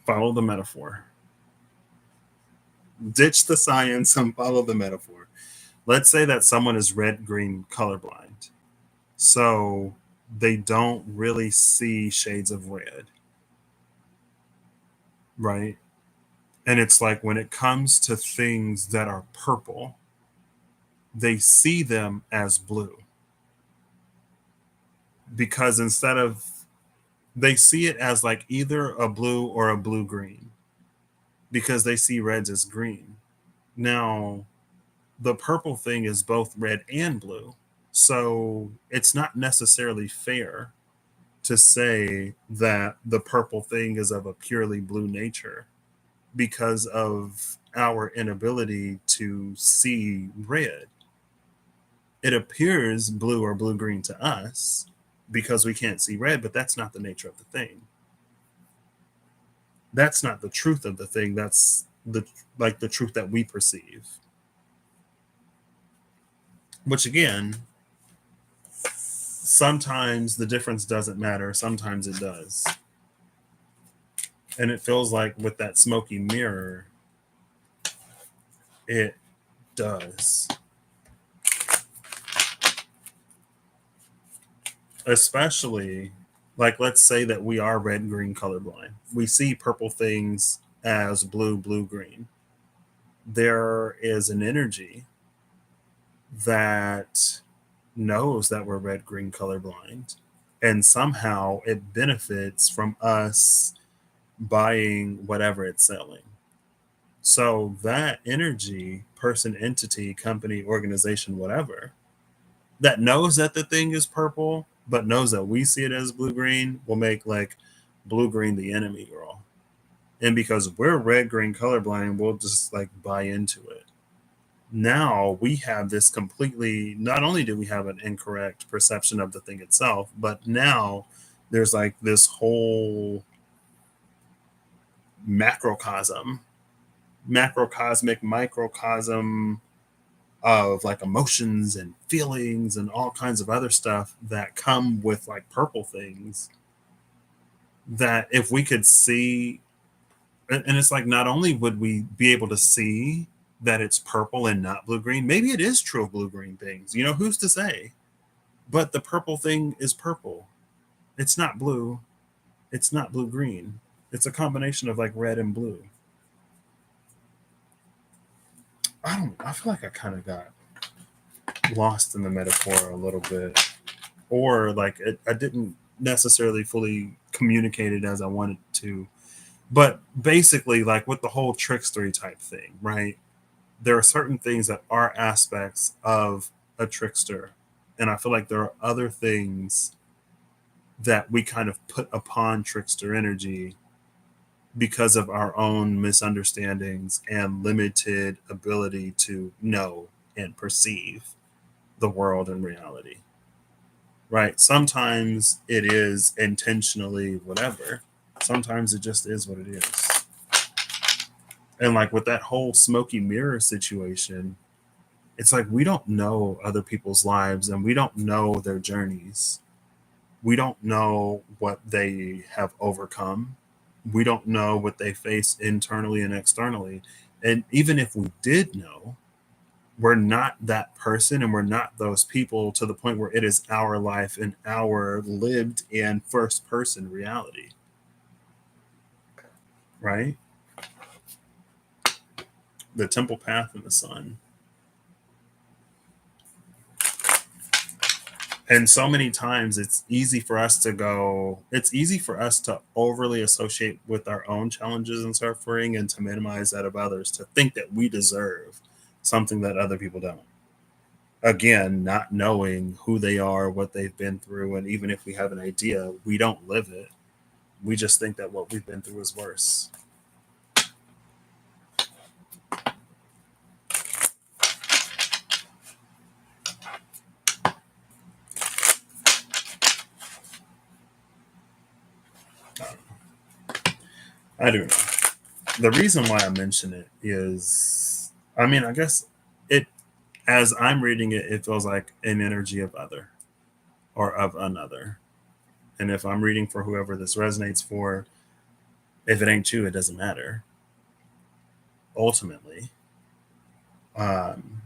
A: Follow the metaphor. Ditch the science and follow the metaphor. Let's say that someone is red green colorblind. So they don't really see shades of red, right? And it's like when it comes to things that are purple, they see them as blue, because instead of, they see it as like either a blue or a blue green, because they see reds as green. Now, the purple thing is both red and blue. So it's not necessarily fair to say that the purple thing is of a purely blue nature because of our inability to see red. It appears blue or blue green to us because we can't see red, but that's not the nature of the thing. That's not the truth of the thing. That's the truth that we perceive. Which again, sometimes the difference doesn't matter, sometimes it does. And it feels like with that smoky mirror, it does. Especially, like, let's say that we are red green colorblind. We see purple things as blue, blue, green. There is an energy that knows that we're red green colorblind, and somehow it benefits from us buying whatever it's selling. So that energy, person, entity, company, organization, whatever, that knows that the thing is purple but knows that we see it as blue green, will make like blue green the enemy girl. And because we're red green colorblind, we'll just like buy into it. Now we have this completely, not only do we have an incorrect perception of the thing itself, but now there's like this whole macrocosmic microcosm of like emotions and feelings and all kinds of other stuff that come with like purple things, that if we could see, and it's like, not only would we be able to see that it's purple and not blue green, maybe it is true of blue green things, you know, who's to say? But the purple thing is purple. It's not blue. It's not blue green. It's a combination of like red and blue. I feel like I kind of got lost in the metaphor a little bit, or like I didn't necessarily fully communicate it as I wanted to. But basically, like with the whole trickstery type thing, right? There are certain things that are aspects of a trickster. And I feel like there are other things that we kind of put upon trickster energy because of our own misunderstandings and limited ability to know and perceive the world and reality. Right? Sometimes it is intentionally whatever. Sometimes it just is what it is. And like with that whole smoky mirror situation, it's like we don't know other people's lives and we don't know their journeys. We don't know what they have overcome. We don't know what they face internally and externally. And even if we did know, we're not that person and we're not those people to the point where it is our life and our lived in first person reality. Right? The temple path and the sun. And so many times it's easy for us to overly associate with our own challenges and suffering and to minimize that of others, to think that we deserve something that other people don't. Again, not knowing who they are, what they've been through, and even if we have an idea, we don't live it. We just think that what we've been through is worse. I do know. The reason why I mention it is, I mean, I guess it, as I'm reading it, it feels like an energy of other or of another. And if I'm reading for whoever this resonates for, if it ain't you, it doesn't matter. Ultimately. Um,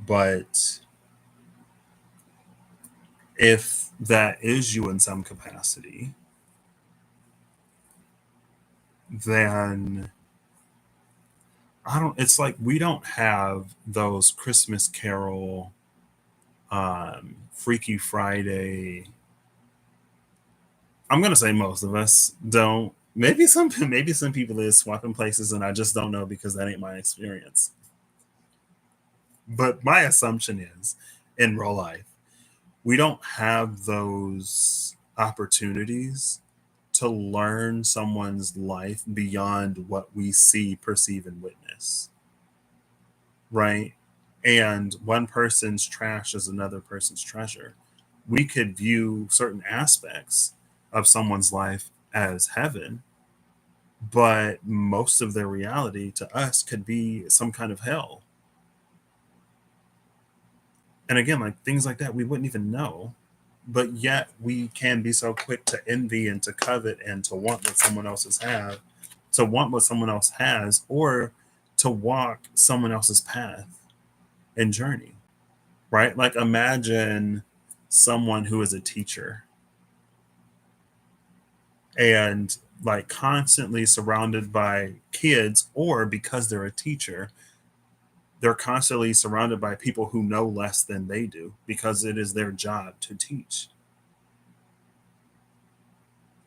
A: but if that is you in some capacity, then I don't, it's like we don't have those Christmas Carol, Freaky Friday. I'm gonna say most of us don't. Maybe some people is swapping places, and I just don't know because that ain't my experience. But my assumption is, in real life, we don't have those opportunities to learn someone's life beyond what we see, perceive, and witness. Right? And one person's trash is another person's treasure. We could view certain aspects of someone's life as heaven, but most of their reality to us could be some kind of hell. And again, like things like that, we wouldn't even know. But yet we can be so quick to envy and to covet and to want what someone else's have, to want what someone else has, or to walk someone else's path and journey. Right? Like imagine someone who is a teacher and like constantly surrounded by kids, or because they're a teacher, they're constantly surrounded by people who know less than they do because it is their job to teach.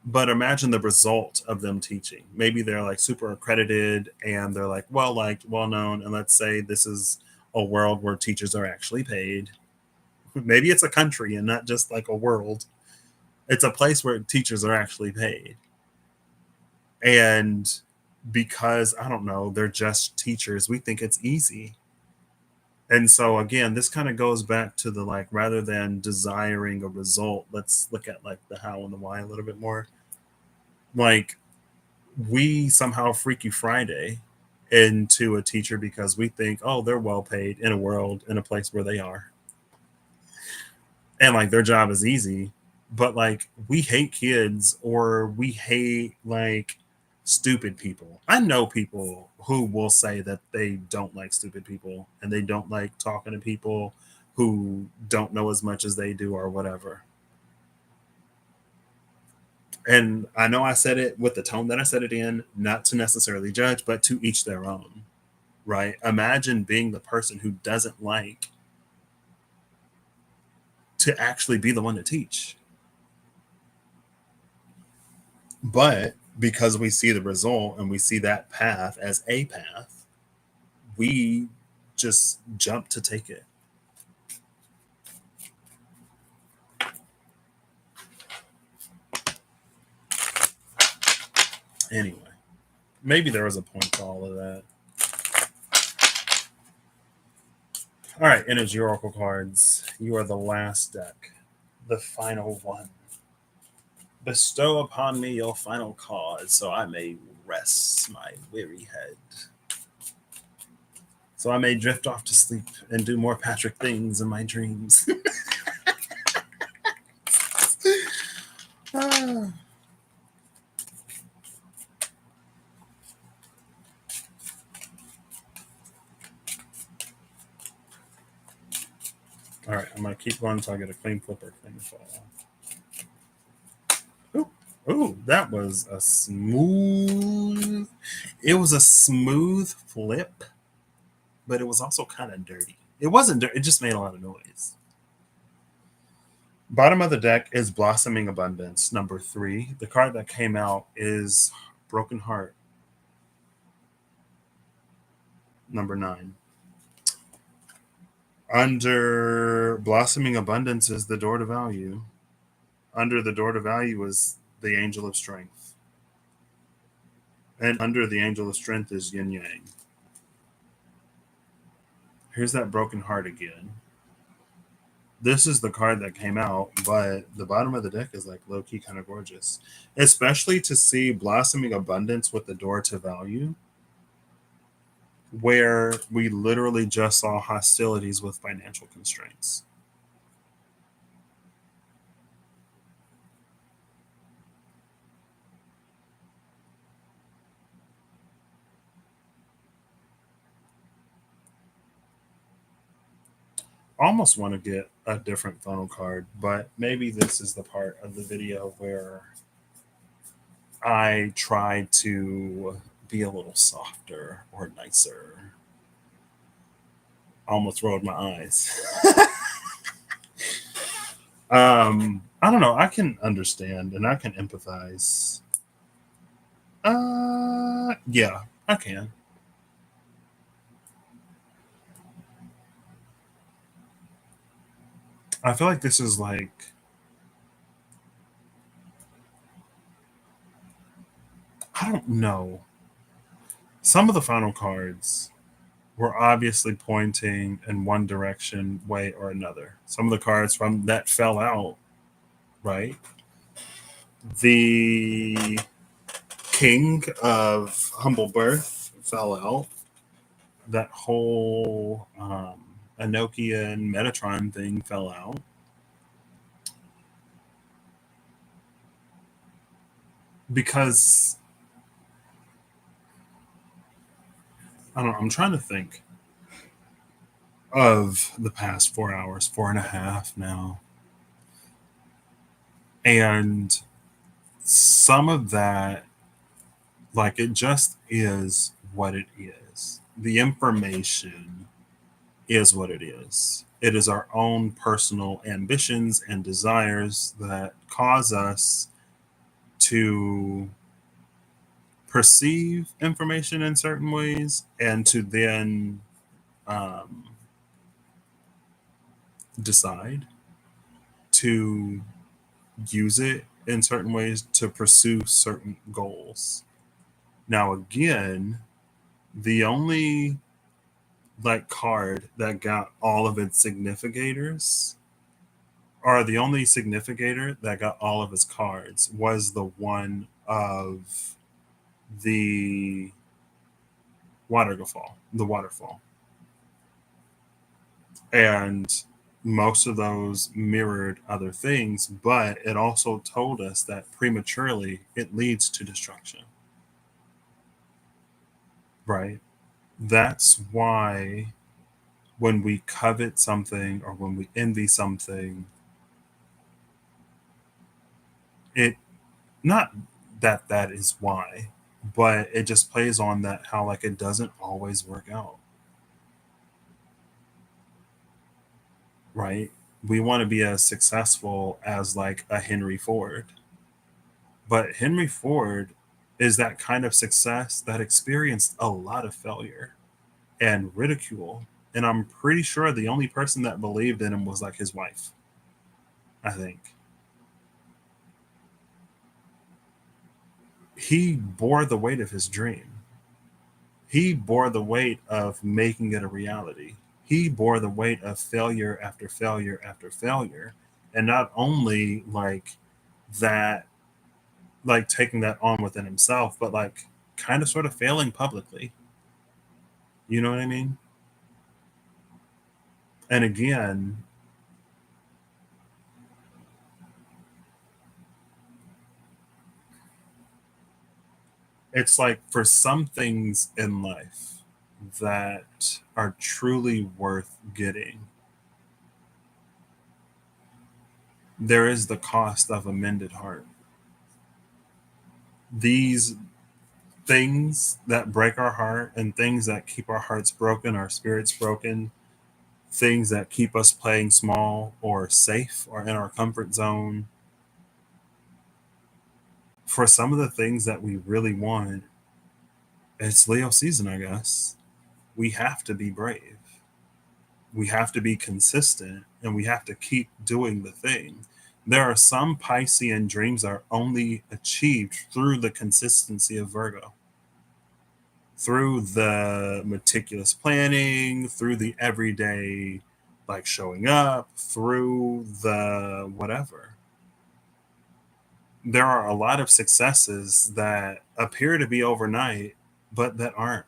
A: But imagine the result of them teaching. Maybe they're like super accredited and they're like well liked, well known, and let's say this is a world where teachers are actually paid. Maybe it's a country and not just like a world. It's a place where teachers are actually paid. And because I don't know, they're just teachers, we think it's easy. And so again, this kind of goes back to the like rather than desiring a result, let's look at like the how and the why a little bit more. Like we somehow Freaky Friday into a teacher because we think, oh, they're well paid in a world in a place where they are. And like their job is easy. But like we hate kids or we hate like stupid people. I know people who will say that they don't like stupid people and they don't like talking to people who don't know as much as they do or whatever. And I know I said it with the tone that I said it in, not to necessarily judge, but to each their own, right? Imagine being the person who doesn't like to actually be the one to teach. But because we see the result and we see that path as a path, we just jump to take it. Anyway, maybe there was a point to all of that. All right, Energy Oracle cards. You are the last deck, the final one. Bestow upon me your final cause, so I may rest my weary head. So I may drift off to sleep and do more Patrick things in my dreams. Ah. All right, I'm going to keep going until I get a clean flipper thing to fall off. Ooh, that was a smooth. It was a smooth flip, but it was also kind of dirty. It wasn't dirty, it just made a lot of noise. Bottom of the deck is Blossoming Abundance, number 3. The card that came out is Broken Heart, number 9. Under Blossoming Abundance is the Door to Value. Under the Door to Value is the Angel of Strength. And under the Angel of Strength is Yin Yang. Here's that Broken Heart again. This is the card that came out, but the bottom of the deck is like low-key kind of gorgeous. Especially to see Blossoming Abundance with the Door to Value, where we literally just saw hostilities with financial constraints. Almost want to get a different funnel card, but maybe this is the part of the video where I try to be a little softer or nicer. Almost rolled my eyes. I don't know. I can understand and I can empathize. Yeah, I can. I feel like this is like I don't know. Some of the final cards were obviously pointing in one direction, way or another. Some of the cards from that fell out, right? The King of Humble Birth fell out. That whole Enochian and Metatron thing fell out. Because I don't know, I'm trying to think of the past 4 hours, 4.5 now. And some of that, like, it just is what it is. The information is what it is. It is our own personal ambitions and desires that cause us to perceive information in certain ways and to then um, decide to use it in certain ways to pursue certain goals. Now, again, the only like card that got all of its significators, or the only significator that got all of his cards, was the one of the waterfall. And most of those mirrored other things, but it also told us that prematurely it leads to destruction. Right? That's why when we covet something or when we envy something, it not that that is why, but it just plays on that how like it doesn't always work out. Right? We want to be as successful as like a Henry Ford. But Henry Ford is that kind of success that experienced a lot of failure and ridicule. And I'm pretty sure the only person that believed in him was like his wife, I think. He bore the weight of his dream. He bore the weight of making it a reality. He bore the weight of failure after failure after failure. And not only like that, like taking that on within himself, but like kind of sort of failing publicly. You know what I mean? And again, it's like for some things in life that are truly worth getting, there is the cost of a mended heart. These things that break our heart and things that keep our hearts broken, our spirits broken, things that keep us playing small or safe or in our comfort zone, for some of the things that we really want, it's Leo season, I guess. We have to be brave. We have to be consistent and we have to keep doing the thing. There are some Piscean dreams that are only achieved through the consistency of Virgo, through the meticulous planning, through the everyday, like showing up, through the whatever. There are a lot of successes that appear to be overnight, but that aren't.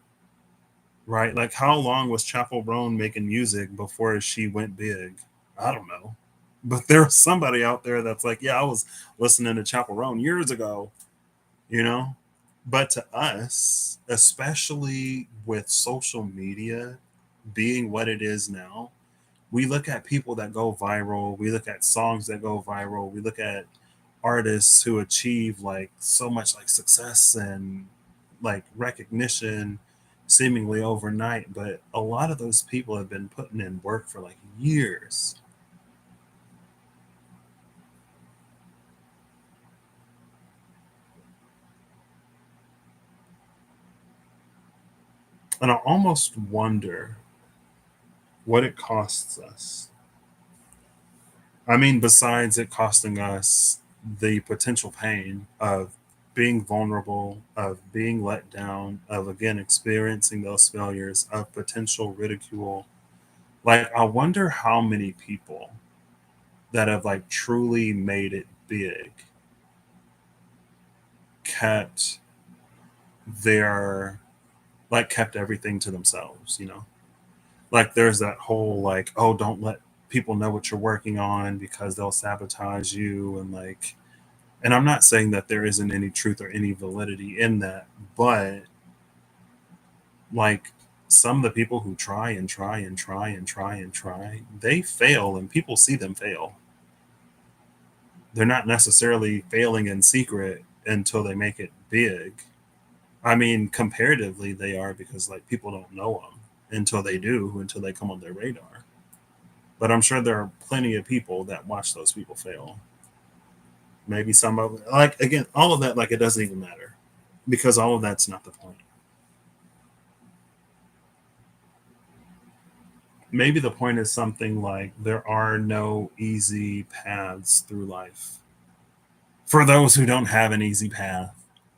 A: Right? Like, how long was Chapel Roan making music before she went big? I don't know. But there's somebody out there that's like, yeah, I was listening to Chapel Roan years ago, you know? But to us, especially with social media being what it is now, we look at people that go viral, we look at songs that go viral, we look at artists who achieve like so much like success and like recognition seemingly overnight, but a lot of those people have been putting in work for like years. And I almost wonder what it costs us. I mean, besides it costing us the potential pain of being vulnerable, of being let down, of again experiencing those failures, of potential ridicule. Like, I wonder how many people that have like truly made it big kept their like kept everything to themselves, you know? Like there's that whole like, oh, don't let people know what you're working on because they'll sabotage you and like, and I'm not saying that there isn't any truth or any validity in that, but like some of the people who try and try and try and try and try, they fail and people see them fail. they're not necessarily failing in secret until they make it big. I mean, comparatively, they are, because like people don't know them until they do, until they come on their radar. But I'm sure there are plenty of people that watch those people fail. Maybe some of, like, again, all of that, like, it doesn't even matter, because all of that's not the point. Maybe the point is something like there are no easy paths through life. For those who don't have an easy path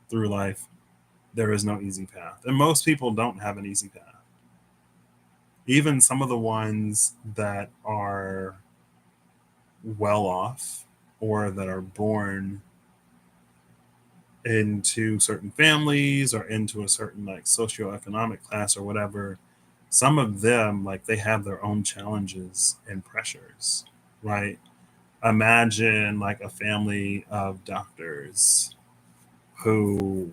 A: through life, there is no easy path. And most people don't have an easy path. Even some of the ones that are well off or that are born into certain families or into a certain like socioeconomic class or whatever, some of them, like, they have their own challenges and pressures, right? Imagine like a family of doctors who,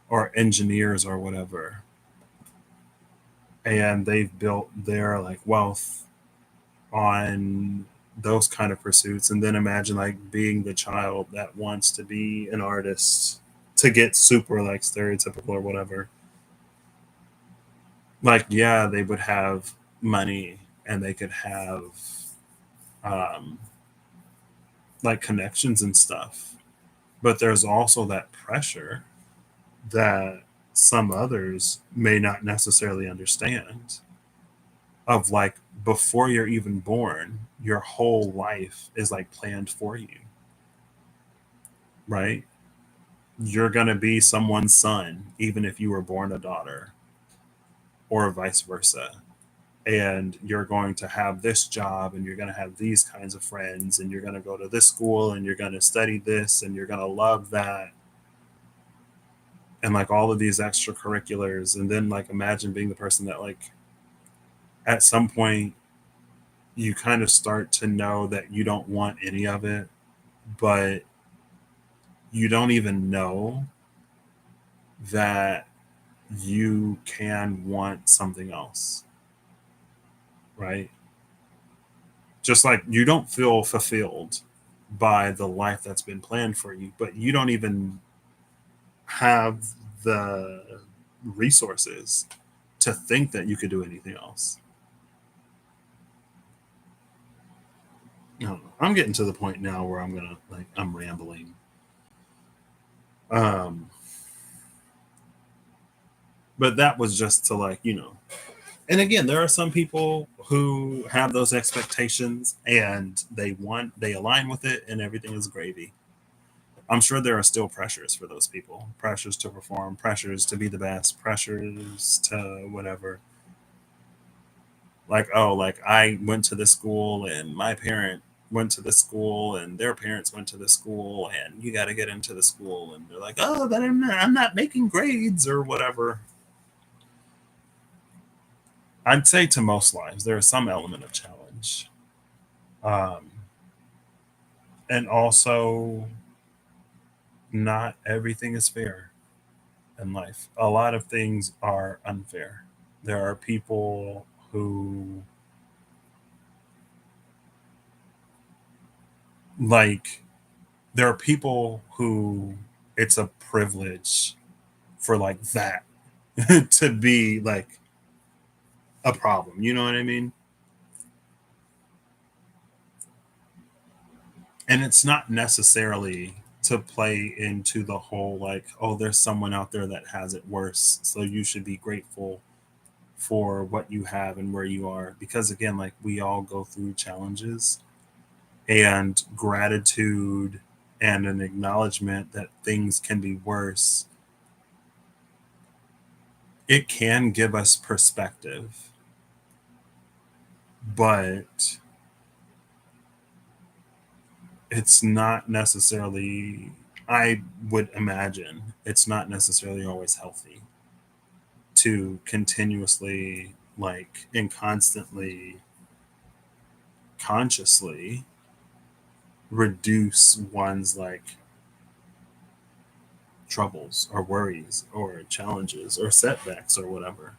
A: or engineers or whatever, and they've built their like wealth on those kind of pursuits. And then imagine like being the child that wants to be an artist, to get super like stereotypical or whatever. Like, yeah, they would have money and they could have um like connections and stuff, but there's also that pressure that some others may not necessarily understand, of like, before you're even born, your whole life is like planned for you, right? You're going to be someone's son, even if you were born a daughter, or vice versa. And you're going to have this job, and you're going to have these kinds of friends, and you're going to go to this school, and you're going to study this, and you're going to love that. And like all of these extracurriculars. And then like imagine being the person that like at some point you kind of start to know that you don't want any of it, but you don't even know that you can want something else, right? Just like you don't feel fulfilled by the life that's been planned for you, but you don't even have the resources to think that you could do anything else. I don't know. I'm getting to the point now where I'm rambling. Um, but that was just to like, and again, there are some people who have those expectations and they align with it and everything is gravy. I'm sure there are still pressures for those people, pressures to perform, pressures to be the best, pressures to whatever. Like, oh, like I went to this school and my parent went to this school and their parents went to this school and you got to get into the school, and they're like, oh, but I'm not making grades or whatever. I'd say to most lives there is some element of challenge, um, and also not everything is fair in life. A lot of things are unfair. There are people who, like, there are people who it's a privilege for like that to be like a problem. You know what I mean? And it's not necessarily to play into the whole like, oh, there's someone out there that has it worse, so you should be grateful for what you have and where you are. Because again, like, we all go through challenges, and gratitude and an acknowledgement that things can be worse, it can give us perspective. But it's not necessarily, I would imagine it's not necessarily always healthy to continuously like and constantly consciously reduce one's like troubles or worries or challenges or setbacks or whatever,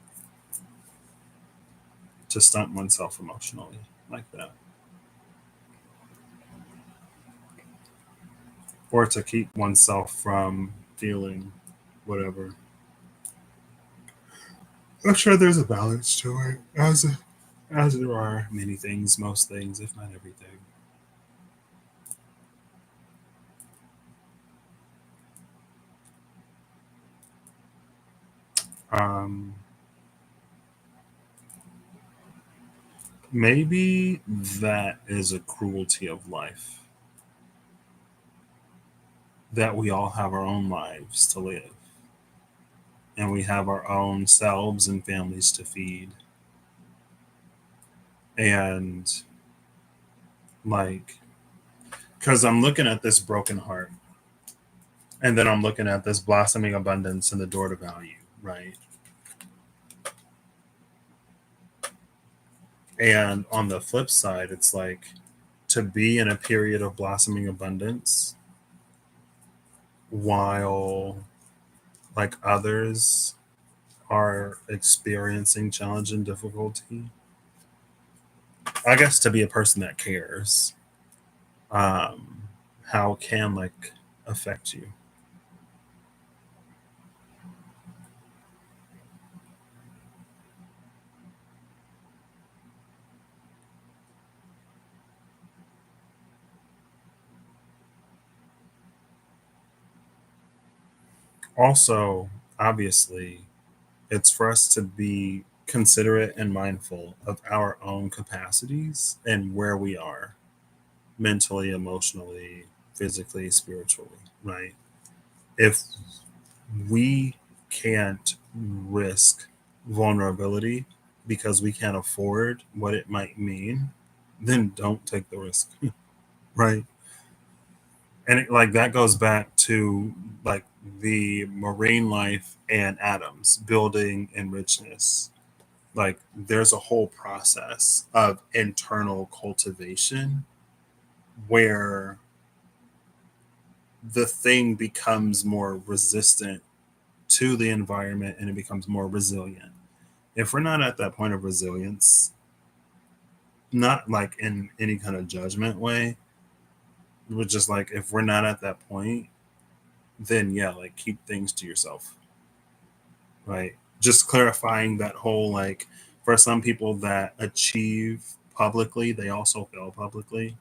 A: to stunt oneself emotionally like that. or to keep oneself from feeling whatever. I'm sure there's a balance to it, as there are many things, most things, if not everything. Um, Maybe that is a cruelty of life, that we all have our own lives to live, and we have our own selves and families to feed. And like, because I'm looking at this broken heart, and then I'm looking at this blossoming abundance and the door to value, right? And on the flip side, it's like to be in a period of blossoming abundance while like others are experiencing challenge and difficulty. I guess to be a person that cares, um, how can like affect you? Also, obviously, it's for us to be considerate and mindful of our own capacities and where we are mentally, emotionally, physically, spiritually, right? If we can't risk vulnerability because we can't afford what it might mean, then don't take the risk, right? And like that goes back to like the marine life and atoms building and richness. Like there's a whole process of internal cultivation where the thing becomes more resistant to the environment and it becomes more resilient. If we're not at that point of resilience, not like in any kind of judgment way, but just like if we're not at that point, then yeah, like keep things to yourself, right? Just clarifying that whole like for some people that achieve publicly, they also fail publicly,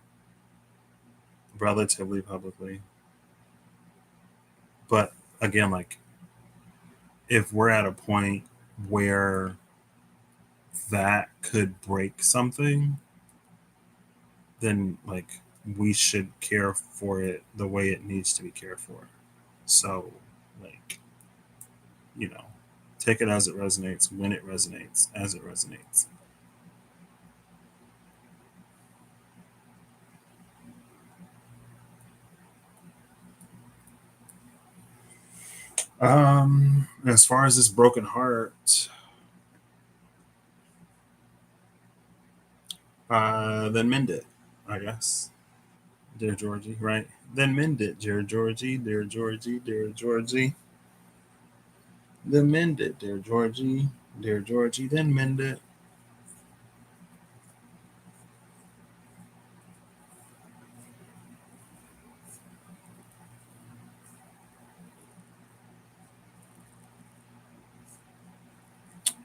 A: relatively publicly. But again, like if we're at a point where that could break something, then like we should care for it the way it needs to be cared for. So, like, you know, take it as it resonates, when it resonates, as it resonates. As far as this broken heart, then mend it, I guess. Dear Georgie, right? Then mend it, dear Georgie, dear Georgie, dear Georgie. Then mend it, dear Georgie, dear Georgie, then mend it.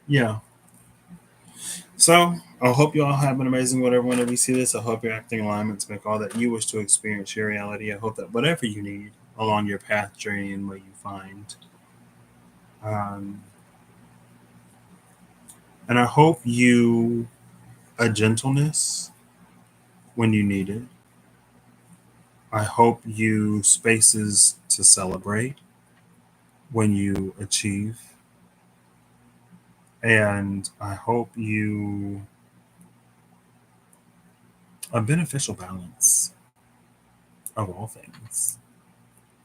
A: Yeah. So I hope you all have an amazing whatever whenever you see this. I hope you're acting in alignment to make all that you wish to experience your reality. I hope that whatever you need along your path, journey, and what you find. Um, and I hope you a gentleness when you need it. I hope you spaces to celebrate when you achieve. And I hope you a beneficial balance of all things,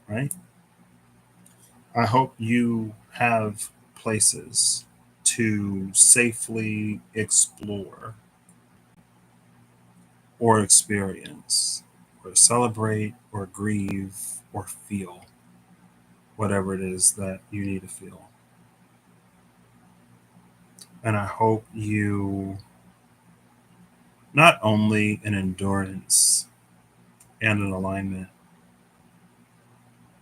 A: right? I hope you have places to safely explore or experience or celebrate or grieve or feel whatever it is that you need to feel. And I hope you not only an endurance and an alignment,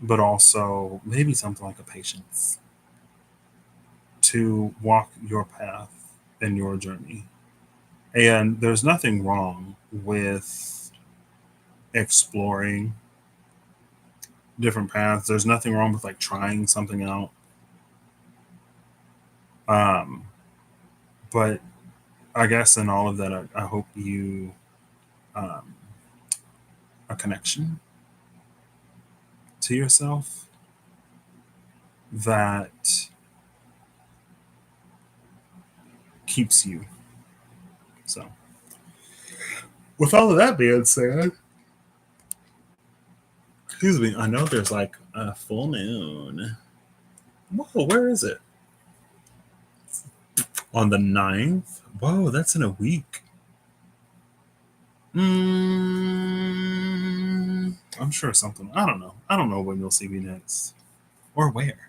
A: but also maybe something like a patience to walk your path and your journey. And there's nothing wrong with exploring different paths. There's nothing wrong with like trying something out. But I guess in all of that, I hope you a connection to yourself that keeps you. So, with all of that being said, excuse me, I know there's like a full moon. Whoa, where is it? On the 9th? Whoa, that's in a week. I'm sure something. I don't know. I don't know when you'll see me next or where.